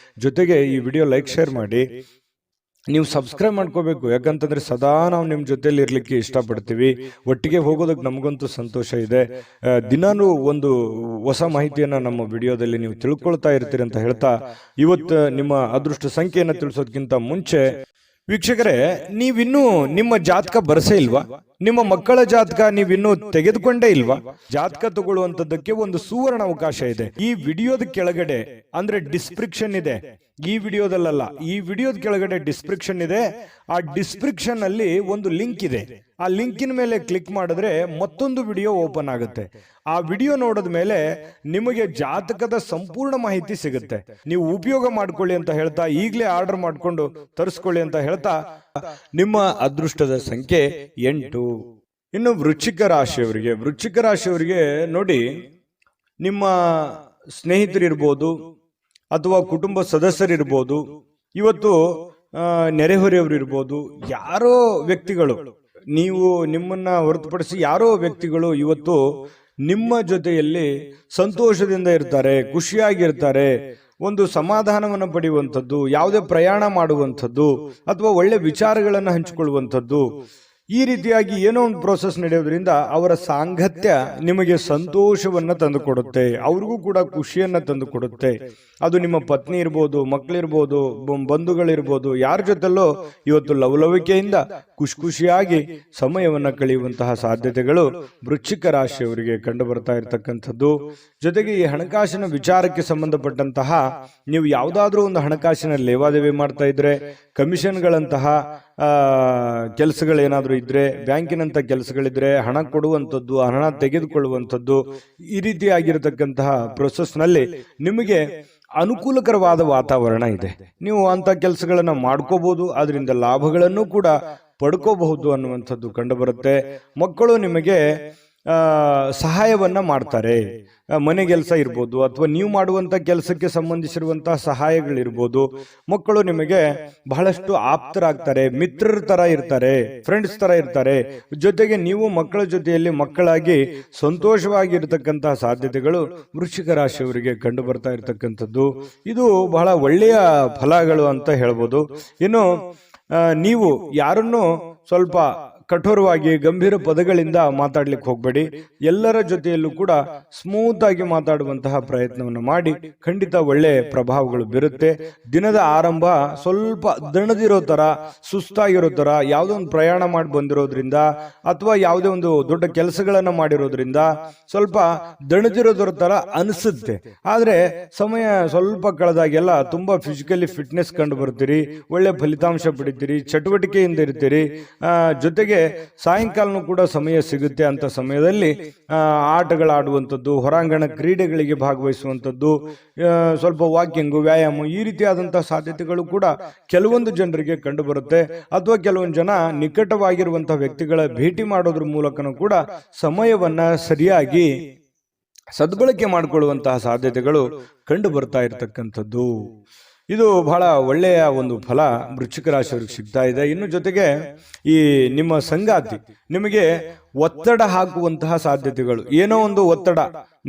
ಜೊತೆಗೆ ಈ ವಿಡಿಯೋ ಲೈಕ್ ಶೇರ್ ಮಾಡಿ. ನೀವು ಸಬ್ಸ್ಕ್ರೈಬ್ ಮಾಡ್ಕೋಬೇಕು, ಯಾಕಂತಂದ್ರೆ ಸದಾ ನಾವು ನಿಮ್ಮ ಜೊತೆಲಿ ಇರ್ಲಿಕ್ಕೆ ಇಷ್ಟಪಡ್ತೀವಿ. ಒಟ್ಟಿಗೆ ಹೋಗೋದಕ್ಕೆ ನಮಗಂತೂ ಸಂತೋಷ ಇದೆ. ದಿನಾನು ಒಂದು ಹೊಸ ಮಾಹಿತಿಯನ್ನ ನಮ್ಮ ವಿಡಿಯೋದಲ್ಲಿ ನೀವು ತಿಳ್ಕೊಳ್ತಾ ಇರ್ತೀರಿ ಅಂತ ಹೇಳ್ತಾ, ಇವತ್ತು ನಿಮ್ಮ ಅದೃಷ್ಟ ಸಂಖ್ಯೆಯನ್ನ ತಿಳಿಸೋದಕ್ಕಿಂತ ಮುಂಚೆ ವೀಕ್ಷಕರೇ, ನೀವಿನ್ನೂ ನಿಮ್ಮ ಜಾತಕ ಬರಸೇ ಇಲ್ವಾ? ನಿಮ್ಮ ಮಕ್ಕಳ ಜಾತಕ ನೀವಿನ್ನೂ ತೆಗೆದುಕೊಂಡೇ ಇಲ್ವಾ? ಜಾತಕ ತಗೊಳ್ಳುವಂತದ್ದಕ್ಕೆ ಒಂದು ಸುವರ್ಣ ಅವಕಾಶ ಇದೆ. ಈ ವಿಡಿಯೋದ ಕೆಳಗಡೆ ಅಂದ್ರೆ ಡಿಸ್ಕ್ರಿಪ್ಷನ್ ಇದೆ, ಈ ವಿಡಿಯೋದಲ್ಲ, ಈ ವಿಡಿಯೋದ ಕೆಳಗಡೆ ಡಿಸ್ಕ್ರಿಪ್ಷನ್ ಇದೆ. ಆ ಡಿಸ್ಕ್ರಿಪ್ಷನ್ ಅಲ್ಲಿ ಒಂದು ಲಿಂಕ್ ಇದೆ. ಆ ಲಿಂಕಿನ ಮೇಲೆ ಕ್ಲಿಕ್ ಮಾಡಿದ್ರೆ ಮತ್ತೊಂದು ವಿಡಿಯೋ ಓಪನ್ ಆಗುತ್ತೆ. ಆ ವಿಡಿಯೋ ನೋಡಿದ ಮೇಲೆ ನಿಮಗೆ ಜಾತಕದ ಸಂಪೂರ್ಣ ಮಾಹಿತಿ ಸಿಗುತ್ತೆ. ನೀವು ಉಪಯೋಗ ಮಾಡ್ಕೊಳ್ಳಿ ಅಂತ ಹೇಳ್ತಾ, ಈಗಲೇ ಆರ್ಡರ್ ಮಾಡಿಕೊಂಡು ತರಿಸ್ಕೊಳ್ಳಿ ಅಂತ ಹೇಳ್ತಾ, ನಿಮ್ಮ ಅದೃಷ್ಟದ ಸಂಖ್ಯೆ 8. ಇನ್ನು ವೃಶ್ಚಿಕ ರಾಶಿಯವರಿಗೆ ನೋಡಿ, ನಿಮ್ಮ ಸ್ನೇಹಿತರಿರ್ಬೋದು ಅಥವಾ ಕುಟುಂಬ ಸದಸ್ಯರಿರ್ಬೋದು, ಇವತ್ತು ನೆರೆಹೊರೆಯವರು ಇರ್ಬೋದು, ಯಾರೋ ವ್ಯಕ್ತಿಗಳು, ನೀವು ನಿಮ್ಮನ್ನ ಹೊರತುಪಡಿಸಿ ಯಾರೋ ವ್ಯಕ್ತಿಗಳು ಇವತ್ತು ನಿಮ್ಮ ಜೊತೆಯಲ್ಲಿ ಸಂತೋಷದಿಂದ ಇರ್ತಾರೆ, ಖುಷಿಯಾಗಿರ್ತಾರೆ, ಒಂದು ಸಮಾಧಾನವನ್ನು ಪಡೆಯುವಂಥದ್ದು, ಯಾವುದೇ ಪ್ರಯಾಣ ಮಾಡುವಂಥದ್ದು ಅಥವಾ ಒಳ್ಳೆ ವಿಚಾರಗಳನ್ನು ಹಂಚಿಕೊಳ್ಳುವಂಥದ್ದು, ಈ ರೀತಿಯಾಗಿ ಏನೋ ಒಂದು ಪ್ರೋಸೆಸ್ ನಡೆಯೋದ್ರಿಂದ ಅವರ ಸಾಂಗತ್ಯ ನಿಮಗೆ ಸಂತೋಷವನ್ನ ತಂದುಕೊಡುತ್ತೆ, ಅವ್ರಿಗೂ ಕೂಡ ಖುಷಿಯನ್ನ ತಂದುಕೊಡುತ್ತೆ. ಅದು ನಿಮ್ಮ ಪತ್ನಿ ಇರ್ಬೋದು, ಮಕ್ಕಳಿರ್ಬೋದು, ಬಂಧುಗಳಿರ್ಬೋದು, ಯಾರ ಜೊತೆಲ್ಲೋ ಇವತ್ತು ಲವಲವಿಕೆಯಿಂದ ಖುಷಿಯಾಗಿ ಸಮಯವನ್ನ ಕಳೆಯುವಂತಹ ಸಾಧ್ಯತೆಗಳು ವೃಶ್ಚಿಕ ರಾಶಿಯವರಿಗೆ ಕಂಡು ಬರ್ತಾ ಇರತಕ್ಕಂಥದ್ದು. ಜೊತೆಗೆ ಈ ಹಣಕಾಸಿನ ವಿಚಾರಕ್ಕೆ ಸಂಬಂಧಪಟ್ಟಂತಹ ನೀವು ಯಾವುದಾದ್ರೂ ಒಂದು ಹಣಕಾಸಿನ ಲೇವಾದೇವಿ ಮಾಡ್ತಾ ಇದ್ರೆ, ಕಮಿಷನ್ಗಳಂತಹ ಕೆಲಸಗಳೇನಾದ್ರೂ ಇದ್ರೆ, ಬ್ಯಾಂಕಿನಂತ ಕೆಲಸಗಳಿದ್ರೆ, ಹಣ ಕೊಡುವಂಥದ್ದು, ಹಣ ತೆಗೆದುಕೊಳ್ಳುವಂಥದ್ದು, ಈ ರೀತಿಯಾಗಿರತಕ್ಕಂತಹ ಪ್ರೊಸೆಸ್ ನಲ್ಲಿ ನಿಮಗೆ ಅನುಕೂಲಕರವಾದ ವಾತಾವರಣ ಇದೆ. ನೀವು ಅಂತ ಕೆಲಸಗಳನ್ನ ಮಾಡ್ಕೋಬಹುದು, ಅದರಿಂದ ಲಾಭಗಳನ್ನು ಕೂಡ ಪಡ್ಕೋಬಹುದು ಅನ್ನುವಂಥದ್ದು ಕಂಡು ಬರುತ್ತೆ. ಮಕ್ಕಳು ನಿಮಗೆ ಸಹಾಯವನ್ನ ಮಾಡ್ತಾರೆ. ಮನೆ ಕೆಲಸ ಇರ್ಬೋದು ಅಥವಾ ನೀವು ಮಾಡುವಂತ ಕೆಲಸಕ್ಕೆ ಸಂಬಂಧಿಸಿರುವಂತಹ ಸಹಾಯಗಳಿರ್ಬೋದು. ಮಕ್ಕಳು ನಿಮಗೆ ಬಹಳಷ್ಟು ಆಪ್ತರಾಗ್ತಾರೆ, ಮಿತ್ರರ ತರ ಇರ್ತಾರೆ, ಫ್ರೆಂಡ್ಸ್ ತರ ಇರ್ತಾರೆ. ಜೊತೆಗೆ ನೀವು ಮಕ್ಕಳ ಜೊತೆಯಲ್ಲಿ ಮಕ್ಕಳಾಗಿ ಸಂತೋಷವಾಗಿರ್ತಕ್ಕಂತಹ ಸಾಧ್ಯತೆಗಳು ವೃಶ್ಚಿಕ ರಾಶಿಯವರಿಗೆ ಕಂಡು ಬರ್ತಾ ಇರತಕ್ಕಂಥದ್ದು. ಇದು ಬಹಳ ಒಳ್ಳೆಯ ಫಲಗಳು ಅಂತ ಹೇಳ್ಬೋದು. ಇನ್ನು ನೀವು ಯಾರನ್ನು ಸ್ವಲ್ಪ ಕಠೋರವಾಗಿ ಗಂಭೀರ ಪದಗಳಿಂದ ಮಾತಾಡ್ಲಿಕ್ಕೆ ಹೋಗ್ಬೇಡಿ. ಎಲ್ಲರ ಜೊತೆಯಲ್ಲೂ ಕೂಡ ಸ್ಮೂತ್ ಆಗಿ ಮಾತಾಡುವಂತಹ ಪ್ರಯತ್ನವನ್ನು ಮಾಡಿ, ಖಂಡಿತ ಒಳ್ಳೆ ಪ್ರಭಾವಗಳು ಬೀರುತ್ತೆ. ದಿನದ ಆರಂಭ ಸ್ವಲ್ಪ ದಣದಿರೋ ತರ, ಸುಸ್ತಾಗಿರೋ ತರ, ಯಾವುದೋ ಒಂದು ಪ್ರಯಾಣ ಮಾಡಿ ಬಂದಿರೋದ್ರಿಂದ ಅಥವಾ ಯಾವುದೇ ಒಂದು ದೊಡ್ಡ ಕೆಲಸಗಳನ್ನ ಮಾಡಿರೋದ್ರಿಂದ ಸ್ವಲ್ಪ ದಣದಿರೋದ್ರ ತರ ಅನಿಸುತ್ತೆ. ಆದ್ರೆ ಸಮಯ ಸ್ವಲ್ಪ ಕಳೆದಾಗೆಲ್ಲ ತುಂಬಾ ಫಿಸಿಕಲಿ ಫಿಟ್ನೆಸ್ ಕಂಡು ಬರ್ತೀರಿ, ಒಳ್ಳೆ ಫಲಿತಾಂಶ ಪಡಿತೀರಿ, ಚಟುವಟಿಕೆಯಿಂದ ಇರ್ತೀರಿ. ಜೊತೆಗೆ ಸಾಯಂಕಾಲನೂ ಕೂಡ ಸಮಯ ಸಿಗುತ್ತೆ. ಅಂತ ಸಮಯದಲ್ಲಿ ಆಟಗಳಾಡುವಂಥದ್ದು, ಹೊರಾಂಗಣ ಕ್ರೀಡೆಗಳಿಗೆ ಭಾಗವಹಿಸುವಂಥದ್ದು, ಸ್ವಲ್ಪ ವಾಕಿಂಗು, ವ್ಯಾಯಾಮ, ಈ ರೀತಿಯಾದಂತಹ ಸಾಧ್ಯತೆಗಳು ಕೂಡ ಕೆಲವೊಂದು ಜನರಿಗೆ ಕಂಡು ಬರುತ್ತೆ. ಅಥವಾ ಕೆಲವೊಂದು ಜನ ನಿಕಟವಾಗಿರುವಂತಹ ವ್ಯಕ್ತಿಗಳ ಭೇಟಿ ಮಾಡೋದ್ರ ಮೂಲಕನೂ ಕೂಡ ಸಮಯವನ್ನ ಸರಿಯಾಗಿ ಸದ್ಬಳಕೆ ಮಾಡಿಕೊಳ್ಳುವಂತಹ ಸಾಧ್ಯತೆಗಳು ಕಂಡು ಬರ್ತಾ ಇರತಕ್ಕಂಥದ್ದು. ಇದು ಬಹಳ ಒಳ್ಳೆಯ ಒಂದು ಫಲ ವೃಶ್ಚಿಕ ರಾಶಿಯವರಿಗೆ ಸಿಗ್ತಾ ಇದೆ. ಇನ್ನು ಜೊತೆಗೆ ಈ ನಿಮ್ಮ ಸಂಗಾತಿ ನಿಮಗೆ ಒತ್ತಡ ಹಾಕುವಂತಹ ಸಾಧ್ಯತೆಗಳು, ಏನೋ ಒಂದು ಒತ್ತಡ,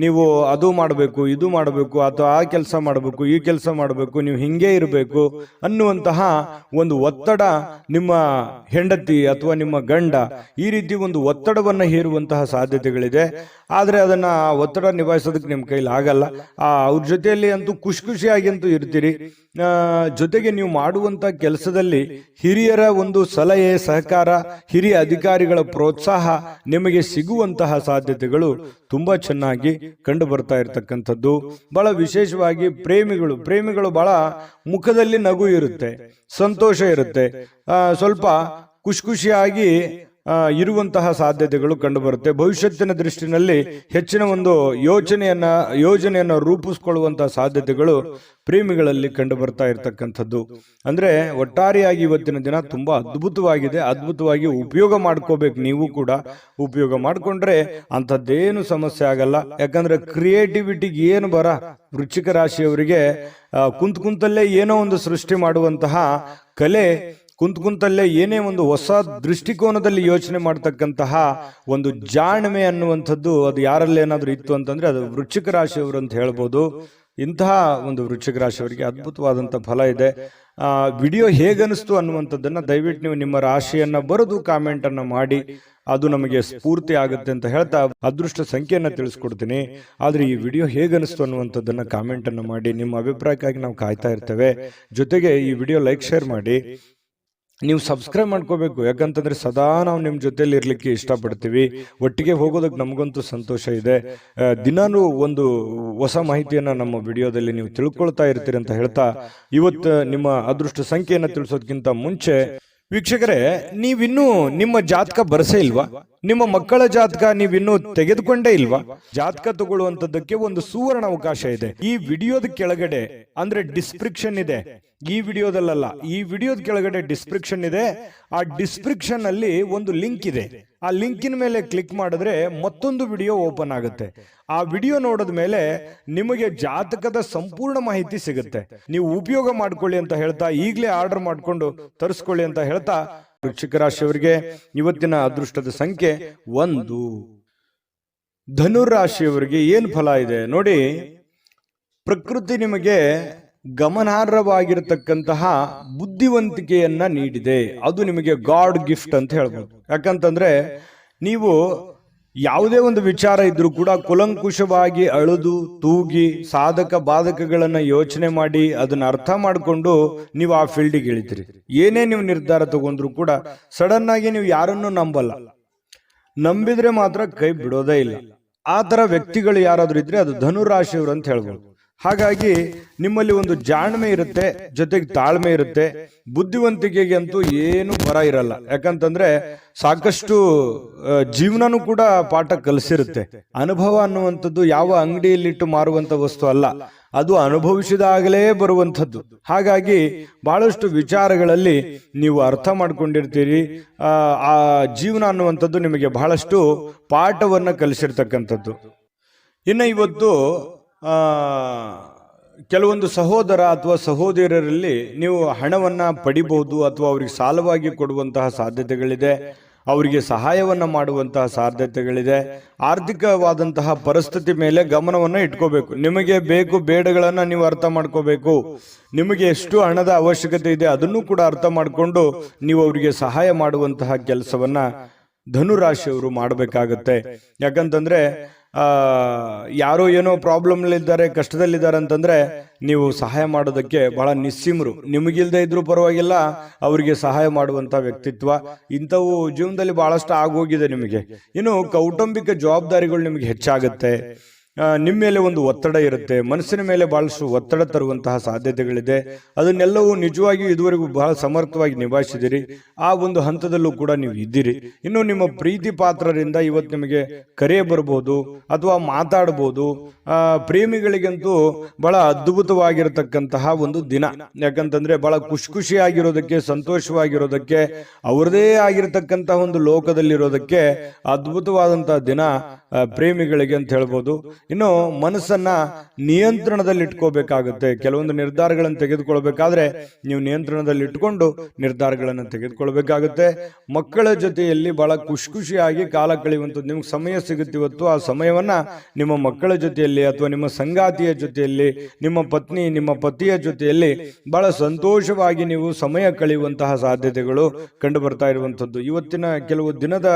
ನೀವು ಅದು ಮಾಡಬೇಕು, ಇದು ಮಾಡಬೇಕು, ಅಥವಾ ಆ ಕೆಲಸ ಮಾಡಬೇಕು, ಈ ಕೆಲಸ ಮಾಡಬೇಕು, ನೀವು ಹಿಂಗೆ ಇರಬೇಕು ಅನ್ನುವಂತಹ ಒಂದು ಒತ್ತಡ ನಿಮ್ಮ ಹೆಂಡತಿ ಅಥವಾ ನಿಮ್ಮ ಗಂಡ ಈ ರೀತಿ ಒಂದು ಒತ್ತಡವನ್ನು ಹೇರುವಂತಹ ಸಾಧ್ಯತೆಗಳಿದೆ. ಆದರೆ ಅದನ್ನ ಒತ್ತಡ ನಿಭಾಯಿಸೋದಕ್ಕೆ ನಿಮ್ಮ ಕೈಲಿ ಆಗಲ್ಲ. ಅವ್ರ ಜೊತೆಯಲ್ಲಿ ಅಂತೂ ಖುಷಿಯಾಗಿ ಅಂತೂ ಇರ್ತೀರಿ. ಜೊತೆಗೆ ನೀವು ಮಾಡುವಂತ ಕೆಲಸದಲ್ಲಿ ಹಿರಿಯರ ಒಂದು ಸಲಹೆ, ಸಹಕಾರ, ಹಿರಿಯ ಅಧಿಕಾರಿಗಳ ಪ್ರೋತ್ಸಾಹ ನಿಮಗೆ ಸಿಗುವಂತಹ ಸಾಧ್ಯತೆಗಳು ತುಂಬಾ ಚೆನ್ನಾಗಿ ಕಂಡು ಬರ್ತಾ ಇರತಕ್ಕಂಥದ್ದು. ಬಹಳ ವಿಶೇಷವಾಗಿ ಪ್ರೇಮಿಗಳು ಬಹಳ ಮುಖದಲ್ಲಿ ನಗು ಇರುತ್ತೆ, ಸಂತೋಷ ಇರುತ್ತೆ, ಸ್ವಲ್ಪ ಖುಷಿಯಾಗಿ ಇರುವಂತಹ ಸಾಧ್ಯತೆಗಳು ಕಂಡು ಬರುತ್ತೆ. ಭವಿಷ್ಯತ್ತಿನ ದೃಷ್ಟಿನಲ್ಲಿ ಹೆಚ್ಚಿನ ಒಂದು ಯೋಜನೆಯನ್ನ ರೂಪಿಸಿಕೊಳ್ಳುವಂತಹ ಸಾಧ್ಯತೆಗಳು ಪ್ರೇಮಿಗಳಲ್ಲಿ ಕಂಡು ಬರ್ತಾ ಇರತಕ್ಕಂಥದ್ದು. ಅಂದ್ರೆ ಒಟ್ಟಾರೆಯಾಗಿ ಇವತ್ತಿನ ದಿನ ತುಂಬಾ ಅದ್ಭುತವಾಗಿ ಉಪಯೋಗ ಮಾಡ್ಕೋಬೇಕು. ನೀವು ಕೂಡ ಉಪಯೋಗ ಮಾಡ್ಕೊಂಡ್ರೆ ಅಂಥದ್ದೇನು ಸಮಸ್ಯೆ ಆಗಲ್ಲ. ಯಾಕಂದ್ರೆ ಕ್ರಿಯೇಟಿವಿಟಿಗೆ ಏನು ಬರ ವೃಶ್ಚಿಕ ರಾಶಿಯವರಿಗೆ ಕುಂತಲ್ಲೇ ಏನೋ ಒಂದು ಸೃಷ್ಟಿ ಮಾಡುವಂತಹ ಕಲೆ, ಕುಂತಲ್ಲೇ ಏನೇ ಒಂದು ಹೊಸ ದೃಷ್ಟಿಕೋನದಲ್ಲಿ ಯೋಚನೆ ಮಾಡ್ತಕ್ಕಂತಹ ಒಂದು ಜಾಣ್ಮೆ ಅನ್ನುವಂಥದ್ದು ಅದು ಯಾರಲ್ಲಿ ಏನಾದ್ರೂ ಇತ್ತು ಅಂತಂದ್ರೆ ಅದು ವೃಶ್ಚಿಕ ರಾಶಿಯವರು ಅಂತ ಹೇಳ್ಬೋದು. ಇಂತಹ ಒಂದು ವೃಶ್ಚಿಕ ರಾಶಿಯವರಿಗೆ ಅದ್ಭುತವಾದಂಥ ಫಲ ಇದೆ. ವಿಡಿಯೋ ಹೇಗನಿಸ್ತು ಅನ್ನುವಂಥದ್ದನ್ನ ದಯವಿಟ್ಟು ನೀವು ನಿಮ್ಮ ರಾಶಿಯನ್ನ ಬರೆದು ಕಾಮೆಂಟ್ ಅನ್ನ ಮಾಡಿ, ಅದು ನಮಗೆ ಸ್ಫೂರ್ತಿ ಆಗುತ್ತೆ ಅಂತ ಹೇಳ್ತಾ ಅದೃಷ್ಟ ಸಂಖ್ಯೆಯನ್ನ ತಿಳಿಸ್ಕೊಡ್ತೀನಿ. ಆದ್ರೆ ಈ ವಿಡಿಯೋ ಹೇಗನಿಸ್ತು ಅನ್ನುವಂಥದ್ದನ್ನ ಕಾಮೆಂಟ್ ಅನ್ನ ಮಾಡಿ, ನಿಮ್ಮ ಅಭಿಪ್ರಾಯಕ್ಕಾಗಿ ನಾವು ಕಾಯ್ತಾ ಇರ್ತೇವೆ. ಜೊತೆಗೆ ಈ ವಿಡಿಯೋ ಲೈಕ್, ಶೇರ್ ಮಾಡಿ. ನೀವು ಸಬ್ಸ್ಕ್ರೈಬ್ ಮಾಡ್ಕೋಬೇಕು. ಯಾಕಂತಂದ್ರೆ ಸದಾ ನಾವು ನಿಮ್ಮ ಜೊತೆಲಿ ಇರ್ಲಿಕ್ಕೆ ಇಷ್ಟಪಡ್ತೀವಿ. ಒಟ್ಟಿಗೆ ಹೋಗೋದಕ್ಕೆ ನಮಗಂತೂ ಸಂತೋಷ ಇದೆ. ದಿನಾನೂ ಒಂದು ಹೊಸ ಮಾಹಿತಿಯನ್ನ ನಮ್ಮ ವಿಡಿಯೋದಲ್ಲಿ ನೀವು ತಿಳ್ಕೊಳ್ತಾ ಇರ್ತೀರಿ ಅಂತ ಹೇಳ್ತಾ, ಇವತ್ತು ನಿಮ್ಮ ಅದೃಷ್ಟ ಸಂಖ್ಯೆಯನ್ನು ತಿಳಿಸೋದಕ್ಕಿಂತ ಮುಂಚೆ ವೀಕ್ಷಕರೇ, ನೀವಿನ್ನೂ ನಿಮ್ಮ ಜಾತಕ ಬರಸೇ ಇಲ್ವಾ? ನಿಮ್ಮ ಮಕ್ಕಳ ಜಾತಕ ನೀವಿನ್ನೂ ತೆಗೆದುಕೊಂಡೇ ಇಲ್ವಾ? ಜಾತಕ ತಗೊಳ್ಳುವಂತದ್ದಕ್ಕೆ ಒಂದು ಸುವರ್ಣ ಅವಕಾಶ ಇದೆ. ಈ ವಿಡಿಯೋದ ಕೆಳಗಡೆ ಅಂದ್ರೆ ಡಿಸ್ಕ್ರಿಪ್ಷನ್ ಇದೆ. ಈ ವಿಡಿಯೋದಲ್ಲ, ಈ ವಿಡಿಯೋದ ಕೆಳಗಡೆ ಡಿಸ್ಕ್ರಿಪ್ಷನ್ ಇದೆ. ಆ ಡಿಸ್ಕ್ರಿಪ್ಷನ್ ಅಲ್ಲಿ ಒಂದು ಲಿಂಕ್ ಇದೆ. ಆ ಲಿಂಕಿನ ಮೇಲೆ ಕ್ಲಿಕ್ ಮಾಡಿದ್ರೆ ಮತ್ತೊಂದು ವಿಡಿಯೋ ಓಪನ್ ಆಗುತ್ತೆ. ಆ ವಿಡಿಯೋ ನೋಡಿದ ಮೇಲೆ ನಿಮಗೆ ಜಾತಕದ ಸಂಪೂರ್ಣ ಮಾಹಿತಿ ಸಿಗುತ್ತೆ. ನೀವು ಉಪಯೋಗ ಮಾಡ್ಕೊಳ್ಳಿ ಅಂತ ಹೇಳ್ತಾ, ಈಗಲೇ ಆರ್ಡರ್ ಮಾಡ್ಕೊಂಡು ತರಿಸ್ಕೊಳ್ಳಿ ಅಂತ ಹೇಳ್ತಾ, ವೃಶ್ಚಿಕ ರಾಶಿಯವರಿಗೆ ಇವತ್ತಿನ ಅದೃಷ್ಟದ ಸಂಖ್ಯೆ 1. ಧನುರಾಶಿಯವರಿಗೆ ಏನ್ ಫಲ ಇದೆ ನೋಡಿ. ಪ್ರಕೃತಿ ನಿಮಗೆ ಗಮನಾರ್ಹವಾಗಿರತಕ್ಕಂತಹ ಬುದ್ಧಿವಂತಿಕೆಯನ್ನ ನೀಡಿದೆ. ಅದು ನಿಮಗೆ ಗಾಡ್ ಗಿಫ್ಟ್ ಅಂತ ಹೇಳ್ಬೋದು. ಯಾಕಂತಂದ್ರೆ ನೀವು ಯಾವುದೇ ಒಂದು ವಿಚಾರ ಇದ್ರೂ ಕೂಡ ಕುಲಂಕುಷವಾಗಿ ಅಳುದು ತೂಗಿ ಸಾಧಕ ಬಾಧಕಗಳನ್ನ ಯೋಚನೆ ಮಾಡಿ ಅದನ್ನ ಅರ್ಥ ಮಾಡಿಕೊಂಡು ನೀವು ಆ ಫೀಲ್ಡಿಗೆ ಇಳಿತೀರಿ. ಏನೇ ನೀವು ನಿರ್ಧಾರ ತಗೊಂಡ್ರು ಕೂಡ ಸಡನ್ ಆಗಿ ನೀವು ಯಾರನ್ನು ನಂಬಲ್ಲ. ನಂಬಿದ್ರೆ ಮಾತ್ರ ಕೈ ಬಿಡೋದೇ ಇಲ್ಲ. ಆ ತರ ವ್ಯಕ್ತಿಗಳು ಯಾರಾದ್ರೂ ಇದ್ರೆ ಅದು ಧನುರಾಶಿಯವರು ಅಂತ ಹೇಳ್ಬೋದು. ಹಾಗಾಗಿ ನಿಮ್ಮಲ್ಲಿ ಒಂದು ಜಾಣ್ಮೆ ಇರುತ್ತೆ, ಜೊತೆಗೆ ತಾಳ್ಮೆ ಇರುತ್ತೆ. ಬುದ್ಧಿವಂತಿಕೆಗೆ ಅಂತೂ ಏನು ಬರ ಇರಲ್ಲ. ಯಾಕಂತಂದ್ರೆ ಸಾಕಷ್ಟು ಜೀವನನೂ ಕೂಡ ಪಾಠ ಕಲಿಸಿರುತ್ತೆ. ಅನುಭವ ಅನ್ನುವಂಥದ್ದು ಯಾವ ಅಂಗಡಿಯಲ್ಲಿಟ್ಟು ಮಾರುವಂತ ವಸ್ತು ಅಲ್ಲ, ಅದು ಅನುಭವಿಸಿದಾಗಲೇ ಬರುವಂಥದ್ದು. ಹಾಗಾಗಿ ಬಹಳಷ್ಟು ವಿಚಾರಗಳಲ್ಲಿ ನೀವು ಅರ್ಥ ಮಾಡ್ಕೊಂಡಿರ್ತೀರಿ. ಆ ಜೀವನ ಅನ್ನುವಂಥದ್ದು ನಿಮಗೆ ಬಹಳಷ್ಟು ಪಾಠವನ್ನ ಕಲಿಸಿರ್ತಕ್ಕಂಥದ್ದು. ಇನ್ನು ಇವತ್ತು ಕೆಲವೊಂದು ಸಹೋದರ ಅಥವಾ ಸಹೋದರರಲ್ಲಿ ನೀವು ಹಣವನ್ನ ಪಡಿಬಹುದು, ಅಥವಾ ಅವರಿಗೆ ಸಾಲವಾಗಿ ಕೊಡುವಂತಹ ಸಾಧ್ಯತೆಗಳಿದೆ. ಅವರಿಗೆ ಸಹಾಯವನ್ನ ಮಾಡುವಂತಹ ಸಾಧ್ಯತೆಗಳಿದೆ. ಆರ್ಥಿಕವಾದಂತಹ ಪರಿಸ್ಥಿತಿ ಮೇಲೆ ಗಮನವನ್ನ ಇಟ್ಕೋಬೇಕು. ನಿಮಗೆ ಬೇಕು ಬೇಡಗಳನ್ನ ನೀವು ಅರ್ಥ ಮಾಡ್ಕೋಬೇಕು. ನಿಮಗೆ ಎಷ್ಟು ಹಣದ ಅವಶ್ಯಕತೆ ಇದೆ ಅದನ್ನು ಕೂಡ ಅರ್ಥ ಮಾಡಿಕೊಂಡು ನೀವು ಅವರಿಗೆ ಸಹಾಯ ಮಾಡುವಂತಹ ಕೆಲಸವನ್ನ ಧನುರಾಶಿಯವರು ಮಾಡಬೇಕಾಗತ್ತೆ. ಯಾಕಂತಂದ್ರೆ ಯಾರೋ ಏನೋ ಪ್ರಾಬ್ಲಮ್ ಇದ್ದಾರೆ, ಕಷ್ಟದಲ್ಲಿದ್ದಾರೆ ಅಂತಂದ್ರೆ ನೀವು ಸಹಾಯ ಮಾಡೋದಕ್ಕೆ ಬಹಳ ನಿಸ್ಸೀಮರು. ನಿಮಗಿಲ್ದೇ ಇದ್ರೂ ಪರವಾಗಿಲ್ಲ, ಅವರಿಗೆ ಸಹಾಯ ಮಾಡುವಂತ ವ್ಯಕ್ತಿತ್ವ ಇಂಥವು ಜೀವನದಲ್ಲಿ ಬಹಳಷ್ಟು ಆಗೋಗಿದೆ ನಿಮಗೆ. ಇನ್ನು ಕೌಟುಂಬಿಕ ಜವಾಬ್ದಾರಿಗಳು ನಿಮಗೆ ಹೆಚ್ಚಾಗುತ್ತೆ. ನಿಮ್ಮ ಮೇಲೆ ಒಂದು ಒತ್ತಡ ಇರುತ್ತೆ. ಮನಸ್ಸಿನ ಮೇಲೆ ಬಹಳಷ್ಟು ಒತ್ತಡ ತರುವಂತಹ ಸಾಧ್ಯತೆಗಳಿದೆ. ಅದನ್ನೆಲ್ಲವೂ ನಿಜವಾಗಿಯೂ ಇದುವರೆಗೂ ಬಹಳ ಸಮರ್ಥವಾಗಿ ನಿಭಾಯಿಸಿದಿರಿ. ಆ ಒಂದು ಹಂತದಲ್ಲೂ ಕೂಡ ನೀವು ಇದ್ದೀರಿ. ಇನ್ನು ನಿಮ್ಮ ಪ್ರೀತಿ ಪಾತ್ರರಿಂದ ಇವತ್ತು ನಿಮಗೆ ಕರೆ ಬರಬಹುದು ಅಥವಾ ಮಾತಾಡಬಹುದು. ಪ್ರೇಮಿಗಳಿಗಂತೂ ಬಹಳ ಅದ್ಭುತವಾಗಿರತಕ್ಕಂತಹ ಒಂದು ದಿನ. ಯಾಕಂತಂದ್ರೆ ಬಹಳ ಖುಷಿಯಾಗಿರೋದಕ್ಕೆ, ಸಂತೋಷವಾಗಿರೋದಕ್ಕೆ, ಅವರದೇ ಆಗಿರತಕ್ಕಂತಹ ಒಂದು ಲೋಕದಲ್ಲಿರೋದಕ್ಕೆ ಅದ್ಭುತವಾದಂತಹ ದಿನ ಪ್ರೇಮಿಗಳಿಗೆ ಅಂತ ಹೇಳ್ಬೋದು. ಇನ್ನು ಮನಸ್ಸನ್ನ ನಿಯಂತ್ರಣದಲ್ಲಿ ಇಟ್ಕೋಬೇಕಾಗುತ್ತೆ. ಕೆಲವೊಂದು ನಿರ್ಧಾರಗಳನ್ನು ತೆಗೆದುಕೊಳ್ಬೇಕಾದ್ರೆ ನೀವು ನಿಯಂತ್ರಣದಲ್ಲಿ ಇಟ್ಕೊಂಡು ನಿರ್ಧಾರಗಳನ್ನು ತೆಗೆದುಕೊಳ್ಬೇಕಾಗುತ್ತೆ. ಮಕ್ಕಳ ಜೊತೆಯಲ್ಲಿ ಬಹಳ ಖುಷಿಯಾಗಿ ಕಾಲ ಕಳೆಯುವಂಥದ್ದು ನಿಮ್ಗೆ ಸಮಯ ಸಿಗುತ್ತೆ ಇವತ್ತು. ಆ ಸಮಯವನ್ನ ನಿಮ್ಮ ಮಕ್ಕಳ ಜೊತೆಯಲ್ಲಿ ಅಥವಾ ನಿಮ್ಮ ಸಂಗಾತಿಯ ಜೊತೆಯಲ್ಲಿ, ನಿಮ್ಮ ಪತ್ನಿ, ನಿಮ್ಮ ಪತಿಯ ಜೊತೆಯಲ್ಲಿ ಬಹಳ ಸಂತೋಷವಾಗಿ ನೀವು ಸಮಯ ಕಳೆಯುವಂತಹ ಸಾಧ್ಯತೆಗಳು ಕಂಡು ಬರ್ತಾ ಇರುವಂಥದ್ದು. ಇವತ್ತಿನ ಕೆಲವು ದಿನದ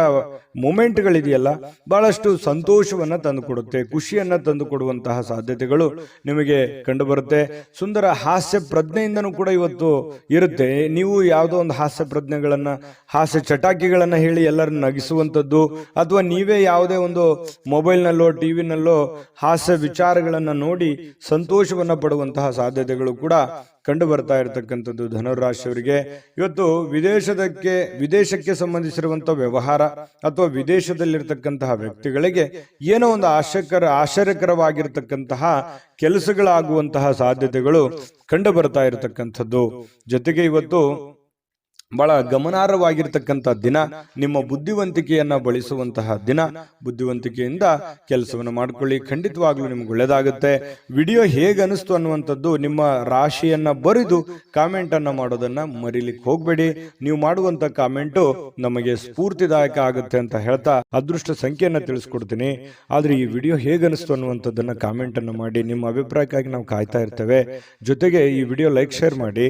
ಮೂಮೆಂಟ್ಗಳಿದೆಯಲ್ಲ, ಬಹಳಷ್ಟು ಸಂತೋಷವನ್ನ ತಂದುಕೊಡುತ್ತೆ, ಖುಷಿಯನ್ನ ತಂದು ಕೊಡುವಂತಹ ಸಾಧ್ಯತೆಗಳು ನಿಮಗೆ ಕಂಡು ಬರುತ್ತೆ. ಸುಂದರ ಹಾಸ್ಯ ಪ್ರಜ್ಞೆಯಿಂದನೂ ಕೂಡ ಇವತ್ತು ಇರುತ್ತೆ. ನೀವು ಯಾವುದೋ ಒಂದು ಹಾಸ್ಯ ಪ್ರಜ್ಞೆಗಳನ್ನ, ಹಾಸ್ಯ ಚಟಾಕಿಗಳನ್ನ ಹೇಳಿ ಎಲ್ಲರನ್ನ ನಗಿಸುವಂಥದ್ದು, ಅಥವಾ ನೀವೇ ಯಾವುದೇ ಒಂದು ಮೊಬೈಲ್ನಲ್ಲೋ ಟಿವಿನಲ್ಲೋ ಹಾಸ್ಯ ವಿಚಾರಗಳನ್ನ ನೋಡಿ ಸಂತೋಷವನ್ನ ಪಡುವಂತಹ ಸಾಧ್ಯತೆಗಳು ಕೂಡ ಕಂಡು ಬರ್ತಾ ಇರತಕ್ಕಂಥದ್ದು ಧನುರಾಶಿಯವರಿಗೆ. ಇವತ್ತು ವಿದೇಶಕ್ಕೆ ಸಂಬಂಧಿಸಿರುವಂತಹ ವ್ಯವಹಾರ ಅಥವಾ ವಿದೇಶದಲ್ಲಿರ್ತಕ್ಕಂತಹ ವ್ಯಕ್ತಿಗಳಿಗೆ ಏನೋ ಒಂದು ಆಶ್ಚರ್ಯಕರವಾಗಿರ್ತಕ್ಕಂತಹ ಕೆಲಸಗಳಾಗುವಂತಹ ಸಾಧ್ಯತೆಗಳು ಕಂಡು ಬರ್ತಾ ಇರತಕ್ಕಂಥದ್ದು. ಜೊತೆಗೆ ಇವತ್ತು ಬಹಳ ಗಮನಾರ್ಹವಾಗಿರ್ತಕ್ಕಂಥ ದಿನ, ನಿಮ್ಮ ಬುದ್ಧಿವಂತಿಕೆಯನ್ನ ಬಳಸುವಂತಹ ದಿನ. ಬುದ್ಧಿವಂತಿಕೆಯಿಂದ ಕೆಲಸವನ್ನು ಮಾಡ್ಕೊಳ್ಳಿ, ಖಂಡಿತವಾಗ್ಲೂ ನಿಮ್ಗೆ ಒಳ್ಳೇದಾಗುತ್ತೆ. ವಿಡಿಯೋ ಹೇಗೆ ಅನಿಸ್ತು ಅನ್ನುವಂಥದ್ದು ನಿಮ್ಮ ರಾಶಿಯನ್ನ ಬರೆದು ಕಾಮೆಂಟ್ ಅನ್ನ ಮಾಡೋದನ್ನ ಮರಿಲಿಕ್ಕೆ ಹೋಗ್ಬೇಡಿ. ನೀವು ಮಾಡುವಂತ ಕಾಮೆಂಟು ನಮಗೆ ಸ್ಫೂರ್ತಿದಾಯಕ ಆಗುತ್ತೆ ಅಂತ ಹೇಳ್ತಾ ಅದೃಷ್ಟ ಸಂಖ್ಯೆಯನ್ನ ತಿಳಿಸ್ಕೊಡ್ತೀನಿ. ಆದ್ರೆ ಈ ವಿಡಿಯೋ ಹೇಗೆ ಅನಿಸ್ತು ಅನ್ನುವಂಥದ್ದನ್ನ ಕಾಮೆಂಟ್ ಅನ್ನ ಮಾಡಿ. ನಿಮ್ಮ ಅಭಿಪ್ರಾಯಕ್ಕಾಗಿ ನಾವು ಕಾಯ್ತಾ ಇರ್ತೇವೆ. ಜೊತೆಗೆ ಈ ವಿಡಿಯೋ ಲೈಕ್, ಶೇರ್ ಮಾಡಿ.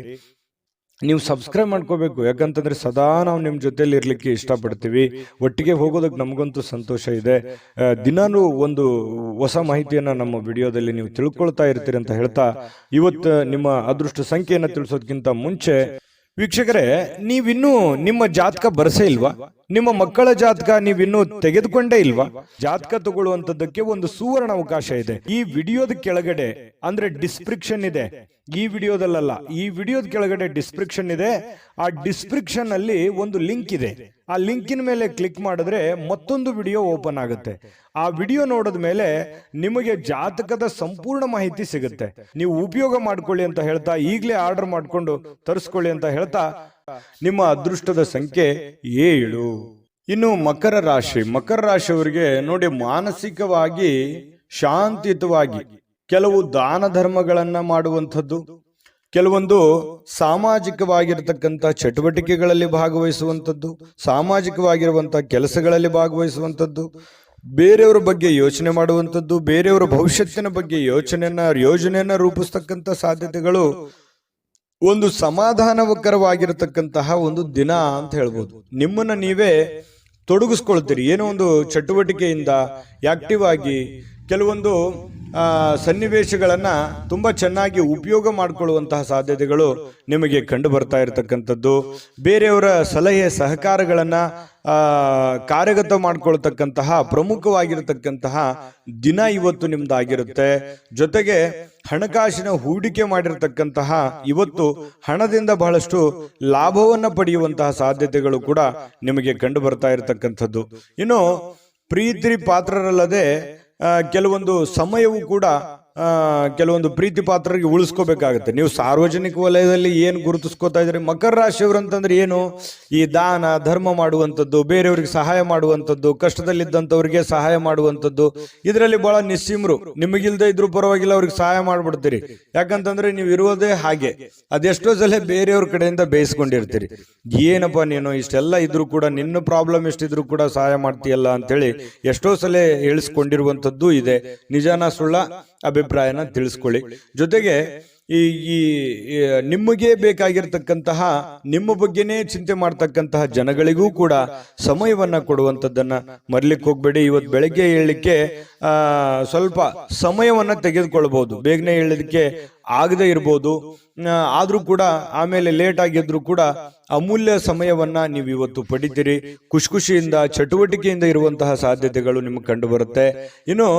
ನೀವು ಸಬ್ಸ್ಕ್ರೈಬ್ ಮಾಡ್ಕೋಬೇಕು. ಯಾಕಂತಂದ್ರೆ ಸದಾ ನಾವು ನಿಮ್ಮ ಜೊತೆಲಿ ಇರ್ಲಿಕ್ಕೆ ಇಷ್ಟಪಡ್ತೀವಿ. ಒಟ್ಟಿಗೆ ಹೋಗೋದಕ್ಕೆ ನಮಗಂತೂ ಸಂತೋಷ ಇದೆ. ದಿನಾನೂ ಒಂದು ಹೊಸ ಮಾಹಿತಿಯನ್ನ ನಮ್ಮ ವಿಡಿಯೋದಲ್ಲಿ ನೀವು ತಿಳ್ಕೊಳ್ತಾ ಇರ್ತೀರಿ ಅಂತ ಹೇಳ್ತಾ, ಇವತ್ತು ನಿಮ್ಮ ಅದೃಷ್ಟ ಸಂಖ್ಯೆಯನ್ನು ತಿಳಿಸೋದಕ್ಕಿಂತ ಮುಂಚೆ ವೀಕ್ಷಕರೇ, ನೀವಿನ್ನೂ ನಿಮ್ಮ ಜಾತಕ ಬರಸೇ ಇಲ್ವಾ? ನಿಮ್ಮ ಮಕ್ಕಳ ಜಾತಕ ನೀವಿನ್ನೂ ತೆಗೆದುಕೊಂಡೇ ಇಲ್ವಾ? ಜಾತಕ ತಗೊಳ್ಳುವಂತದ್ದಕ್ಕೆ ಒಂದು ಸುವರ್ಣ ಅವಕಾಶ ಇದೆ. ಈ ವಿಡಿಯೋದ ಕೆಳಗಡೆ ಅಂದ್ರೆ ಡಿಸ್ಕ್ರಿಪ್ಷನ್ ಇದೆ. ಈ ವಿಡಿಯೋದಲ್ಲ, ಈ ವಿಡಿಯೋದ ಕೆಳಗಡೆ ಡಿಸ್ಕ್ರಿಪ್ಷನ್ ಇದೆ. ಆ ಡಿಸ್ಕ್ರಿಪ್ಷನ್ ಅಲ್ಲಿ ಒಂದು ಲಿಂಕ್ ಇದೆ. ಆ ಲಿಂಕಿನ ಮೇಲೆ ಕ್ಲಿಕ್ ಮಾಡಿದ್ರೆ ಮತ್ತೊಂದು ವಿಡಿಯೋ ಓಪನ್ ಆಗುತ್ತೆ. ಆ ವಿಡಿಯೋ ನೋಡಿದ ಮೇಲೆ ನಿಮಗೆ ಜಾತಕದ ಸಂಪೂರ್ಣ ಮಾಹಿತಿ ಸಿಗುತ್ತೆ. ನೀವು ಉಪಯೋಗ ಮಾಡ್ಕೊಳ್ಳಿ ಅಂತ ಹೇಳ್ತಾ, ಈಗಲೇ ಆರ್ಡರ್ ಮಾಡ್ಕೊಂಡು ತರಿಸ್ಕೊಳ್ಳಿ ಅಂತ ಹೇಳ್ತಾ, ನಿಮ್ಮ ಅದೃಷ್ಟದ ಸಂಖ್ಯೆ 7. ಇನ್ನು ಮಕರ ರಾಶಿಯವರಿಗೆ ನೋಡಿ, ಮಾನಸಿಕವಾಗಿ ಶಾಂತಿಯುತವಾಗಿ ಕೆಲವು ದಾನ ಧರ್ಮಗಳನ್ನ ಮಾಡುವಂಥದ್ದು, ಕೆಲವೊಂದು ಸಾಮಾಜಿಕವಾಗಿರತಕ್ಕಂಥ ಚಟುವಟಿಕೆಗಳಲ್ಲಿ ಭಾಗವಹಿಸುವಂಥದ್ದು, ಸಾಮಾಜಿಕವಾಗಿರುವಂತಹ ಕೆಲಸಗಳಲ್ಲಿ ಭಾಗವಹಿಸುವಂಥದ್ದು, ಬೇರೆಯವರ ಬಗ್ಗೆ ಯೋಚನೆ ಮಾಡುವಂಥದ್ದು, ಬೇರೆಯವರ ಭವಿಷ್ಯತ್ತಿನ ಬಗ್ಗೆ ಯೋಜನೆಯನ್ನ ರೂಪಿಸ್ತಕ್ಕಂಥ ಸಾಧ್ಯತೆಗಳು, ಒಂದು ಸಮಾಧಾನಕರವಾಗಿರತಕ್ಕಂತಹ ಒಂದು ದಿನ ಅಂತ ಹೇಳ್ಬೋದು. ನಿಮ್ಮನ್ನ ನೀವೇ ತೊಡಗಿಸ್ಕೊಳ್ತೀರಿ ಏನೋ ಒಂದು ಚಟುವಟಿಕೆಯಿಂದ ಆಕ್ಟಿವ್ ಆಗಿ ಕೆಲವೊಂದು ಸನ್ನಿವೇಶಗಳನ್ನ ತುಂಬಾ ಚೆನ್ನಾಗಿ ಉಪಯೋಗ ಮಾಡಿಕೊಳ್ಳುವಂತಹ ಸಾಧ್ಯತೆಗಳು ನಿಮಗೆ ಕಂಡು ಬರ್ತಾ ಇರತಕ್ಕಂಥದ್ದು. ಬೇರೆಯವರ ಸಲಹೆ ಸಹಕಾರಗಳನ್ನ ಕಾರ್ಯಗತ ಮಾಡಿಕೊಳ್ತಕ್ಕಂತಹ ಪ್ರಮುಖವಾಗಿರತಕ್ಕಂತಹ ದಿನ ಇವತ್ತು ನಿಮ್ದಾಗಿರುತ್ತೆ. ಜೊತೆಗೆ ಹಣಕಾಸಿನ ಹೂಡಿಕೆ ಮಾಡಿರತಕ್ಕಂತಹ ಇವತ್ತು ಹಣದಿಂದ ಬಹಳಷ್ಟು ಲಾಭವನ್ನ ಪಡೆಯುವಂತಹ ಸಾಧ್ಯತೆಗಳು ಕೂಡ ನಿಮಗೆ ಕಂಡು ಬರ್ತಾ ಇರತಕ್ಕಂಥದ್ದು. ಇನ್ನು ಪ್ರೀತಿ ಪಾತ್ರರಲ್ಲದೆ ಕೆಲವೊಂದು ಸಮಯವು ಕೂಡ ಕೆಲವೊಂದು ಪ್ರೀತಿ ಪಾತ್ರರಿಗೆ ಉಳಿಸ್ಕೋಬೇಕಾಗುತ್ತೆ. ನೀವು ಸಾರ್ವಜನಿಕ ವಲಯದಲ್ಲಿ ಏನು ಗುರುತಿಸ್ಕೋತಾ ಇದ್ರಿ? ಮಕರ ರಾಶಿಯವರು ಅಂತಂದ್ರೆ ಏನು? ಈ ದಾನ ಧರ್ಮ ಮಾಡುವಂಥದ್ದು, ಬೇರೆಯವರಿಗೆ ಸಹಾಯ ಮಾಡುವಂಥದ್ದು, ಕಷ್ಟದಲ್ಲಿದ್ದಂಥವ್ರಿಗೆ ಸಹಾಯ ಮಾಡುವಂಥದ್ದು, ಇದರಲ್ಲಿ ಬಹಳ ನಿಸ್ಸೀಮರು. ನಿಮಗಿಲ್ದೇ ಇದ್ರೂ ಪರವಾಗಿಲ್ಲ, ಅವ್ರಿಗೆ ಸಹಾಯ ಮಾಡ್ಬಿಡ್ತೀರಿ. ಯಾಕಂತಂದ್ರೆ ನೀವು ಇರುವುದೇ ಹಾಗೆ. ಅದೆಷ್ಟೋ ಸಲ ಬೇರೆಯವ್ರ ಕಡೆಯಿಂದ ಬೇಯಿಸ್ಕೊಂಡಿರ್ತೀರಿ. ಏನಪ್ಪ ನೀನು ಇಷ್ಟೆಲ್ಲ ಇದ್ರೂ ಕೂಡ, ನಿನ್ನ ಪ್ರಾಬ್ಲಮ್ ಎಷ್ಟಿದ್ರು ಕೂಡ ಸಹಾಯ ಮಾಡ್ತೀಯಲ್ಲ ಅಂತೇಳಿ ಎಷ್ಟೋ ಸಲ ಹೇಳಿಸ್ಕೊಂಡಿರುವಂಥದ್ದು ಇದೆ. ನಿಜಾನ ಸುಳ್ಳ ಅಭಿಪ್ರಾಯನ ತಿಳಿಸ್ಕೊಳ್ಳಿ. ಜೊತೆಗೆ ಈ ನಿಮಗೆ ಬೇಕಾಗಿರ್ತಕ್ಕಂತಹ, ನಿಮ್ಮ ಬಗ್ಗೆನೇ ಚಿಂತೆ ಮಾಡ್ತಕ್ಕಂತಹ ಜನಗಳಿಗೂ ಕೂಡ ಸಮಯವನ್ನ ಕೊಡುವಂಥದ್ದನ್ನ ಮರಿಲಿಕ್ಕೆ ಹೋಗ್ಬೇಡಿ. ಇವತ್ತು ಬೆಳಗ್ಗೆ ಏಳಲಿಕ್ಕೆ ಸ್ವಲ್ಪ ಸಮಯವನ್ನ ತೆಗೆದುಕೊಳ್ಬಹುದು. ಬೇಗನೆ ಏಳಲಿಕ್ಕೆ ಆಗದೆ ಇರ್ಬೋದು, ಆದ್ರೂ ಕೂಡ ಆಮೇಲೆ ಲೇಟ್ ಆಗಿದ್ರು ಕೂಡ ಅಮೂಲ್ಯ ಸಮಯವನ್ನ ನೀವು ಇವತ್ತು ಪಡಿತೀರಿ. ಖುಷಿಯಿಂದ ಚಟುವಟಿಕೆಯಿಂದ ಇರುವಂತಹ ಸಾಧ್ಯತೆಗಳು ನಿಮಗೆ ಕಂಡು ಬರುತ್ತೆ. ಇನ್ನು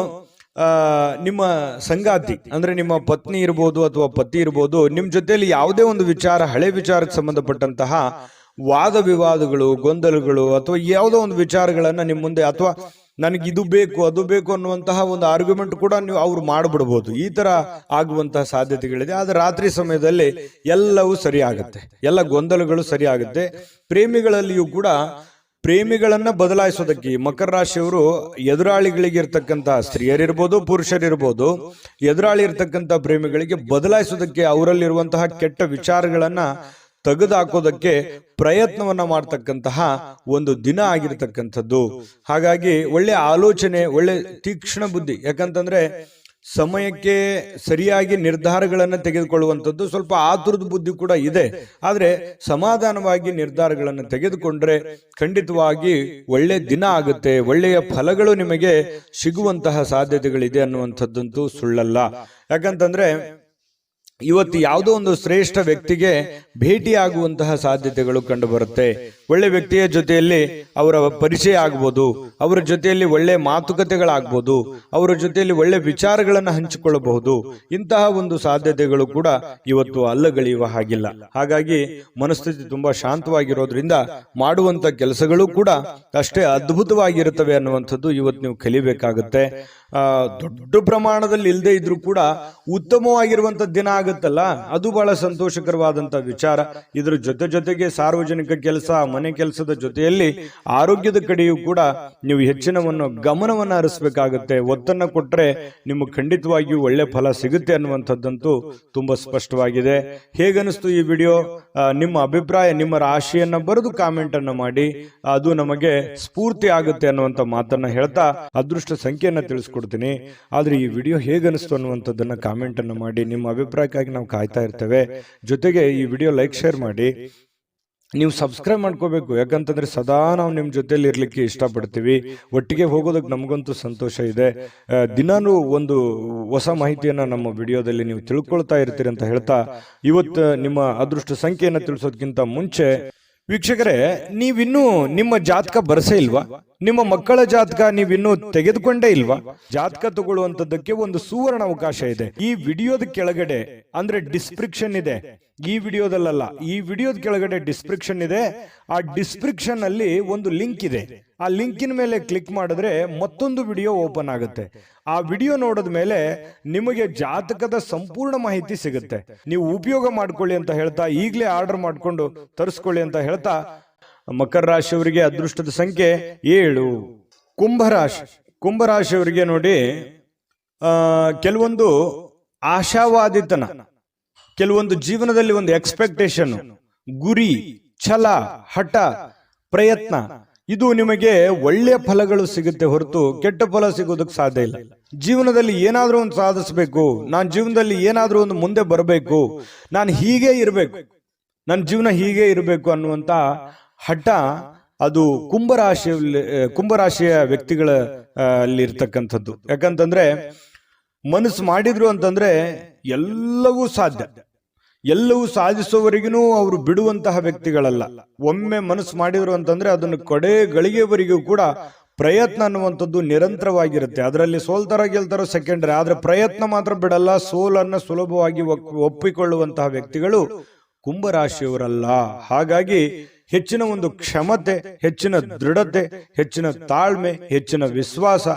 ನಿಮ್ಮ ಸಂಗಾತಿ ಅಂದ್ರೆ ನಿಮ್ಮ ಪತ್ನಿ ಇರ್ಬೋದು ಅಥವಾ ಪತಿ ಇರ್ಬೋದು, ನಿಮ್ಮ ಜೊತೆಯಲ್ಲಿ ಯಾವುದೇ ಒಂದು ವಿಚಾರ, ಹಳೆ ವಿಚಾರಕ್ಕೆ ಸಂಬಂಧಪಟ್ಟಂತಹ ವಾದ ವಿವಾದಗಳು, ಗೊಂದಲಗಳು ಅಥವಾ ಯಾವುದೋ ಒಂದು ವಿಚಾರಗಳನ್ನ ನಿಮ್ಮ ಮುಂದೆ, ಅಥವಾ ನನಗೆ ಇದು ಬೇಕು ಅದು ಬೇಕು ಅನ್ನುವಂತಹ ಒಂದು ಆರ್ಗ್ಯುಮೆಂಟ್ ಕೂಡ ನೀವು ಅವ್ರು ಮಾಡ್ಬಿಡ್ಬೋದು. ಈ ತರ ಆಗುವಂತಹ ಸಾಧ್ಯತೆಗಳಿದೆ. ಆದ್ರೆ ರಾತ್ರಿ ಸಮಯದಲ್ಲಿ ಎಲ್ಲವೂ ಸರಿ ಆಗುತ್ತೆ, ಎಲ್ಲ ಗೊಂದಲಗಳು ಸರಿ ಆಗುತ್ತೆ. ಪ್ರೇಮಿಗಳಲ್ಲಿಯೂ ಕೂಡ ಪ್ರೇಮಿಗಳನ್ನ ಬದಲಾಯಿಸೋದಕ್ಕೆ ಮಕರ ರಾಶಿಯವರು ಎದುರಾಳಿಗಳಿಗೆ ಇರ್ತಕ್ಕಂತಹ ಸ್ತ್ರೀಯರಿರ್ಬೋದು ಪುರುಷರಿರ್ಬೋದು, ಎದುರಾಳಿ ಇರ್ತಕ್ಕಂಥ ಪ್ರೇಮಿಗಳಿಗೆ ಬದಲಾಯಿಸೋದಕ್ಕೆ, ಅವರಲ್ಲಿರುವಂತಹ ಕೆಟ್ಟ ವಿಚಾರಗಳನ್ನ ತೆಗೆದುಹಾಕೋದಕ್ಕೆ ಪ್ರಯತ್ನವನ್ನ ಮಾಡ್ತಕ್ಕಂತಹ ಒಂದು ದಿನ ಆಗಿರ್ತಕ್ಕಂಥದ್ದು. ಹಾಗಾಗಿ ಒಳ್ಳೆ ಆಲೋಚನೆ, ಒಳ್ಳೆ ತೀಕ್ಷ್ಣ ಬುದ್ಧಿ. ಯಾಕಂತಂದ್ರೆ ಸಮಯಕ್ಕೆ ಸರಿಯಾಗಿ ನಿರ್ಧಾರಗಳನ್ನು ತೆಗೆದುಕೊಳ್ಳುವಂಥದ್ದು, ಸ್ವಲ್ಪ ಆತುರದ ಬುದ್ಧಿ ಕೂಡ ಇದೆ. ಆದ್ರೆ ಸಮಾಧಾನವಾಗಿ ನಿರ್ಧಾರಗಳನ್ನು ತೆಗೆದುಕೊಂಡ್ರೆ ಖಂಡಿತವಾಗಿ ಒಳ್ಳೆ ದಿನ ಆಗುತ್ತೆ, ಒಳ್ಳೆಯ ಫಲಗಳು ನಿಮಗೆ ಸಿಗುವಂತಹ ಸಾಧ್ಯತೆಗಳಿದೆ ಅನ್ನುವಂಥದ್ದಂತೂ ಸುಳ್ಳಲ್ಲ. ಯಾಕಂತಂದ್ರೆ ಇವತ್ತು ಯಾವುದೋ ಒಂದು ಶ್ರೇಷ್ಠ ವ್ಯಕ್ತಿಗೆ ಭೇಟಿಯಾಗುವಂತಹ ಸಾಧ್ಯತೆಗಳು ಕಂಡು ಬರುತ್ತೆ. ಒಳ್ಳೆ ವ್ಯಕ್ತಿಯ ಜೊತೆಯಲ್ಲಿ ಅವರ ಪರಿಚಯ ಆಗ್ಬೋದು, ಅವರ ಜೊತೆಯಲ್ಲಿ ಒಳ್ಳೆ ಮಾತುಕತೆಗಳಾಗ್ಬೋದು, ಅವರ ಜೊತೆಯಲ್ಲಿ ಒಳ್ಳೆ ವಿಚಾರಗಳನ್ನು ಹಂಚಿಕೊಳ್ಳಬಹುದು. ಇಂತಹ ಒಂದು ಸಾಧ್ಯತೆಗಳು ಕೂಡ ಇವತ್ತು ಅಲ್ಲಗಳೆಯುವ ಹಾಗಿಲ್ಲ. ಹಾಗಾಗಿ ಮನಸ್ಥಿತಿ ತುಂಬಾ ಶಾಂತವಾಗಿರೋದ್ರಿಂದ ಮಾಡುವಂತ ಕೆಲಸಗಳು ಕೂಡ ಅಷ್ಟೇ ಅದ್ಭುತವಾಗಿರುತ್ತವೆ ಅನ್ನುವಂಥದ್ದು ಇವತ್ತು ನೀವು ಕಲಿಬೇಕಾಗುತ್ತೆ. ದೊಡ್ಡ ಪ್ರಮಾಣದಲ್ಲಿ ಇಲ್ಲದೆ ಇದ್ರೂ ಕೂಡ ಉತ್ತಮವಾಗಿರುವಂತ ದಿನ ಆಗುತ್ತಲ್ಲ, ಅದು ಬಹಳ ಸಂತೋಷಕರವಾದಂತ ವಿಚಾರ. ಇದ್ರ ಜೊತೆಗೆ ಸಾರ್ವಜನಿಕ ಕೆಲಸ, ಮನೆ ಕೆಲಸದ ಜೊತೆಯಲ್ಲಿ ಆರೋಗ್ಯದ ಕಡೆಯೂ ಕೂಡ ನೀವು ಹೆಚ್ಚಿನ ಗಮನವನ್ನ ಹರಿಸಬೇಕಾಗುತ್ತೆ. ಒತ್ತನ್ನ ಕೊಟ್ರೆ ನಿಮಗೆ ಖಂಡಿತವಾಗಿಯೂ ಒಳ್ಳೆ ಫಲ ಸಿಗುತ್ತೆ ಅನ್ನುವಂಥದ್ದಂತೂ ತುಂಬಾ ಸ್ಪಷ್ಟವಾಗಿದೆ. ಹೇಗನಿಸ್ತು ಈ ವಿಡಿಯೋ? ನಿಮ್ಮ ಅಭಿಪ್ರಾಯ, ನಿಮ್ಮ ರಾಶಿಯನ್ನ ಬರೆದು ಕಾಮೆಂಟ್ ಅನ್ನ ಮಾಡಿ, ಅದು ನಮಗೆ ಸ್ಫೂರ್ತಿ ಆಗುತ್ತೆ ಅನ್ನುವಂಥ ಮಾತನ್ನ ಹೇಳ್ತಾ ಅದೃಷ್ಟ ಸಂಖ್ಯೆಯನ್ನ ತಿಳಿಸ್ಕೊಡ್ತೀನಿ. ಆದ್ರೆ ಈ ವಿಡಿಯೋ ಹೇಗನಿಸ್ತು ಅನ್ನುವಂಥದ್ದನ್ನ ಕಾಮೆಂಟ್ ಅನ್ನ ಮಾಡಿ. ನಿಮ್ಮ ಅಭಿಪ್ರಾಯಕ್ಕಾಗಿ ನಾವು ಕಾಯ್ತಾ ಇರ್ತೇವೆ. ಜೊತೆಗೆ ಈ ವಿಡಿಯೋ ಲೈಕ್, ಶೇರ್ ಮಾಡಿ. ನೀವು ಸಬ್ಸ್ಕ್ರೈಬ್ ಮಾಡ್ಕೋಬೇಕು. ಯಾಕಂತಂದ್ರೆ ಸದಾ ನಾವು ನಿಮ್ಮ ಜೊತೆಲಿ ಇರ್ಲಿಕ್ಕೆ ಇಷ್ಟಪಡ್ತೀವಿ. ಒಟ್ಟಿಗೆ ಹೋಗೋದಕ್ಕೆ ನಮಗಂತೂ ಸಂತೋಷ ಇದೆ. ದಿನಾನು ಒಂದು ಹೊಸ ಮಾಹಿತಿಯನ್ನ ನಮ್ಮ ವಿಡಿಯೋದಲ್ಲಿ ನೀವು ತಿಳ್ಕೊಳ್ತಾ ಇರ್ತೀರಿ ಅಂತ ಹೇಳ್ತಾ, ಇವತ್ತು ನಿಮ್ಮ ಅದೃಷ್ಟ ಸಂಖ್ಯೆಯನ್ನು ತಿಳಿಸೋದಕ್ಕಿಂತ ಮುಂಚೆ ವೀಕ್ಷಕರೇ, ನೀವಿನ್ನೂ ನಿಮ್ಮ ಜಾತಕ ಬರಸೇ ಇಲ್ವಾ? ನಿಮ್ಮ ಮಕ್ಕಳ ಜಾತಕ ನೀವಿನ್ನೂ ತೆಗೆದುಕೊಂಡೇ ಇಲ್ವಾ? ಜಾತಕ ತಗೊಳ್ಳುವಂತದ್ದಕ್ಕೆ ಒಂದು ಸುವರ್ಣ ಅವಕಾಶ ಇದೆ. ಈ ವಿಡಿಯೋದ ಕೆಳಗಡೆ ಅಂದ್ರೆ ಡಿಸ್ಕ್ರಿಪ್ಷನ್ ಇದೆ. ಈ ವಿಡಿಯೋದಲ್ಲ, ಈ ವಿಡಿಯೋದ ಕೆಳಗಡೆ ಡಿಸ್ಕ್ರಿಪ್ಷನ್ ಇದೆ. ಆ ಡಿಸ್ಕ್ರಿಪ್ಷನ್ ಅಲ್ಲಿ ಒಂದು ಲಿಂಕ್ ಇದೆ. ಆ ಲಿಂಕಿನ ಮೇಲೆ ಕ್ಲಿಕ್ ಮಾಡಿದ್ರೆ ಮತ್ತೊಂದು ವಿಡಿಯೋ ಓಪನ್ ಆಗುತ್ತೆ. ಆ ವಿಡಿಯೋ ನೋಡಿದ ಮೇಲೆ ನಿಮಗೆ ಜಾತಕದ ಸಂಪೂರ್ಣ ಮಾಹಿತಿ ಸಿಗುತ್ತೆ. ನೀವು ಉಪಯೋಗ ಮಾಡ್ಕೊಳ್ಳಿ ಅಂತ ಹೇಳ್ತಾ, ಈಗಲೇ ಆರ್ಡರ್ ಮಾಡ್ಕೊಂಡು ತರಿಸ್ಕೊಳ್ಳಿ ಅಂತ ಹೇಳ್ತಾ, ಮಕರ ರಾಶಿಯವರಿಗೆ ಅದೃಷ್ಟದ ಸಂಖ್ಯೆ 7. ಕುಂಭರಾಶಿಯವರಿಗೆ ನೋಡಿ, ಕೆಲವೊಂದು ಆಶಾವಾದಿತನ, ಕೆಲವೊಂದು ಜೀವನದಲ್ಲಿ ಒಂದು ಎಕ್ಸ್ಪೆಕ್ಟೇಷನ್, ಗುರಿ, ಛಲ, ಹಠ, ಪ್ರಯತ್ನ, ಇದು ನಿಮಗೆ ಒಳ್ಳೆಯ ಫಲಗಳು ಸಿಗುತ್ತೆ ಹೊರತು ಕೆಟ್ಟ ಫಲ ಸಿಗೋದಕ್ಕೆ ಸಾಧ್ಯ ಇಲ್ಲ. ಜೀವನದಲ್ಲಿ ಏನಾದ್ರೂ ಒಂದು ಸಾಧಿಸಬೇಕು, ನಾನು ಜೀವನದಲ್ಲಿ ಏನಾದ್ರೂ ಒಂದು ಮುಂದೆ ಬರಬೇಕು, ನಾನು ಹೀಗೆ ಇರಬೇಕು, ನನ್ನ ಜೀವನ ಹೀಗೆ ಇರಬೇಕು ಅನ್ನುವಂತ ಹಠ ಅದು ಕುಂಭರಾಶಿಯ ವ್ಯಕ್ತಿಗಳ ಅಲ್ಲಿ ಇರ್ತಕ್ಕಂಥದ್ದು. ಯಾಕಂತಂದ್ರೆ ಮನಸ್ಸು ಮಾಡಿದ್ರು ಅಂತಂದ್ರೆ ಎಲ್ಲವೂ ಸಾಧ್ಯ. ಎಲ್ಲವೂ ಸಾಧಿಸುವವರೆಗೂ ಅವರು ಬಿಡುವಂತಹ ವ್ಯಕ್ತಿಗಳಲ್ಲ. ಒಮ್ಮೆ ಮನಸ್ಸು ಮಾಡಿದ್ರು ಅಂತಂದ್ರೆ ಅದನ್ನು ಕಡೆ ಗಳಿಗೆವರೆಗೂ ಕೂಡ ಪ್ರಯತ್ನ ಅನ್ನುವಂಥದ್ದು ನಿರಂತರವಾಗಿರುತ್ತೆ. ಅದರಲ್ಲಿ ಸೋಲ್ತಾರ ಗೆಲ್ತಾರೋ ಸೆಕೆಂಡರಿ, ಆದ್ರೆ ಪ್ರಯತ್ನ ಮಾತ್ರ ಬಿಡಲ್ಲ. ಸೋಲನ್ನ ಸುಲಭವಾಗಿ ಒಪ್ಪಿಕೊಳ್ಳುವಂತಹ ವ್ಯಕ್ತಿಗಳು ಕುಂಭರಾಶಿಯವರಲ್ಲ. ಹಾಗಾಗಿ ಹೆಚ್ಚಿನ ಒಂದು ಕ್ಷಮತೆ, ಹೆಚ್ಚಿನ ದೃಢತೆ, ಹೆಚ್ಚಿನ ತಾಳ್ಮೆ, ಹೆಚ್ಚಿನ ವಿಶ್ವಾಸ,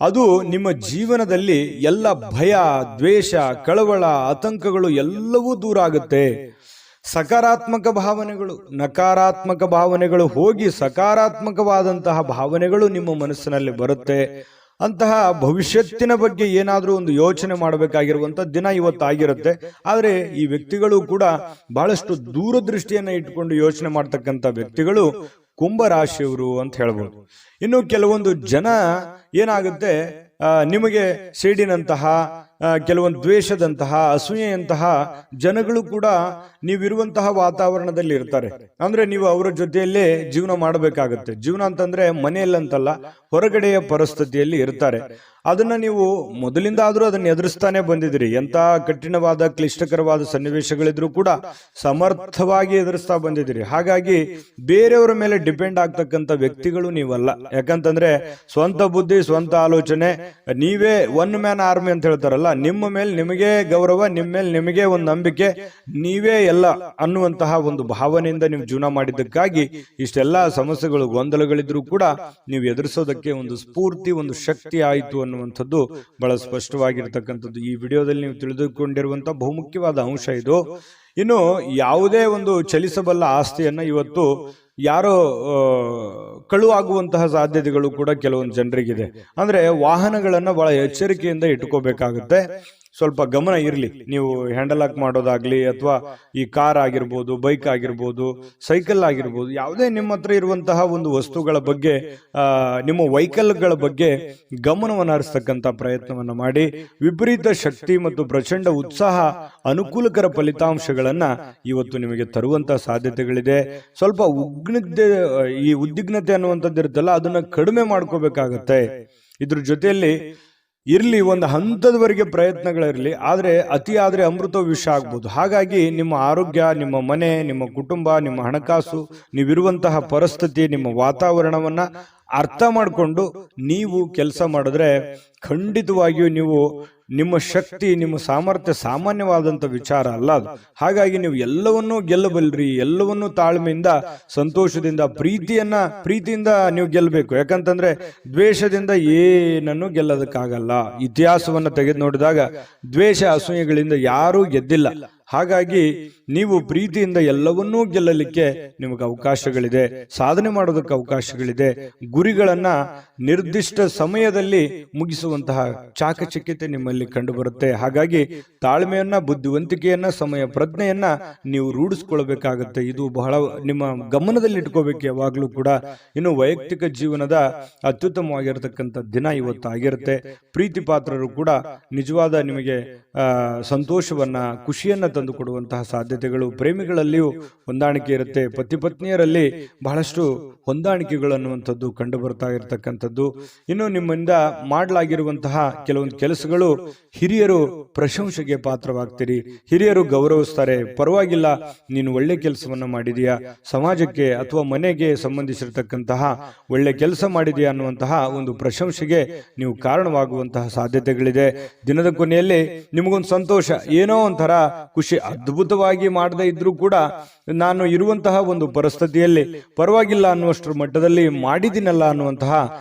ಅದು ನಿಮ್ಮ ಜೀವನದಲ್ಲಿ ಎಲ್ಲ ಭಯ, ದ್ವೇಷ, ಕಳವಳ, ಆತಂಕಗಳು ಎಲ್ಲವೂ ದೂರ ಆಗುತ್ತೆ. ಸಕಾರಾತ್ಮಕ ಭಾವನೆಗಳು, ನಕಾರಾತ್ಮಕ ಭಾವನೆಗಳು ಹೋಗಿ ಸಕಾರಾತ್ಮಕವಾದಂತಹ ಭಾವನೆಗಳು ನಿಮ್ಮ ಮನಸ್ಸಿನಲ್ಲಿ ಬರುತ್ತೆ. ಅಂತಹ ಭವಿಷ್ಯತ್ತಿನ ಬಗ್ಗೆ ಏನಾದ್ರೂ ಒಂದು ಯೋಚನೆ ಮಾಡಬೇಕಾಗಿರುವಂತ ದಿನ ಇವತ್ತಾಗಿರುತ್ತೆ. ಆದ್ರೆ ಈ ವ್ಯಕ್ತಿಗಳು ಕೂಡ ಬಹಳಷ್ಟು ದೂರದೃಷ್ಟಿಯನ್ನ ಇಟ್ಕೊಂಡು ಯೋಚನೆ ಮಾಡ್ತಕ್ಕಂಥ ವ್ಯಕ್ತಿಗಳು ಕುಂಭರಾಶಿಯವರು ಅಂತ ಹೇಳ್ಬೋದು. ಇನ್ನು ಕೆಲವೊಂದು ಜನ ಏನಾಗುತ್ತೆ, ನಿಮಗೆ ಸಿಡಿನಂತಹ, ಕೆಲವೊಂದು ದ್ವೇಷದಂತಹ, ಅಸೂಯೆಯಂತಹ ಜನಗಳು ಕೂಡ ನೀವಿರುವಂತಹ ವಾತಾವರಣದಲ್ಲಿ ಇರ್ತಾರೆ. ಅಂದ್ರೆ ನೀವು ಅವರ ಜೊತೆಯಲ್ಲೇ ಜೀವನ ಮಾಡಬೇಕಾಗತ್ತೆ. ಜೀವನ ಅಂತಂದ್ರೆ ಮನೆಯಲ್ಲಂತಲ್ಲ, ಹೊರಗಡೆಯ ಪರಿಸ್ಥಿತಿಯಲ್ಲಿ ಇರ್ತಾರೆ. ಅದನ್ನ ನೀವು ಮೊದಲಿಂದ ಆದ್ರೂ ಅದನ್ನ ಎದುರಿಸ್ತಾನೆ ಬಂದಿದ್ರಿ. ಎಂತ ಕಠಿಣವಾದ ಕ್ಲಿಷ್ಟಕರವಾದ ಸನ್ನಿವೇಶಗಳಿದ್ರು ಕೂಡ ಸಮರ್ಥವಾಗಿ ಎದುರಿಸ್ತಾ ಬಂದಿದ್ದೀರಿ. ಹಾಗಾಗಿ ಬೇರೆಯವರ ಮೇಲೆ ಡಿಪೆಂಡ್ ಆಗ್ತಕ್ಕಂಥ ವ್ಯಕ್ತಿಗಳು ನೀವಲ್ಲ. ಯಾಕಂತಂದ್ರೆ ಸ್ವಂತ ಬುದ್ಧಿ, ಸ್ವಂತ ಆಲೋಚನೆ, ನೀವೇ ಒನ್ ಮ್ಯಾನ್ ಆರ್ಮಿ ಅಂತ ಹೇಳ್ತಾರಲ್ಲ, ನಿಮ್ಮ ಮೇಲೆ ನಿಮಗೆ ಗೌರವ, ನಿಮ್ಮ ಮೇಲೆ ನಿಮಗೆ ಒಂದು ನಂಬಿಕೆ, ನೀವೇ ಎಲ್ಲ ಅನ್ನುವಂತಹ ಒಂದು ಭಾವನೆಯಿಂದ ನೀವು ಜೀವನ ಮಾಡಿದ್ದಕ್ಕಾಗಿ ಇಷ್ಟೆಲ್ಲಾ ಸಮಸ್ಯೆಗಳು, ಗೊಂದಲಗಳಿದ್ರು ಕೂಡ ನೀವು ಎದುರಿಸೋದಕ್ಕೆ ಒಂದು ಸ್ಫೂರ್ತಿ, ಒಂದು ಶಕ್ತಿ ಆಯಿತು ಅನ್ನುವಂಥದ್ದು ಬಹಳ ಸ್ಪಷ್ಟವಾಗಿರ್ತಕ್ಕಂಥದ್ದು ಈ ವಿಡಿಯೋದಲ್ಲಿ ನೀವು ತಿಳಿದುಕೊಂಡಿರುವಂತಹ ಬಹುಮುಖ್ಯವಾದ ಅಂಶ ಇದು. ಇನ್ನು ಯಾವುದೇ ಒಂದು ಚಲಿಸಬಲ್ಲ ಆಸ್ತಿಯನ್ನ ಇವತ್ತು ಯಾರೋ ಕಳುವಾಗುವಂತಹ ಸಾಧ್ಯತೆಗಳು ಕೂಡ ಕೆಲವೊಂದು ಜನರಿಗಿದೆ. ಅಂದ್ರೆ ವಾಹನಗಳನ್ನ ಬಹಳ ಎಚ್ಚರಿಕೆಯಿಂದ ಇಟ್ಕೋಬೇಕಾಗುತ್ತೆ. ಸ್ವಲ್ಪ ಗಮನ ಇರಲಿ. ನೀವು ಹ್ಯಾಂಡಲ್ ಹಾಕ್ ಮಾಡೋದಾಗ್ಲಿ, ಅಥವಾ ಈ ಕಾರ್ ಆಗಿರ್ಬೋದು, ಬೈಕ್ ಆಗಿರ್ಬೋದು, ಸೈಕಲ್ ಆಗಿರ್ಬೋದು, ಯಾವುದೇ ನಿಮ್ಮ ಹತ್ರ ಇರುವಂತಹ ಒಂದು ವಸ್ತುಗಳ ಬಗ್ಗೆ, ನಿಮ್ಮ ವೆಹಿಕಲ್ಗಳ ಬಗ್ಗೆ ಗಮನವನ್ನು ಹರಿಸ್ತಕ್ಕಂಥ ಪ್ರಯತ್ನವನ್ನ ಮಾಡಿ. ವಿಪರೀತ ಶಕ್ತಿ ಮತ್ತು ಪ್ರಚಂಡ ಉತ್ಸಾಹ, ಅನುಕೂಲಕರ ಫಲಿತಾಂಶಗಳನ್ನ ಇವತ್ತು ನಿಮಗೆ ತರುವಂತಹ ಸಾಧ್ಯತೆಗಳಿದೆ. ಸ್ವಲ್ಪ ಈ ಉದ್ವಿಗ್ನತೆ ಅನ್ನುವಂಥದ್ದು ಇರುತ್ತಲ್ಲ, ಅದನ್ನ ಕಡಿಮೆ ಮಾಡ್ಕೋಬೇಕಾಗತ್ತೆ. ಇದ್ರ ಜೊತೆಯಲ್ಲಿ ಇರ್ಲಿ, ಒಂದು ಹಂತದವರೆಗೆ ಪ್ರಯತ್ನಗಳಿರಲಿ, ಆದ್ರೆ ಅತಿ ಆದ್ರೆ ಅಮೃತ ವಿಷ ಆಗ್ಬೋದು. ಹಾಗಾಗಿ ನಿಮ್ಮ ಆರೋಗ್ಯ, ನಿಮ್ಮ ಮನೆ, ನಿಮ್ಮ ಕುಟುಂಬ, ನಿಮ್ಮ ಹಣಕಾಸು, ನೀವಿರುವಂತಹ ಪರಿಸ್ಥಿತಿ, ನಿಮ್ಮ ವಾತಾವರಣವನ್ನ ಅರ್ಥ ಮಾಡಿಕೊಂಡು ನೀವು ಕೆಲಸ ಮಾಡಿದ್ರೆ ಖಂಡಿತವಾಗಿಯೂ ನೀವು ನಿಮ್ಮ ಶಕ್ತಿ, ನಿಮ್ಮ ಸಾಮರ್ಥ್ಯ ಸಾಮಾನ್ಯವಾದಂಥ ವಿಚಾರ ಅಲ್ಲ ಅದು. ಹಾಗಾಗಿ ನೀವು ಎಲ್ಲವನ್ನೂ ಗೆಲ್ಲಬಲ್ರಿ. ಎಲ್ಲವನ್ನೂ ತಾಳ್ಮೆಯಿಂದ, ಸಂತೋಷದಿಂದ, ಪ್ರೀತಿಯಿಂದ ನೀವು ಗೆಲ್ಲಬೇಕು. ಯಾಕಂತಂದ್ರೆ ದ್ವೇಷದಿಂದ ಏನನ್ನು ಗೆಲ್ಲೋದಕ್ಕಾಗಲ್ಲ. ಇತಿಹಾಸವನ್ನ ತೆಗೆದು ನೋಡಿದಾಗ ದ್ವೇಷ, ಅಸೂಯೆಗಳಿಂದ ಯಾರೂ ಗೆದ್ದಿಲ್ಲ. ಹಾಗಾಗಿ ನೀವು ಪ್ರೀತಿಯಿಂದ ಎಲ್ಲವನ್ನೂ ಗೆಲ್ಲಲಿಕ್ಕೆ ನಿಮಗೆ ಅವಕಾಶಗಳಿದೆ, ಸಾಧನೆ ಮಾಡೋದಕ್ಕೆ ಅವಕಾಶಗಳಿದೆ. ಗುರಿಗಳನ್ನ ನಿರ್ದಿಷ್ಟ ಸಮಯದಲ್ಲಿ ಮುಗಿಸುವಂತಹ ಚಾಕಚಕ್ಯತೆ ನಿಮ್ಮಲ್ಲಿ ಕಂಡು ಬರುತ್ತೆ. ಹಾಗಾಗಿ ತಾಳ್ಮೆಯನ್ನ, ಬುದ್ಧಿವಂತಿಕೆಯನ್ನ, ಸಮಯ ಪ್ರಜ್ಞೆಯನ್ನ ನೀವು ರೂಢಿಸ್ಕೊಳ್ಬೇಕಾಗತ್ತೆ. ಇದು ಬಹಳ ನಿಮ್ಮ ಗಮನದಲ್ಲಿ ಇಟ್ಕೋಬೇಕು ಯಾವಾಗ್ಲೂ ಕೂಡ. ಇನ್ನು ವೈಯಕ್ತಿಕ ಜೀವನದ ಅತ್ಯುತ್ತಮವಾಗಿರತಕ್ಕಂಥ ದಿನ ಇವತ್ತು ಆಗಿರುತ್ತೆ. ಪ್ರೀತಿ ಪಾತ್ರರು ಕೂಡ ನಿಜವಾದ ನಿಮಗೆ ಸಂತೋಷವನ್ನ, ಖುಷಿಯನ್ನ ತಂದು ಕೊಡುವಂತಹ ಸಾಧ್ಯತೆಗಳು, ಪ್ರೇಮಿಗಳಲ್ಲಿಯೂ ಹೊಂದಾಣಿಕೆ ಇರುತ್ತೆ, ಪತಿ ಪತ್ನಿಯರಲ್ಲಿ ಬಹಳಷ್ಟು ಹೊಂದಾಣಿಕೆಗಳು ಅನ್ನುವಂಥದ್ದು ಕಂಡು ಬರ್ತಾ ಇರತಕ್ಕಂಥದ್ದು. ಇನ್ನು ನಿಮ್ಮಿಂದ ಮಾಡಲಾಗಿರುವಂತಹ ಕೆಲವೊಂದು ಕೆಲಸಗಳು ಹಿರಿಯರು ಪ್ರಶಂಸೆಗೆ ಪಾತ್ರವಾಗ್ತೀರಿ, ಹಿರಿಯರು ಗೌರವಿಸ್ತಾರೆ. ಪರವಾಗಿಲ್ಲ, ನೀನು ಒಳ್ಳೆ ಕೆಲಸವನ್ನ ಮಾಡಿದೀಯಾ, ಸಮಾಜಕ್ಕೆ ಅಥವಾ ಮನೆಗೆ ಸಂಬಂಧಿಸಿರ್ತಕ್ಕಂತಹ ಒಳ್ಳೆ ಕೆಲಸ ಮಾಡಿದೆಯಾ ಅನ್ನುವಂತಹ ಒಂದು ಪ್ರಶಂಸೆಗೆ ನೀವು ಕಾರಣವಾಗುವಂತಹ ಸಾಧ್ಯತೆಗಳಿದೆ. ದಿನದ ಕೊನೆಯಲ್ಲಿ ನಿಮಗೊಂದು ಸಂತೋಷ, ಏನೋ ಒಂಥರ ಖುಷಿ. ಅದ್ಭುತವಾಗಿ ಮಾಡದೇ ಇದ್ರೂ ಕೂಡ ನಾನು ಇರುವಂತಹ ಒಂದು ಪರಿಸ್ಥಿತಿಯಲ್ಲಿ ಪರವಾಗಿಲ್ಲ ಅನ್ನುವಷ್ಟರ ಮಟ್ಟದಲ್ಲಿ ಮಾಡಿದಿನಲ್ಲ ಅನ್ನುವಂತಹ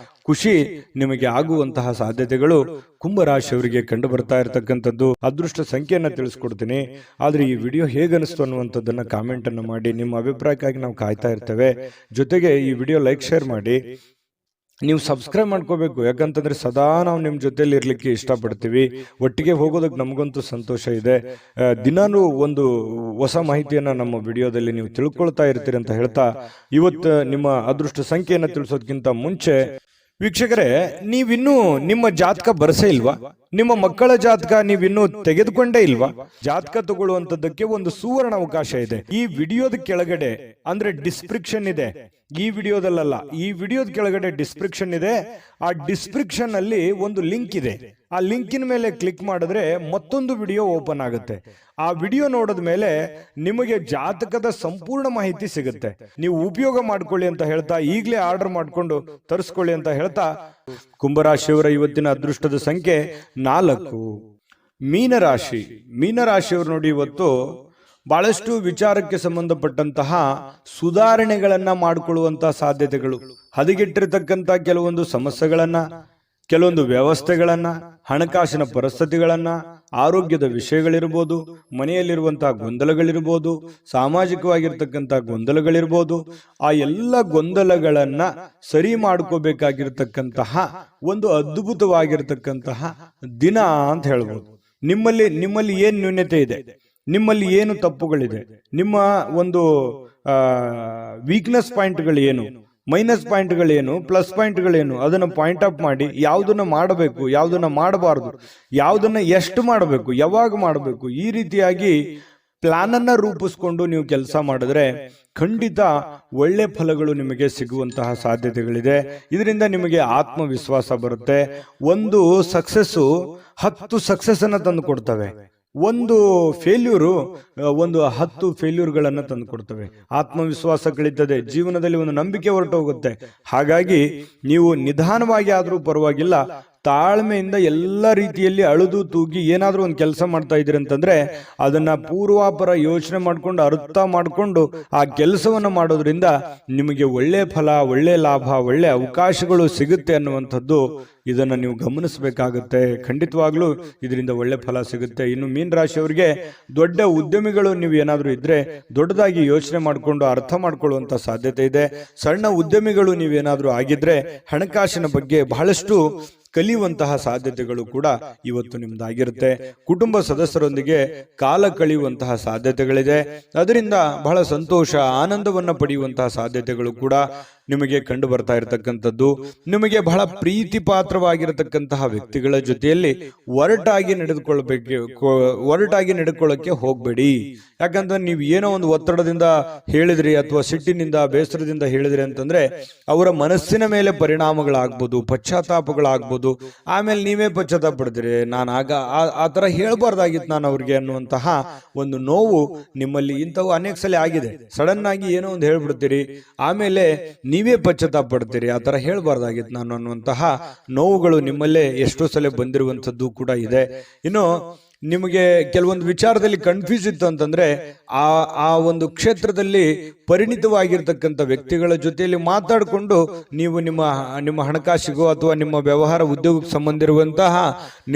ಖುಷಿ ನಿಮಗೆ ಆಗುವಂತಹ ಸಾಧ್ಯತೆಗಳು ಕುಂಭರಾಶಿಯವರಿಗೆ ಕಂಡು ಬರ್ತಾ ಇರತಕ್ಕಂಥದ್ದು. ಅದೃಷ್ಟ ಸಂಖ್ಯೆಯನ್ನ ತಿಳಿಸ್ಕೊಡ್ತೀನಿ, ಆದ್ರೆ ಈ ವಿಡಿಯೋ ಹೇಗನಿಸ್ತು ಅನ್ನುವಂಥದ್ದನ್ನ ಕಾಮೆಂಟ್ ಅನ್ನು ಮಾಡಿ. ನಿಮ್ಮ ಅಭಿಪ್ರಾಯಕ್ಕಾಗಿ ನಾವು ಕಾಯ್ತಾ ಇರ್ತೇವೆ. ಜೊತೆಗೆ ಈ ವಿಡಿಯೋ ಲೈಕ್ ಶೇರ್ ಮಾಡಿ. ನೀವು ಸಬ್ಸ್ಕ್ರೈಬ್ ಮಾಡ್ಕೋಬೇಕು, ಯಾಕಂತಂದ್ರೆ ಸದಾ ನಾವು ನಿಮ್ಮ ಜೊತೆಲಿ ಇರ್ಲಿಕ್ಕೆ ಇಷ್ಟಪಡ್ತೀವಿ. ಒಟ್ಟಿಗೆ ಹೋಗೋದಕ್ಕೆ ನಮಗಂತೂ ಸಂತೋಷ ಇದೆ. ದಿನಾನು ಒಂದು ಹೊಸ ಮಾಹಿತಿಯನ್ನ ನಮ್ಮ ವಿಡಿಯೋದಲ್ಲಿ ನೀವು ತಿಳ್ಕೊಳ್ತಾ ಇರ್ತೀರಿ ಅಂತ ಹೇಳ್ತಾ, ಇವತ್ತು ನಿಮ್ಮ ಅದೃಷ್ಟ ಸಂಖ್ಯೆಯನ್ನು ತಿಳಿಸೋದಕ್ಕಿಂತ ಮುಂಚೆ ವೀಕ್ಷಕರೇ, ನೀವಿನ್ನೂ ನಿಮ್ಮ ಜಾತಕ ಬರಸೇ ಇಲ್ವಾ? ನಿಮ್ಮ ಮಕ್ಕಳ ಜಾತಕ ನೀವಿನ್ನೂ ತೆಗೆದುಕೊಂಡೇ ಇಲ್ವಾ? ಜಾತಕ ತಗೊಳ್ಳುವಂತದ್ದಕ್ಕೆ ಒಂದು ಸುವರ್ಣ ಅವಕಾಶ ಇದೆ. ಈ ವಿಡಿಯೋದ ಕೆಳಗಡೆ ಅಂದ್ರೆ ಡಿಸ್ಕ್ರಿಪ್ಷನ್ ಇದೆ, ಈ ವಿಡಿಯೋದಲ್ಲ, ಈ ವಿಡಿಯೋದ ಕೆಳಗಡೆ ಡಿಸ್ಕ್ರಿಪ್ಷನ್ ಇದೆ. ಆ ಡಿಸ್ಕ್ರಿಪ್ಷನ್ ಅಲ್ಲಿ ಒಂದು ಲಿಂಕ್ ಇದೆ. ಆ ಲಿಂಕಿನ ಮೇಲೆ ಕ್ಲಿಕ್ ಮಾಡಿದ್ರೆ ಮತ್ತೊಂದು ವಿಡಿಯೋ ಓಪನ್ ಆಗುತ್ತೆ. ಆ ವಿಡಿಯೋ ನೋಡಿದ ಮೇಲೆ ನಿಮಗೆ ಜಾತಕದ ಸಂಪೂರ್ಣ ಮಾಹಿತಿ ಸಿಗುತ್ತೆ. ನೀವು ಉಪಯೋಗ ಮಾಡ್ಕೊಳ್ಳಿ ಅಂತ ಹೇಳ್ತಾ, ಈಗಲೇ ಆರ್ಡರ್ ಮಾಡ್ಕೊಂಡು ತರಿಸ್ಕೊಳ್ಳಿ ಅಂತ ಹೇಳ್ತಾ, ಕುಂಭರಾಶಿಯವರ ಇವತ್ತಿನ ಅದೃಷ್ಟದ ಸಂಖ್ಯೆ 4. ಮೀನರಾಶಿ. ಮೀನರಾಶಿಯವರು ನೋಡಿ, ಇವತ್ತು ಬಹಳಷ್ಟು ವಿಚಾರಕ್ಕೆ ಸಂಬಂಧಪಟ್ಟಂತಹ ಸುಧಾರಣೆಗಳನ್ನ ಮಾಡಿಕೊಳ್ಳುವಂತಹ ಸಾಧ್ಯತೆಗಳು, ಹದಗೆಟ್ಟಿರತಕ್ಕಂತ ಕೆಲವೊಂದು ಸಮಸ್ಯೆಗಳನ್ನ, ಕೆಲವೊಂದು ವ್ಯವಸ್ಥೆಗಳನ್ನ, ಹಣಕಾಸಿನ ಪರಿಸ್ಥಿತಿಗಳನ್ನ, ಆರೋಗ್ಯದ ವಿಷಯಗಳಿರ್ಬೋದು, ಮನೆಯಲ್ಲಿರುವಂತಹ ಗೊಂದಲಗಳಿರ್ಬೋದು, ಸಾಮಾಜಿಕವಾಗಿರ್ತಕ್ಕಂತಹ ಗೊಂದಲಗಳಿರ್ಬೋದು, ಆ ಎಲ್ಲ ಗೊಂದಲಗಳನ್ನ ಸರಿ ಮಾಡ್ಕೋಬೇಕಾಗಿರ್ತಕ್ಕಂತಹ ಒಂದು ಅದ್ಭುತವಾಗಿರ್ತಕ್ಕಂತಹ ದಿನ ಅಂತ ಹೇಳ್ಬೋದು. ನಿಮ್ಮಲ್ಲಿ ಏನ್ ನ್ಯೂನ್ಯತೆ ಇದೆ, ನಿಮ್ಮಲ್ಲಿ ಏನು ತಪ್ಪುಗಳಿದೆ, ನಿಮ್ಮ ಒಂದು ವೀಕ್ನೆಸ್ ಪಾಯಿಂಟ್ಗಳು ಏನು, ಮೈನಸ್ ಪಾಯಿಂಟ್ಗಳೇನು, ಪ್ಲಸ್ ಪಾಯಿಂಟ್ಗಳೇನು, ಅದನ್ನು ಪಾಯಿಂಟ್ ಅಪ್ ಮಾಡಿ ಯಾವುದನ್ನ ಮಾಡಬೇಕು, ಯಾವುದನ್ನ ಮಾಡಬಾರದು, ಯಾವುದನ್ನ ಎಷ್ಟು ಮಾಡಬೇಕು, ಯಾವಾಗ ಮಾಡಬೇಕು, ಈ ರೀತಿಯಾಗಿ ಪ್ಲಾನ್ ಅನ್ನ ರೂಪಿಸ್ಕೊಂಡು ನೀವು ಕೆಲಸ ಮಾಡಿದ್ರೆ ಖಂಡಿತ ಒಳ್ಳೆ ಫಲಗಳು ನಿಮಗೆ ಸಿಗುವಂತಹ ಸಾಧ್ಯತೆಗಳಿದೆ. ಇದರಿಂದ ನಿಮಗೆ ಆತ್ಮವಿಶ್ವಾಸ ಬರುತ್ತೆ. ಒಂದು ಸಕ್ಸಸ್ಸು 10 ಸಕ್ಸಸ್ ಅನ್ನ ತಂದು ಕೊಡ್ತವೆ. ಒಂದು ಫೇಲ್ಯೂರು 10 ಫೇಲ್ಯೂರ್ಗಳನ್ನು ತಂದು ಕೊಡ್ತವೆ. ಆತ್ಮವಿಶ್ವಾಸ ಕಳೀತದೆ, ಜೀವನದಲ್ಲಿ ಒಂದು ನಂಬಿಕೆ ಹೊರಟೋಗುತ್ತೆ. ಹಾಗಾಗಿ ನೀವು ನಿಧಾನವಾಗಿ ಆದ್ರೂ ಪರವಾಗಿಲ್ಲ, ತಾಳ್ಮೆಯಿಂದ ಎಲ್ಲ ರೀತಿಯಲ್ಲಿ ಅಳುದು ತೂಗಿ ಏನಾದ್ರೂ ಒಂದು ಕೆಲಸ ಮಾಡ್ತಾ ಇದ್ದೀರಿ ಅಂತಂದ್ರೆ ಅದನ್ನ ಪೂರ್ವಾಪರ ಯೋಚನೆ ಮಾಡ್ಕೊಂಡು, ಅರ್ಥ ಮಾಡ್ಕೊಂಡು ಆ ಕೆಲಸವನ್ನ ಮಾಡೋದ್ರಿಂದ ನಿಮಗೆ ಒಳ್ಳೆ ಫಲ, ಒಳ್ಳೆ ಲಾಭ, ಒಳ್ಳೆ ಅವಕಾಶಗಳು ಸಿಗುತ್ತೆ ಅನ್ನುವಂಥದ್ದು ಇದನ್ನ ನೀವು ಗಮನಿಸಬೇಕಾಗುತ್ತೆ. ಖಂಡಿತವಾಗ್ಲೂ ಇದರಿಂದ ಒಳ್ಳೆ ಫಲ ಸಿಗುತ್ತೆ. ಇನ್ನು ಮೀನ ರಾಶಿಯವರಿಗೆ ದೊಡ್ಡ ಉದ್ಯಮಿಗಳು ನೀವು ಏನಾದ್ರೂ ಇದ್ರೆ ದೊಡ್ಡದಾಗಿ ಯೋಚನೆ ಮಾಡಿಕೊಂಡು ಅರ್ಥ ಮಾಡ್ಕೊಳ್ಳುವಂತ ಸಾಧ್ಯತೆ ಇದೆ. ಸಣ್ಣ ಉದ್ಯಮಿಗಳು ನೀವೇನಾದ್ರೂ ಆಗಿದ್ರೆ ಹಣಕಾಸಿನ ಬಗ್ಗೆ ಬಹಳಷ್ಟು ಕಲಿಯುವಂತಹ ಸಾಧ್ಯತೆಗಳು ಕೂಡ ಇವತ್ತು ನಿಮ್ದಾಗಿರುತ್ತೆ. ಕುಟುಂಬ ಸದಸ್ಯರೊಂದಿಗೆ ಕಾಲ ಕಳೆಯುವಂತಹ ಸಾಧ್ಯತೆಗಳಿದೆ. ಅದರಿಂದ ಬಹಳ ಸಂತೋಷ, ಆನಂದವನ್ನ ಪಡೆಯುವಂತಹ ಸಾಧ್ಯತೆಗಳು ಕೂಡ ನಿಮಗೆ ಕಂಡು ಬರ್ತಾ ಇರತಕ್ಕಂಥದ್ದು. ನಿಮಗೆ ಬಹಳ ಪ್ರೀತಿ ಪಾತ್ರವಾಗಿರತಕ್ಕಂತಹ ವ್ಯಕ್ತಿಗಳ ಜೊತೆಯಲ್ಲಿ ಒರಟಾಗಿ ನಡೆದುಕೊಳ್ಳಕ್ಕೆ ಹೋಗ್ಬೇಡಿ. ಯಾಕಂದ್ರೆ ನೀವು ಏನೋ ಒಂದು ಒತ್ತಡದಿಂದ ಹೇಳಿದ್ರಿ ಅಥವಾ ಸಿಟ್ಟಿನಿಂದ, ಬೇಸರದಿಂದ ಹೇಳಿದ್ರಿ ಅಂತಂದ್ರೆ ಅವರ ಮನಸ್ಸಿನ ಮೇಲೆ ಪರಿಣಾಮಗಳಾಗ್ಬೋದು, ಪಶ್ಚಾತ್ತಾಪಗಳಾಗ್ಬೋದು. ಆಮೇಲೆ ನೀವೇ ಪಶ್ಚಾತ್ತಾಪ ಪಡ್ತೀರಿ, ನಾನು ಆ ತರ ಹೇಳ್ಬಾರ್ದಾಗಿತ್ತು ನಾನು ಅವ್ರಿಗೆ ಅನ್ನುವಂತಹ ಒಂದು ನೋವು ನಿಮ್ಮಲ್ಲಿ ಇಂಥವು ಅನೇಕ ಸಲ ಆಗಿದೆ. ಸಡನ್ ಆಗಿ ಏನೋ ಒಂದು ಹೇಳ್ಬಿಡ್ತೀರಿ, ಆಮೇಲೆ ನೀವೇ ಪಶ್ಚಾತ್ತಾಪ ಪಡ್ತೀರಿ, ಆ ತರ ಹೇಳ್ಬಾರ್ದಾಗಿತ್ತು ನಾನು ಅನ್ನುವಂತಹ ನೋವುಗಳು ನಿಮ್ಮಲ್ಲೇ ಎಷ್ಟೋ ಸಲ ಬಂದಿರುವಂತದ್ದು ಕೂಡ ಇದೆ. ಇನ್ನು ನಿಮಗೆ ಕೆಲವೊಂದು ವಿಚಾರದಲ್ಲಿ ಕನ್ಫ್ಯೂಸ್ ಇತ್ತು ಅಂತಂದ್ರೆ ಆ ಒಂದು ಕ್ಷೇತ್ರದಲ್ಲಿ ಪರಿಣಿತವಾಗಿರ್ತಕ್ಕಂಥ ವ್ಯಕ್ತಿಗಳ ಜೊತೆಯಲ್ಲಿ ಮಾತಾಡಿಕೊಂಡು ನೀವು ನಿಮ್ಮ ಹಣಕಾಸಿಗೋ ಅಥವಾ ನಿಮ್ಮ ವ್ಯವಹಾರ ಉದ್ಯೋಗಕ್ಕೆ ಸಂಬಂಧಿರುವಂತಹ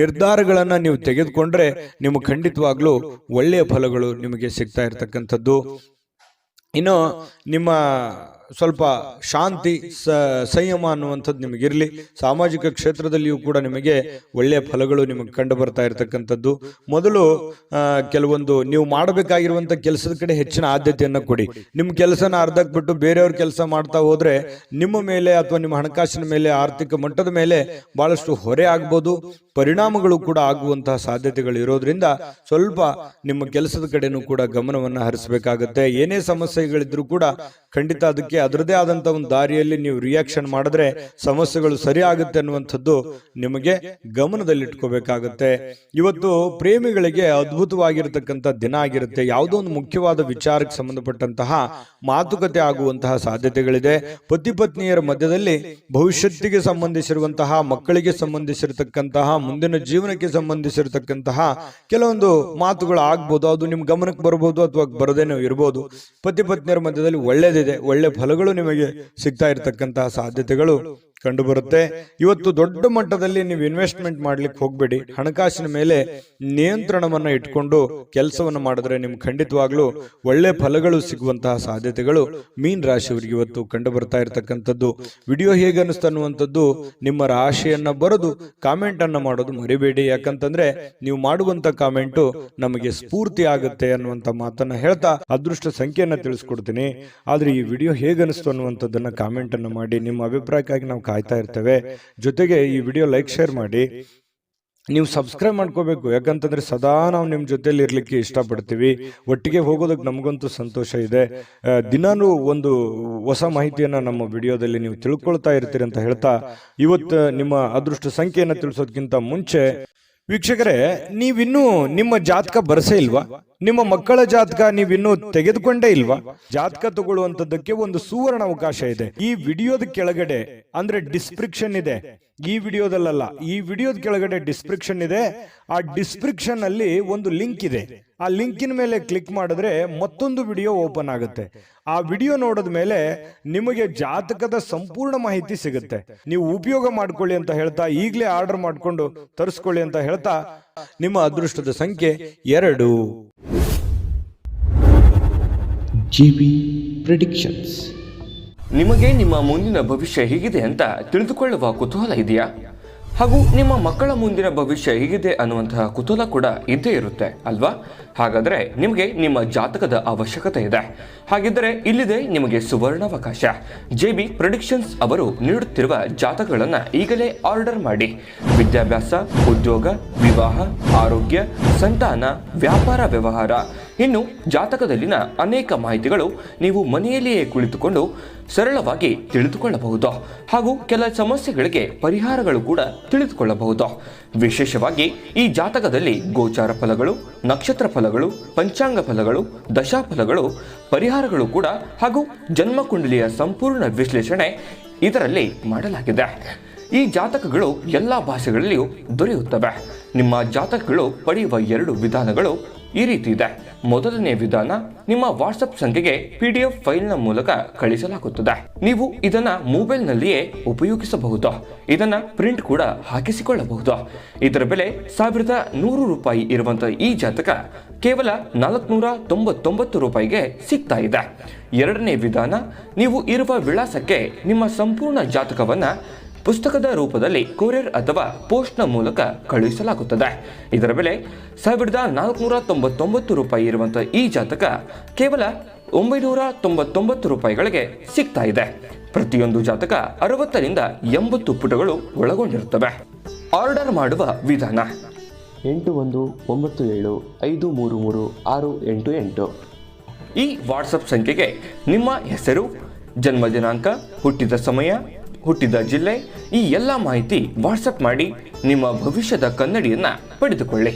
ನಿರ್ಧಾರಗಳನ್ನ ನೀವು ತೆಗೆದುಕೊಂಡ್ರೆ ನಿಮಗೆ ಖಂಡಿತವಾಗ್ಲೂ ಒಳ್ಳೆಯ ಫಲಗಳು ನಿಮಗೆ ಸಿಗ್ತಾ ಇರತಕ್ಕಂಥದ್ದು. ಇನ್ನು ನಿಮ್ಮ ಸ್ವಲ್ಪ ಶಾಂತಿ ಸಂಯಮ ಅನ್ನುವಂಥದ್ದು ನಿಮಗಿರಲಿ. ಸಾಮಾಜಿಕ ಕ್ಷೇತ್ರದಲ್ಲಿಯೂ ಕೂಡ ನಿಮಗೆ ಒಳ್ಳೆಯ ಫಲಗಳು ನಿಮಗೆ ಕಂಡು ಬರ್ತಾ ಇರತಕ್ಕಂಥದ್ದು. ಮೊದಲು ಕೆಲವೊಂದು ನೀವು ಮಾಡಬೇಕಾಗಿರುವಂಥ ಕೆಲಸದ ಕಡೆ ಹೆಚ್ಚಿನ ಆದ್ಯತೆಯನ್ನು ಕೊಡಿ. ನಿಮ್ಮ ಕೆಲಸನ ಅರ್ಧಕ್ಕೆ ಬಿಟ್ಟು ಬೇರೆಯವ್ರ ಕೆಲಸ ಮಾಡ್ತಾ ಹೋದ್ರೆ ನಿಮ್ಮ ಮೇಲೆ ಅಥವಾ ನಿಮ್ಮ ಹಣಕಾಸಿನ ಮೇಲೆ, ಆರ್ಥಿಕ ಮಟ್ಟದ ಮೇಲೆ ಬಹಳಷ್ಟು ಹೊರೆ ಆಗ್ಬೋದು, ಪರಿಣಾಮಗಳು ಕೂಡ ಆಗುವಂತಹ ಸಾಧ್ಯತೆಗಳು ಇರೋದ್ರಿಂದ ಸ್ವಲ್ಪ ನಿಮ್ಮ ಕೆಲಸದ ಕಡೆನೂ ಕೂಡ ಗಮನವನ್ನು ಹರಿಸಬೇಕಾಗುತ್ತೆ. ಏನೇ ಸಮಸ್ಯೆಗಳಿದ್ರೂ ಕೂಡ ಖಂಡಿತ ಅದಕ್ಕೆ ಅದರದೇ ಆದಂತ ಒಂದು ದಾರಿಯಲ್ಲಿ ನೀವು ರಿಯಾಕ್ಷನ್ ಮಾಡಿದ್ರೆ ಸಮಸ್ಯೆಗಳು ಸರಿ ಆಗುತ್ತೆ ಅನ್ನುವಂಥದ್ದು ನಿಮಗೆ ಗಮನದಲ್ಲಿಟ್ಕೋಬೇಕಾಗುತ್ತೆ. ಇವತ್ತು ಪ್ರೇಮಿಗಳಿಗೆ ಅದ್ಭುತವಾಗಿರತಕ್ಕಂಥ ದಿನ ಆಗಿರುತ್ತೆ. ಯಾವುದೋ ಒಂದು ಮುಖ್ಯವಾದ ವಿಚಾರಕ್ಕೆ ಸಂಬಂಧಪಟ್ಟಂತಹ ಮಾತುಕತೆ ಆಗುವಂತಹ ಸಾಧ್ಯತೆಗಳಿದೆ. ಪತಿ ಪತ್ನಿಯರ ಮಧ್ಯದಲ್ಲಿ ಭವಿಷ್ಯತ್ತಿಗೆ ಸಂಬಂಧಿಸಿರುವಂತಹ, ಮಕ್ಕಳಿಗೆ ಸಂಬಂಧಿಸಿರತಕ್ಕಂತಹ, ಮುಂದಿನ ಜೀವನಕ್ಕೆ ಸಂಬಂಧಿಸಿರತಕ್ಕಂತಹ ಕೆಲವೊಂದು ಮಾತುಗಳು ಆಗ್ಬೋದು. ಅದು ನಿಮ್ ಗಮನಕ್ಕೆ ಬರಬಹುದು ಅಥವಾ ಬರದೇನೋ ಇರಬಹುದು. ಪತಿ ಪತ್ನಿಯರ ಮಧ್ಯದಲ್ಲಿ ಒಳ್ಳೇದಿದೆ, ಒಳ್ಳೆ ಫಲಗಳು ನಿಮಗೆ ಸಿಗ್ತಾ ಇರತಕ್ಕಂತಹ ಸಾಧ್ಯತೆಗಳು ಕಂಡು ಬರುತ್ತೆ. ಇವತ್ತು ದೊಡ್ಡ ಮಟ್ಟದಲ್ಲಿ ನೀವು ಇನ್ವೆಸ್ಟ್ಮೆಂಟ್ ಮಾಡ್ಲಿಕ್ಕೆ ಹೋಗ್ಬೇಡಿ. ಹಣಕಾಸಿನ ಮೇಲೆ ನಿಯಂತ್ರಣವನ್ನ ಇಟ್ಕೊಂಡು ಕೆಲಸವನ್ನ ಮಾಡಿದ್ರೆ ನಿಮ್ಗೆ ಖಂಡಿತವಾಗ್ಲೂ ಒಳ್ಳೆ ಫಲಗಳು ಸಿಗುವಂತಹ ಸಾಧ್ಯತೆಗಳು ಮೀನ್ ರಾಶಿಯವರಿಗೆ ಇವತ್ತು ಕಂಡು ಬರ್ತಾ ಇರತಕ್ಕಂಥದ್ದು. ವಿಡಿಯೋ ಹೇಗೆ ಅನಿಸ್ತು ಅನ್ನುವಂಥದ್ದು ನಿಮ್ಮ ರಾಶಿಯನ್ನ ಬರೆದು ಕಾಮೆಂಟ್ ಅನ್ನ ಮಾಡೋದು ಮರಿಬೇಡಿ. ಯಾಕಂತಂದ್ರೆ ನೀವು ಮಾಡುವಂತ ಕಾಮೆಂಟು ನಮಗೆ ಸ್ಫೂರ್ತಿ ಆಗುತ್ತೆ ಅನ್ನುವಂತ ಮಾತನ್ನ ಹೇಳ್ತಾ ಅದೃಷ್ಟ ಸಂಖ್ಯೆಯನ್ನ ತಿಳಿಸ್ಕೊಡ್ತೀನಿ. ಆದ್ರೆ ಈ ವಿಡಿಯೋ ಹೇಗೆ ಅನಿಸ್ತು ಅನ್ನುವಂಥದ್ದನ್ನ ಕಾಮೆಂಟ್ ಅನ್ನ ಮಾಡಿ. ನಿಮ್ಮ ಅಭಿಪ್ರಾಯಕ್ಕಾಗಿ ನಾವು ಕಾಯ್ತಾ ಇರ್ತೇವೆ. ಜೊತೆಗೆ ಈ ವಿಡಿಯೋ ಲೈಕ್, ಶೇರ್ ಮಾಡಿ. ನೀವು ಸಬ್ಸ್ಕ್ರೈಬ್ ಮಾಡ್ಕೋಬೇಕು. ಯಾಕಂತಂದ್ರೆ ಸದಾ ನಾವು ನಿಮ್ಮ ಜೊತೆಲಿ ಇರ್ಲಿಕ್ಕೆ ಇಷ್ಟಪಡ್ತೀವಿ. ಒಟ್ಟಿಗೆ ಹೋಗೋದಕ್ಕೆ ನಮಗಂತೂ ಸಂತೋಷ ಇದೆ. ದಿನಾನು ಒಂದು ಹೊಸ ಮಾಹಿತಿಯನ್ನ ನಮ್ಮ ವಿಡಿಯೋದಲ್ಲಿ ನೀವು ತಿಳ್ಕೊಳ್ತಾ ಇರ್ತೀರಿ ಅಂತ ಹೇಳ್ತಾ, ಇವತ್ತು ನಿಮ್ಮ ಅದೃಷ್ಟ ಸಂಖ್ಯೆಯನ್ನ ತಿಳಿಸೋದಕ್ಕಿಂತ ಮುಂಚೆ ವೀಕ್ಷಕರೇ, ನೀವಿನ್ನೂ ನಿಮ್ಮ ಜಾತಕ ಬರಸೇ ಇಲ್ವಾ? ನಿಮ್ಮ ಮಕ್ಕಳ ಜಾತಕ ನೀವಿನ್ನೂ ತೆಗೆದುಕೊಂಡೇ ಇಲ್ವಾ? ಜಾತಕ ತಗೊಳ್ಳುವಂತದ್ದಕ್ಕೆ ಒಂದು ಸುವರ್ಣ ಅವಕಾಶ ಇದೆ. ಈ ವಿಡಿಯೋದ ಕೆಳಗಡೆ ಅಂದ್ರೆ ಡಿಸ್ಕ್ರಿಪ್ಷನ್ ಇದೆ. ಈ ವಿಡಿಯೋದಲ್ಲ, ಈ ವಿಡಿಯೋದ ಕೆಳಗಡೆ ಡಿಸ್ಕ್ರಿಪ್ಷನ್ ಇದೆ. ಆ ಡಿಸ್ಕ್ರಿಪ್ಷನ್ ಅಲ್ಲಿ ಒಂದು ಲಿಂಕ್ ಇದೆ. ಆ ಲಿಂಕಿನ ಮೇಲೆ ಕ್ಲಿಕ್ ಮಾಡಿದ್ರೆ ಮತ್ತೊಂದು ವಿಡಿಯೋ ಓಪನ್ ಆಗುತ್ತೆ. ಆ ವಿಡಿಯೋ ನೋಡಿದ ಮೇಲೆ ನಿಮಗೆ ಜಾತಕದ ಸಂಪೂರ್ಣ ಮಾಹಿತಿ ಸಿಗುತ್ತೆ. ನೀವು ಉಪಯೋಗ ಮಾಡ್ಕೊಳ್ಳಿ ಅಂತ ಹೇಳ್ತಾ, ಈಗಲೇ ಆರ್ಡರ್ ಮಾಡಿಕೊಂಡು ತರಿಸ್ಕೊಳ್ಳಿ ಅಂತ ಹೇಳ್ತಾ, ನಿಮ್ಮ ಅದೃಷ್ಟದ ಸಂಖ್ಯೆ 2. JB Predictions. ನಿಮಗೆ ನಿಮ್ಮ ಮುಂದಿನ ಭವಿಷ್ಯ ಹೇಗಿದೆ ಅಂತ ತಿಳಿದುಕೊಳ್ಳುವ ಕುತೂಹಲ ಇದೆಯಾ? ಹಾಗೂ ನಿಮ್ಮ ಮಕ್ಕಳ ಮುಂದಿನ ಭವಿಷ್ಯ ಹೇಗಿದೆ ಅನ್ನುವಂತಹ ಕುತೂಹಲ ಕೂಡ ಇದ್ದೇ ಇರುತ್ತೆ ಅಲ್ವಾ? ಹಾಗಾದರೆ ನಿಮಗೆ ನಿಮ್ಮ ಜಾತಕದ ಅವಶ್ಯಕತೆ ಇದೆ. ಹಾಗಿದ್ದರೆ ಇಲ್ಲಿದೆ ನಿಮಗೆ ಸುವರ್ಣಾವಕಾಶ. JB ಪ್ರೆಡಿಕ್ಷನ್ಸ್ ಅವರು ನೀಡುತ್ತಿರುವ ಜಾತಕಗಳನ್ನು ಈಗಲೇ ಆರ್ಡರ್ ಮಾಡಿ. ವಿದ್ಯಾಭ್ಯಾಸ, ಉದ್ಯೋಗ, ವಿವಾಹ, ಆರೋಗ್ಯ, ಸಂತಾನ, ವ್ಯಾಪಾರ ವ್ಯವಹಾರ, ಇನ್ನು ಜಾತಕದಲ್ಲಿನ ಅನೇಕ ಮಾಹಿತಿಗಳು ನೀವು ಮನೆಯಲ್ಲಿಯೇ ಕುಳಿತುಕೊಂಡು ಸರಳವಾಗಿ ತಿಳಿದುಕೊಳ್ಳಬಹುದು. ಹಾಗೂ ಕೆಲ ಸಮಸ್ಯೆಗಳಿಗೆ ಪರಿಹಾರಗಳು ಕೂಡ ತಿಳಿದುಕೊಳ್ಳಬಹುದು. ವಿಶೇಷವಾಗಿ ಈ ಜಾತಕದಲ್ಲಿ ಗೋಚಾರ ಫಲಗಳು, ನಕ್ಷತ್ರ ಫಲಗಳು, ಪಂಚಾಂಗ ಫಲಗಳು, ದಶಾಫಲಗಳು, ಪರಿಹಾರಗಳು ಕೂಡ ಹಾಗೂ ಜನ್ಮಕುಂಡಲಿಯ ಸಂಪೂರ್ಣ ವಿಶ್ಲೇಷಣೆ ಇದರಲ್ಲಿ ಮಾಡಲಾಗಿದೆ. ಈ ಜಾತಕಗಳು ಎಲ್ಲ ಭಾಷೆಗಳಲ್ಲಿಯೂ ದೊರೆಯುತ್ತವೆ. ನಿಮ್ಮ ಜಾತಕಗಳು ಪಡೆಯುವ 2 ವಿಧಾನಗಳು ಈ ರೀತಿ ಇದೆ. ಮೊದಲನೇ ವಿಧಾನ, ನಿಮ್ಮ ವಾಟ್ಸಪ್ ಸಂಖ್ಯೆಗೆ PDF ಫೈಲ್ನ ಮೂಲಕ ಕಳಿಸಲಾಗುತ್ತದೆ. ನೀವು ಇದನ್ನ ಮೊಬೈಲ್ನಲ್ಲಿಯೇ ಉಪಯೋಗಿಸಬಹುದು. ಇದನ್ನ ಪ್ರಿಂಟ್ ಕೂಡ ಹಾಕಿಸಿಕೊಳ್ಳಬಹುದು. ಇದರ ಬೆಲೆ 1100 ರೂಪಾಯಿ ಇರುವಂತಹ ಈ ಜಾತಕ ಕೇವಲ 499 ರೂಪಾಯಿಗೆ ಸಿಗ್ತಾ ಇದೆ. ಎರಡನೇ ವಿಧಾನ, ನೀವು ಇರುವ ವಿಳಾಸಕ್ಕೆ ನಿಮ್ಮ ಸಂಪೂರ್ಣ ಜಾತಕವನ್ನ ಪುಸ್ತಕದ ರೂಪದಲ್ಲಿ ಕೊರಿಯರ್ ಅಥವಾ ಪೋಸ್ಟ್ನ ಮೂಲಕ ಕಳುಹಿಸಲಾಗುತ್ತದೆ. ಇದರ ಬೆಲೆ 1499 ರೂಪಾಯಿ ಇರುವಂತಹ ಈ ಜಾತಕ ಕೇವಲ 999 ರೂಪಾಯಿಗಳಿಗೆ ಸಿಗ್ತಾ ಇದೆ. ಪ್ರತಿಯೊಂದು ಜಾತಕ 60 ರಿಂದ 80 ಪುಟಗಳು ಒಳಗೊಂಡಿರುತ್ತವೆ. ಆರ್ಡರ್ ಮಾಡುವ ವಿಧಾನ: 8197533688. ಈ ವಾಟ್ಸಪ್ ಸಂಖ್ಯೆಗೆ ನಿಮ್ಮ ಹೆಸರು, ಜನ್ಮ ದಿನಾಂಕ, ಹುಟ್ಟಿದ ಸಮಯ, ಹುಟ್ಟಿದ ಜಿಲ್ಲೆ, ಈ ಎಲ್ಲ ಮಾಹಿತಿ ವಾಟ್ಸಪ್ ಮಾಡಿ ನಿಮ್ಮ ಭವಿಷ್ಯದ ಕನ್ನಡಿಯನ್ನ ಪಡೆದುಕೊಳ್ಳಿ.